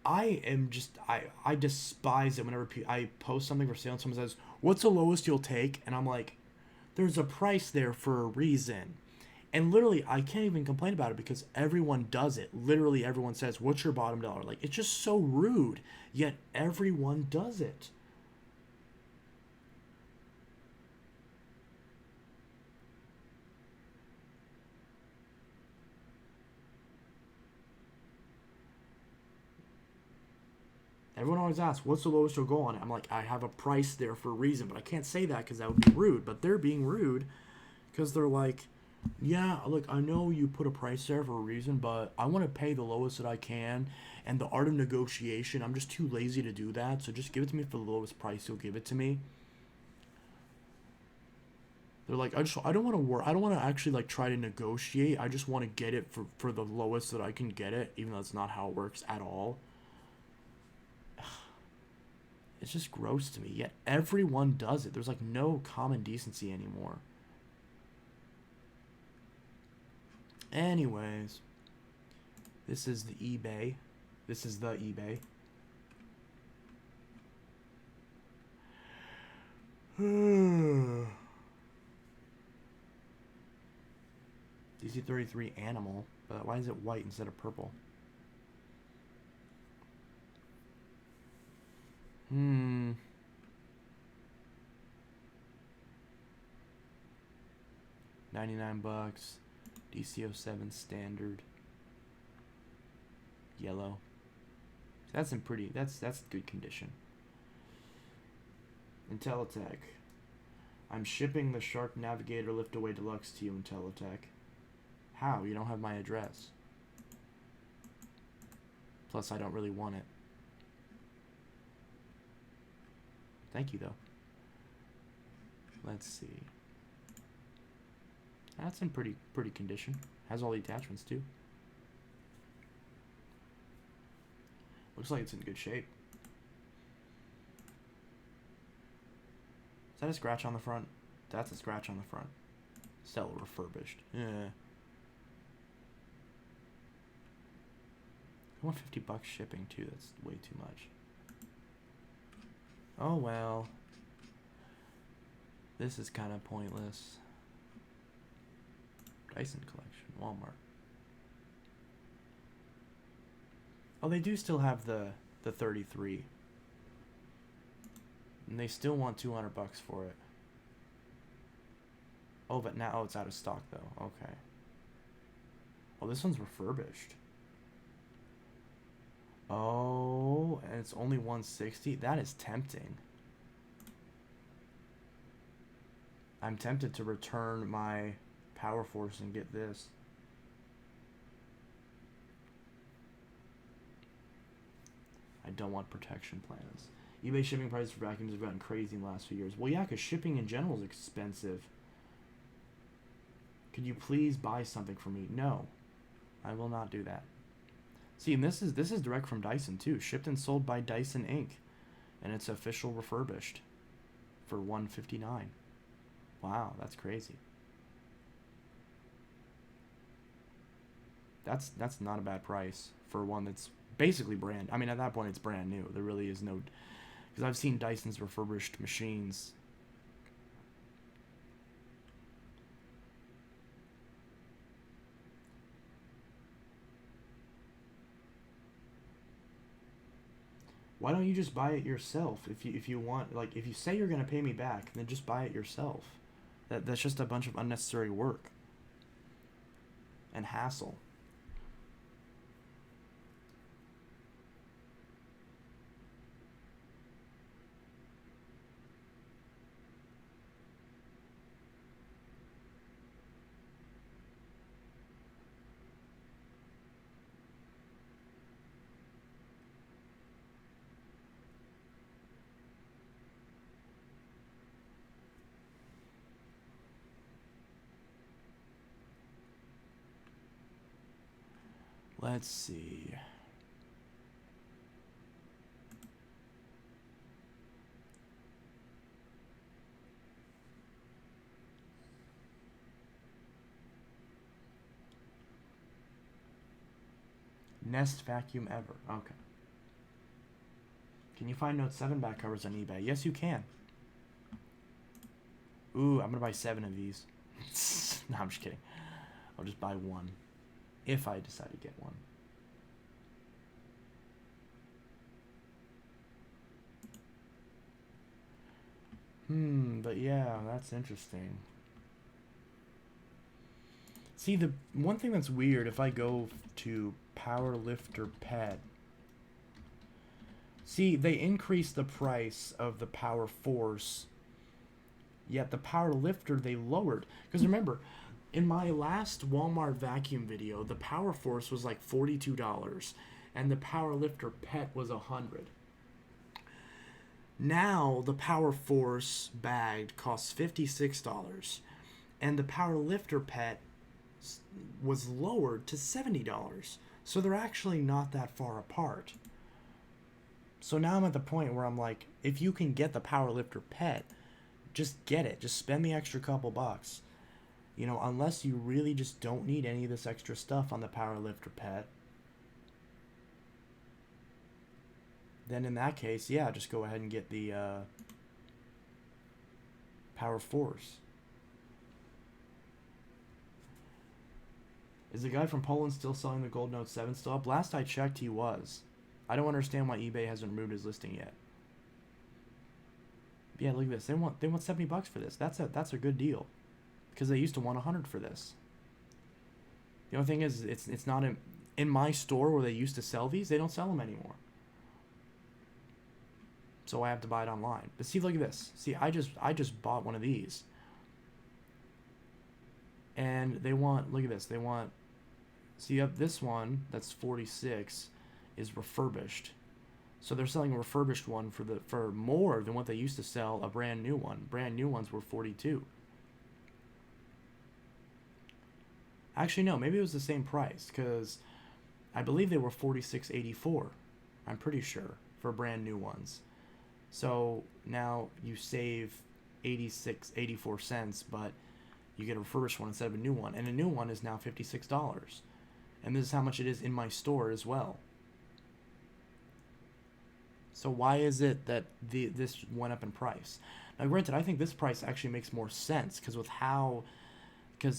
I despise it whenever I post something for sale and someone says, "What's the lowest you'll take?" And I'm like, there's a price there for a reason. And literally, I can't even complain about it because everyone does it. Literally, everyone says, "What's your bottom dollar?" Like, it's just so rude, yet everyone does it. Everyone always asks, "What's the lowest you'll go on it?" I'm like, I have a price there for a reason, but I can't say that because that would be rude. But they're being rude because they're like, "Yeah, look, I know you put a price there for a reason, but I want to pay the lowest that I can. And the art of negotiation, I'm just too lazy to do that. So just give it to me for the lowest price you'll give it to me." They're like, I don't want to work. I don't want to actually like try to negotiate. I just want to get it for the lowest that I can get it, even though that's not how it works at all. It's just gross to me. Yet everyone does it. There's like no common decency anymore. Anyways, this is the eBay. This is the eBay. DC-33 animal, but why is it white instead of purple? 99 bucks. DC-07 standard. Yellow. That's in pretty. That's good condition. Intelitech. I'm shipping the Shark Navigator Liftaway Deluxe to you, Intelitech. How? You don't have my address. Plus, I don't really want it. Thank you, though. Let's see. That's in pretty condition. Has all the attachments, too. Looks like it's in good shape. Is that a scratch on the front? That's a scratch on the front. Still refurbished. Yeah. I want 50 bucks shipping, too. That's way too much. Oh, well. This is kind of pointless. Dyson collection. Walmart. Oh, they do still have the 33. And they still want 200 bucks for it. Oh, but now it's out of stock, though. Okay. Oh, this one's refurbished. Oh, and it's only 160. That is tempting. I'm tempted to return my Power Force and get this. I don't want protection plans. eBay shipping prices for vacuums have gotten crazy in the last few years. Well, yeah, because shipping in general is expensive. Could you please buy something for me? No, I will not do that. See, and this is direct from Dyson too. Shipped and sold by Dyson Inc. And it's official refurbished for $159. Wow, that's crazy. That's not a bad price for one that's basically brand. I mean, at that point, it's brand new. There really is no, because I've seen Dyson's refurbished machines. Why don't you just buy it yourself? If you want, like, if you say you're gonna pay me back, then just buy it yourself. That's just a bunch of unnecessary work. and hassle. Let's see. Nest vacuum ever. Okay. Can you find Note 7 back covers on eBay? Yes, you can. Ooh, I'm gonna buy 7 of these. No, I'm just kidding. I'll just buy one. If I decide to get one. But yeah, that's interesting. See, the one thing that's weird, if I go to Power Lifter Pet, see, they increased the price of the Power Force, yet the Power Lifter they lowered. Because remember, in my last Walmart vacuum video, the Power Force was like $42, and the Power Lifter Pet was $100. Now, the Power Force bagged costs $56, and the Power Lifter Pet was lowered to $70. So they're actually not that far apart. So now I'm at the point where I'm like, if you can get the Power Lifter Pet, just get it. Just spend the extra couple bucks. You know, unless you really just don't need any of this extra stuff on the Power Lifter Pet. Then in that case, yeah, just go ahead and get the Power Force. Is the guy from Poland still selling the Gold Note 7 still up? Last I checked, he was. I don't understand why eBay hasn't removed his listing yet. Yeah, look at this. They want $70 for this. That's a good deal, because they used to want $100 for this. The only thing is, it's not in my store where they used to sell these. They don't sell them anymore. So I have to buy it online. But see, look at this. See, I just bought one of these. And they want, look at this. They want, see, this one that's 46 is refurbished. So they're selling a refurbished one for more than what they used to sell a brand new one. Brand new ones were 42. Actually, no, maybe it was the same price, because I believe they were $46.84. I'm pretty sure, for brand new ones. So now you save 84 cents, but you get a refurbished one instead of a new one. And a new one is now $56. And this is how much it is in my store as well. So why is it that this went up in price? Now, granted, I think this price actually makes more sense, because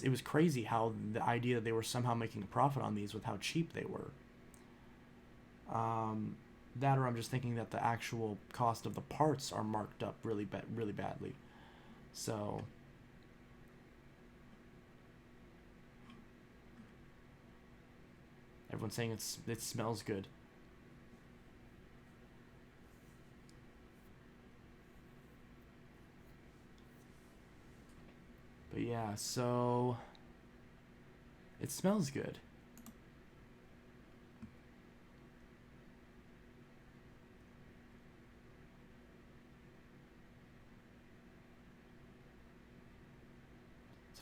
it was crazy how the idea that they were somehow making a profit on these with how cheap they were. That, or I'm just thinking that the actual cost of the parts are marked up really badly. So everyone's saying it smells good. But yeah, so it smells good.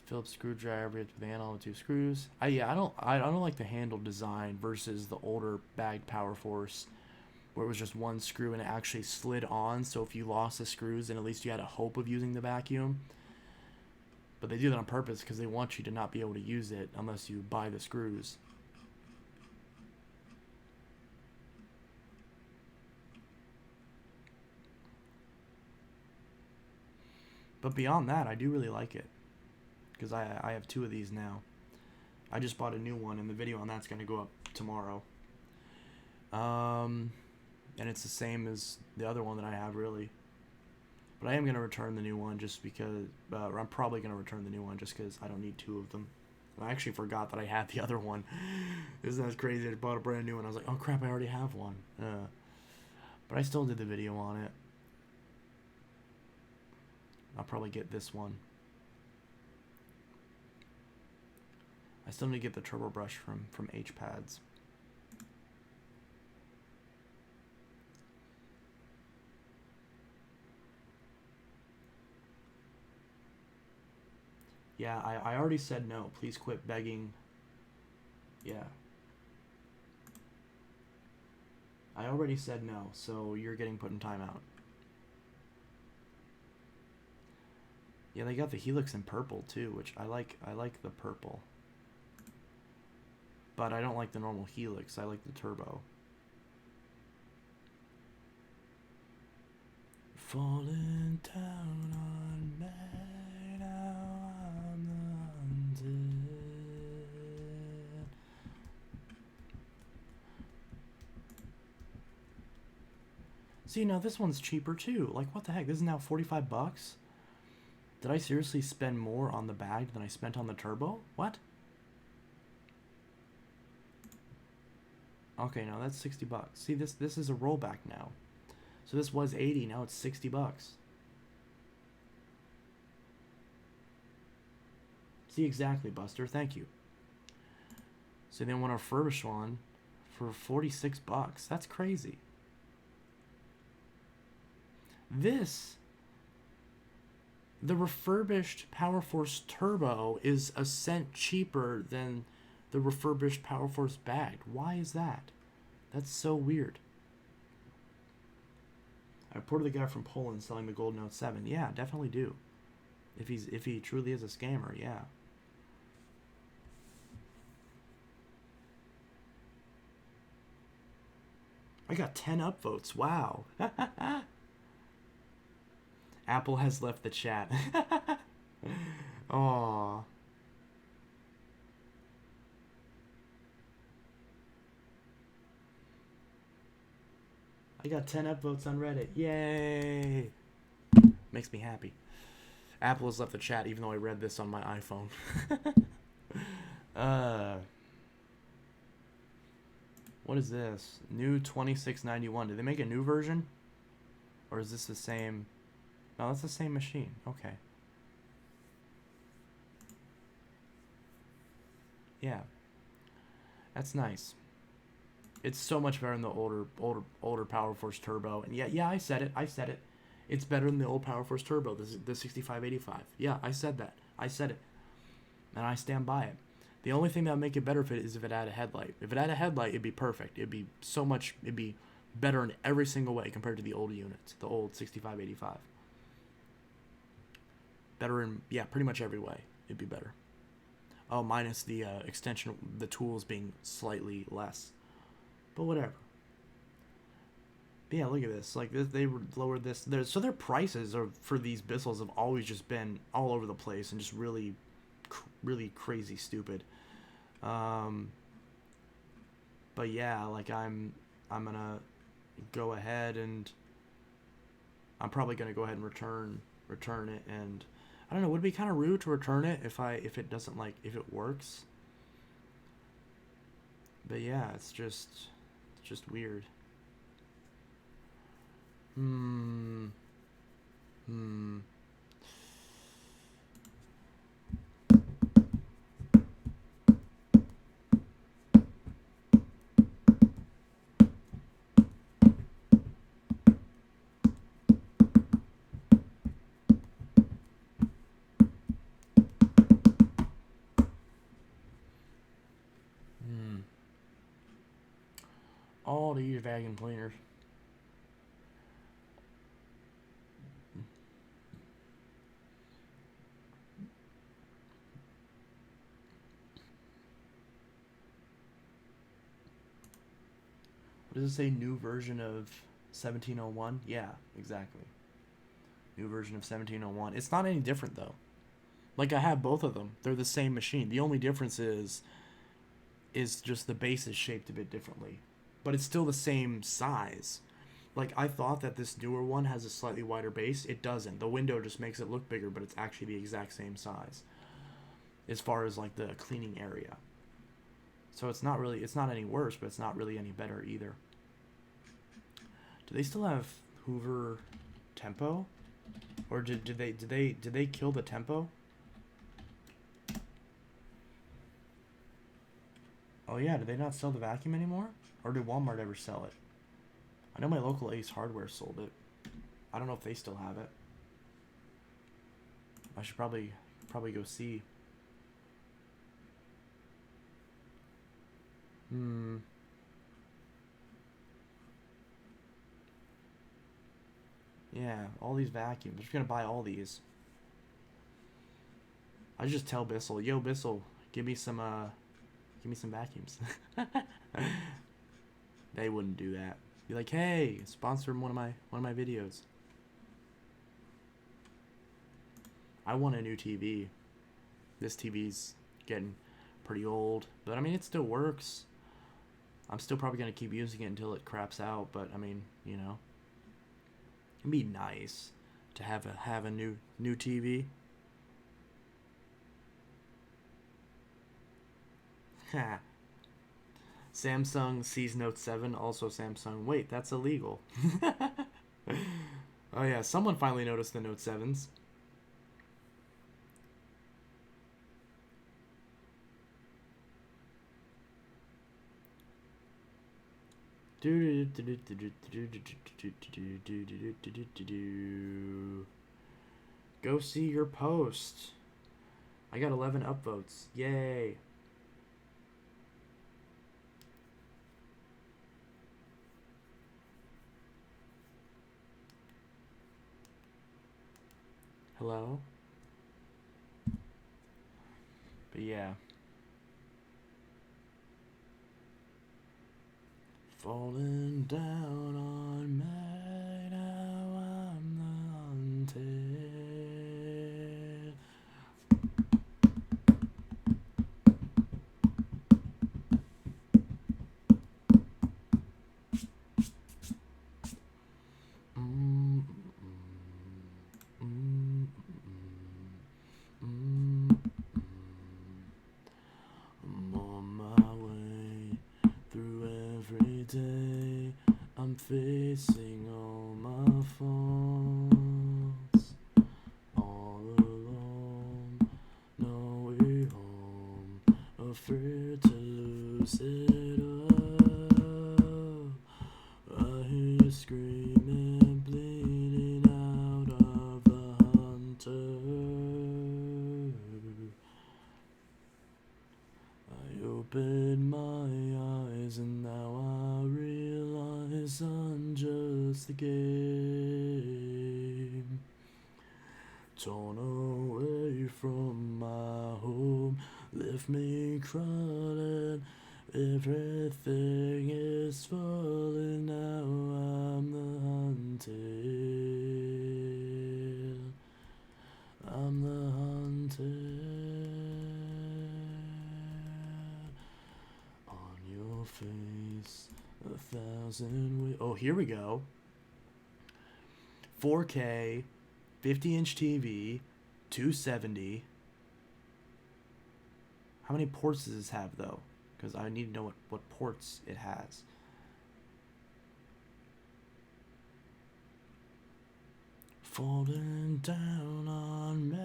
Phillips screwdriver with the handle and 2 screws. I don't like the handle design versus the older bagged Power Force, where it was just one screw and it actually slid on. So if you lost the screws, then at least you had a hope of using the vacuum. But they do that on purpose because they want you to not be able to use it unless you buy the screws. But beyond that, I do really like it, because I have 2 of these now. I just bought a new one, and the video on that's going to go up tomorrow. And it's the same as the other one that I have, really. But I am going to return the new one just because, or I'm probably going to return the new one just because I don't need 2 of them. I actually forgot that I had the other one. Isn't that crazy? I bought a brand new one. I was like, oh crap, I already have one. But I still did the video on it. I'll probably get this one. I still need to get the turbo brush from H-Pads. Yeah, I already said no. Please quit begging. Yeah. I already said no, so you're getting put in timeout. Yeah, they got the Helix in purple too, which I like the purple. But I don't like the normal Helix. I like the turbo. Falling down on me now I'm haunted. See, now this one's cheaper too. Like, what the heck? This is now 45 bucks? Did I seriously spend more on the bag than I spent on the turbo? What? Okay, no, that's 60 bucks. See, this is a rollback now. So this was 80, now it's 60 bucks. See, exactly, Buster. Thank you. So they want a refurbished one for 46 bucks. That's crazy. The refurbished Power Force Turbo is a cent cheaper than the refurbished Power Force bagged. Why is that? That's so weird. I reported the guy from Poland selling the Gold Note 7. Yeah, definitely do. If he truly is a scammer, yeah. I got 10 upvotes. Wow. Apple has left the chat. Aww. I got 10 upvotes on Reddit. Yay! Makes me happy. Apple has left the chat even though I read this on my iPhone. What is this? New 2691. Did they make a new version? Or is this the same? No, that's the same machine. Okay. Yeah. That's nice. It's so much better than the older Power Force Turbo. And yeah, I said it. It's better than the old Power Force Turbo, the 6585. Yeah, I said that. I said it. And I stand by it. The only thing that would make it better is if it had a headlight. If it had a headlight, it'd be perfect. It'd be better in every single way compared to the old units, the old 6585. Better in, yeah, pretty much every way. It'd be better. Oh, minus the extension, the tools being slightly less. But whatever. But yeah, look at this. Like, they lowered this. So their prices for these Bissells have always just been all over the place and just really crazy stupid. But yeah, like I'm gonna go ahead and I'm probably gonna go ahead and return it. And I don't know, would it be kind of rude to return it if it doesn't, like, if it works? But yeah, it's just weird. All these vacuum cleaners. What does it say? New version of 1701? Yeah, exactly. New version of 1701. It's not any different though. Like, I have both of them. They're the same machine. The only difference is just the base is shaped a bit differently. But it's still the same size. Like, I thought that this newer one has a slightly wider base. It doesn't. The window just makes it look bigger, but it's actually the exact same size. as far as like the cleaning area. So it's not any worse, but it's not really any better either. Do they still have Hoover Tempo? Or did they kill the Tempo? Oh yeah, do they not sell the vacuum anymore? Or did Walmart ever sell it? I know my local Ace Hardware sold it. I don't know if they still have it. I should probably go see. Yeah, all these vacuums. I'm just gonna buy all these. I just tell Bissell, yo Bissell, give me some vacuums. They wouldn't do that. Be like, hey, sponsor one of my videos. I want a new TV. This TV's getting pretty old, but I mean it still works. I'm still probably gonna keep using it until it craps out, but I mean, you know. It'd be nice to have a new TV. Ha. Samsung sees Note 7, also Samsung. Wait, that's illegal. Oh yeah, someone finally noticed the Note 7s. Go see your post. I got 11 upvotes. Yay. Hello? But yeah. Falling down on me, now I'm the hunted. I'm on my way through every day. I'm facing all my faults. All alone, no way home. Afraid to lose it all. I hear you screaming, bleeding out of the hunter. I opened my eyes and now I realize I'm just a game. Torn away from my home, left me crawling. Everything is falling now. I'm the hunted. I'm the hunted. On your face, 1,000 ways. Oh, here we go. 4K, 50-inch TV, 270. How many ports does this have, though? Because I need to know what ports it has. Falling down on me,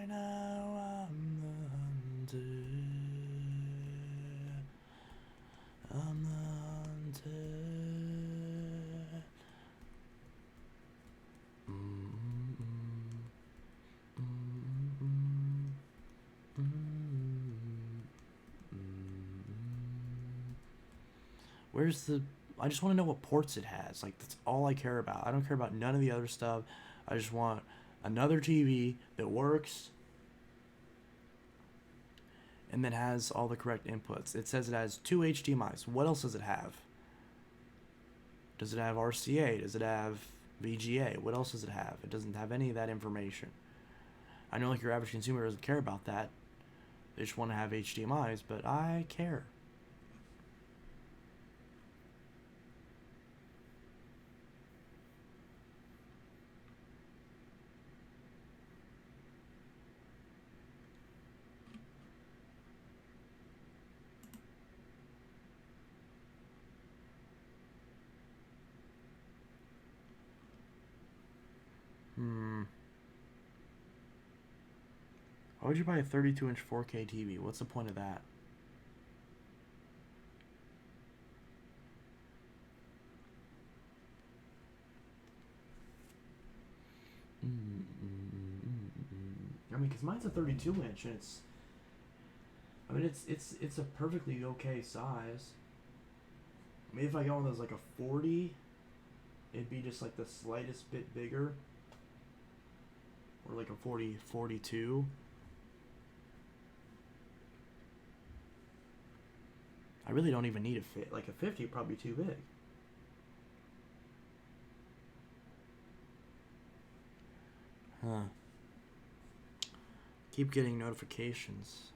now I'm the hunted. I'm the hunted. Where's the... I just want to know what ports it has. Like, that's all I care about. I don't care about none of the other stuff. I just want another TV that works and that has all the correct inputs. It says it has 2 HDMIs. What else does it have? Does it have RCA? Does it have VGA? What else does it have? It doesn't have any of that information. I know like your average consumer doesn't care about that. They just want to have HDMIs, but I care. would you buy a 32-inch 4K TV? What's the point of that? I mean, because mine's a 32-inch, and it's... I mean, it's a perfectly okay size. I mean, if I go on those like a 40, it'd be just like the slightest bit bigger. Or like a 40, 42. I really don't even need a fit. Like a 50 would probably be too big. Huh. Keep getting notifications.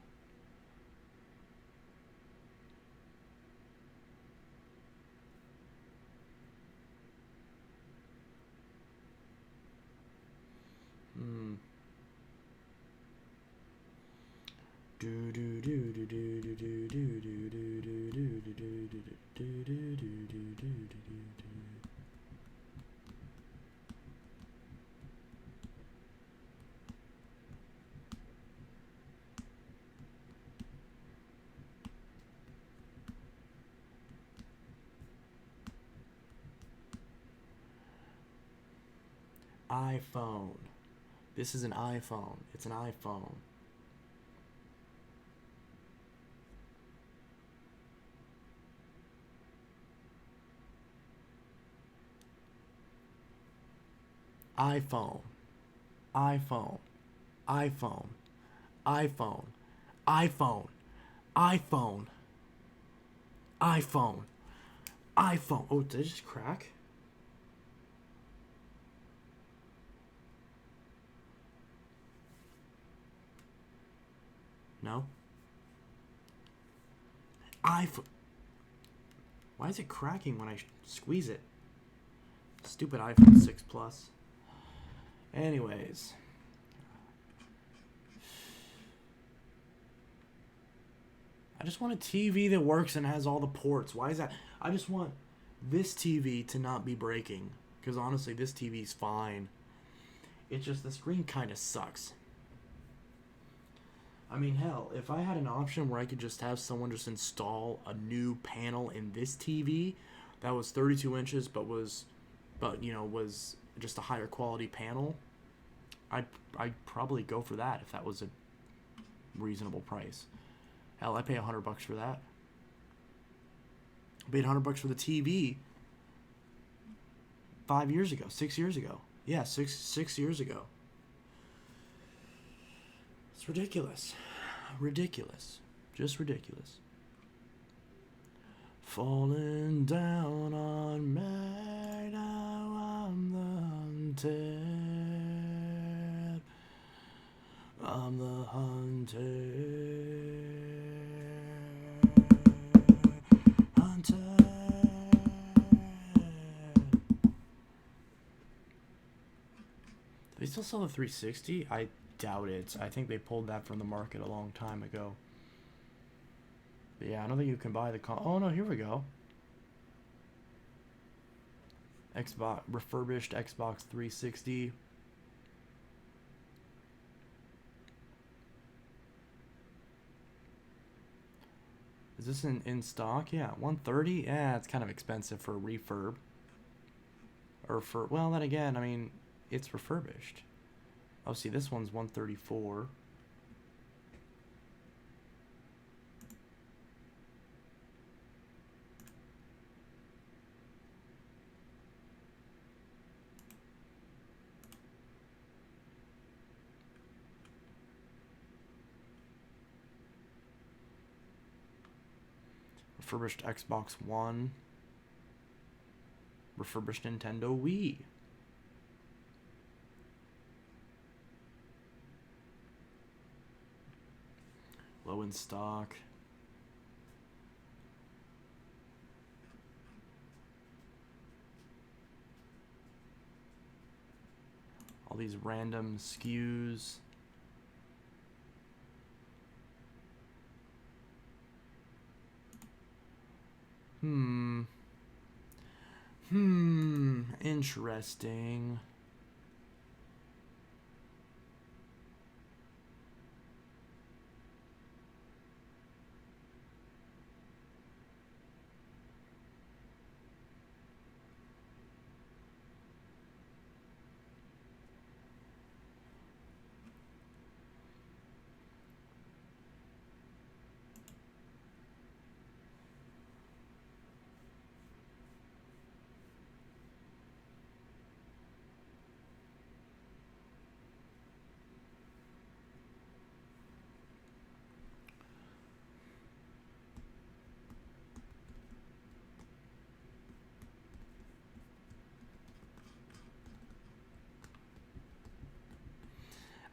iPhone. This is an iPhone. It's an iPhone. iPhone. iPhone. iPhone. iPhone. iPhone. iPhone. iPhone. iPhone. Oh, did it just crack? No? iPhone. Why is it cracking when I squeeze it? Stupid iPhone 6 Plus. Anyways. I just want a TV that works and has all the ports. Why is that? I just want this TV to not be breaking. Because honestly, this TV's fine. It's just the screen kind of sucks. I mean, hell, if I had an option where I could just have someone just install a new panel in this TV that was 32 inches but was just a higher quality panel, I'd probably go for that if that was a reasonable price. Hell, I pay $100 for that. I paid $100 for the TV 5 years ago, 6 years ago. Yeah, six years ago. It's ridiculous. Ridiculous. Just ridiculous. Falling down on me, now I'm the hunted. I'm the hunted. Hunted. Do they still sell the 360? I doubt it. I think they pulled that from the market a long time ago. But yeah, I don't think you can buy the oh no, here we go. Xbox refurbished Xbox 360. Is this in stock? Yeah, 130. Yeah, it's kind of expensive for a refurb. Or for, well, then again, I mean, it's refurbished. Oh, see, this one's 134. Refurbished Xbox One. Refurbished Nintendo Wii. Low in stock. All these random SKUs. Interesting.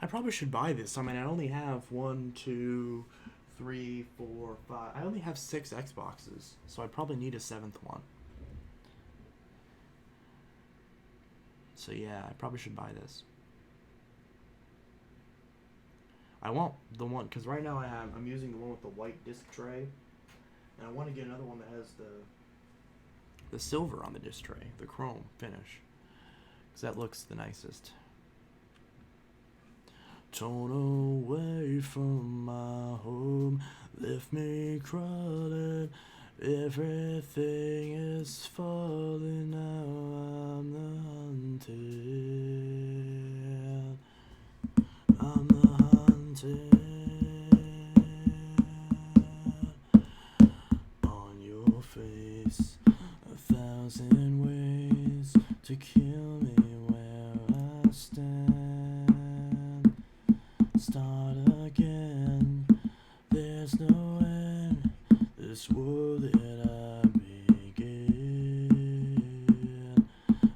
I probably should buy this. I mean, I only have 1, 2, 3, 4, 5. I only have 6 Xboxes, so I probably need a 7th one. So yeah, I probably should buy this. I want the one, because right now I'm using the one with the white disc tray, and I want to get another one that has the silver on the disc tray, the chrome finish, because that looks the nicest. Torn away from my home, left me crawling, everything is falling, now I'm the hunted, I'm the hunted. On your face, 1,000 ways to kill me where I stand. Start again, there's no end, this world that I began.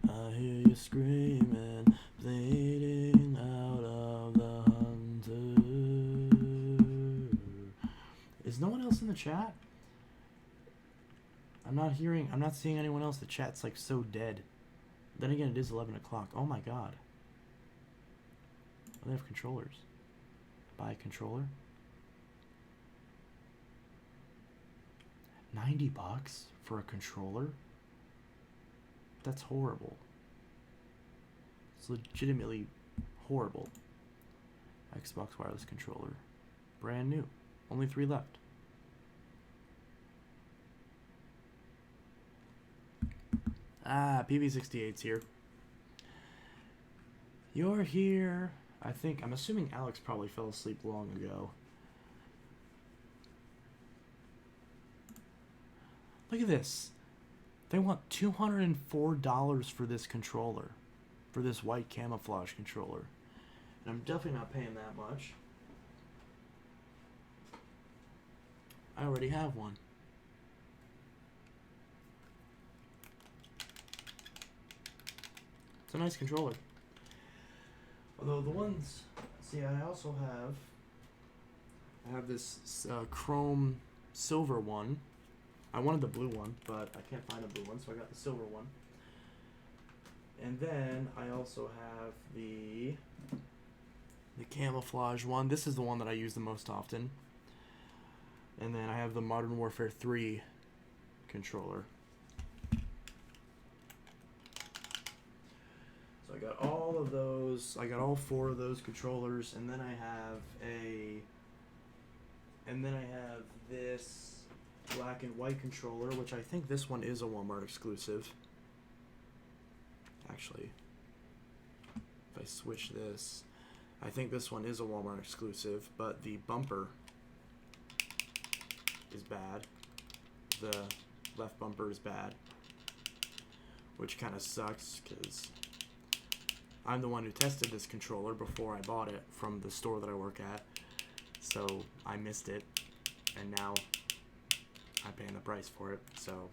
I hear you screaming, bleeding out of the hunter. Is no one else in the chat? I'm not seeing anyone else. The chat's like so dead. Then again, it is 11 o'clock. Oh my god. Oh, they have controllers. Buy a controller. $90 for a controller? That's horrible. It's legitimately horrible. Xbox wireless controller. Brand new. Only 3 left. Ah, PV68's here. You're here. I'm assuming Alex probably fell asleep long ago. Look at this. They want $204 for this controller. For this white camouflage controller. And I'm definitely not paying that much. I already have one. It's a nice controller. Although the ones, see, I have this chrome silver one. I wanted the blue one, but I can't find a blue one, so I got the silver one. And then I also have the camouflage one. This is the one that I use the most often. And then I have the Modern Warfare 3 controller. So I got all of those. I got all 4 of those controllers, and then I have this black and white controller, which I think this one is a Walmart exclusive. Actually, if I switch this, I think this one is a Walmart exclusive, but the bumper is bad. The left bumper is bad, which kind of sucks because I'm the one who tested this controller before I bought it from the store that I work at, so I missed it, and now I'm paying the price for it, so,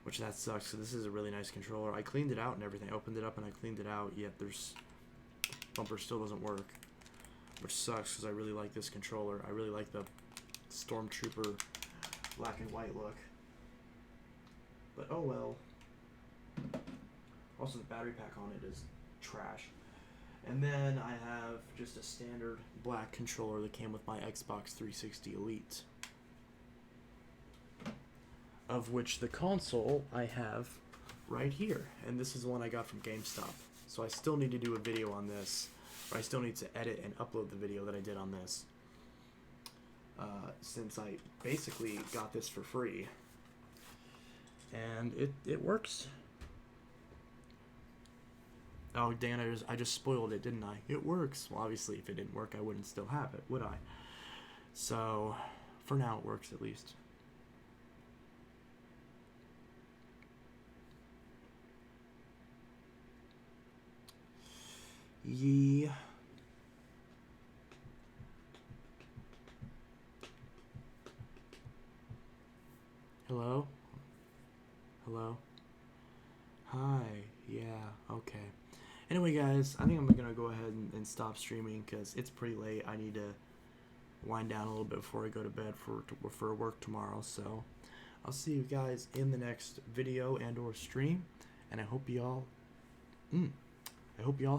which that sucks. So this is a really nice controller. I cleaned it out and everything. I opened it up and I cleaned it out, yet the bumper still doesn't work, which sucks because I really like this controller. I really like the Stormtrooper black and white look, but oh well. Also, the battery pack on it is trash. And then I have just a standard black controller that came with my Xbox 360 Elite, of which the console I have right here, and this is the one I got from GameStop. So I still need to do a video on this, or I still need to edit and upload the video that I did on this, since I basically got this for free, and it works. Oh, Dan, I just spoiled it, didn't I? It works. Well, obviously, if it didn't work, I wouldn't still have it, would I? So, for now, it works at least. Yeah. Hello? Hello? Hi. Yeah, okay. Anyway, guys, I think I'm going to go ahead and stop streaming because it's pretty late. I need to wind down a little bit before I go to bed for work tomorrow. So I'll see you guys in the next video and or stream. And I hope you all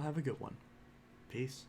have a good one. Peace.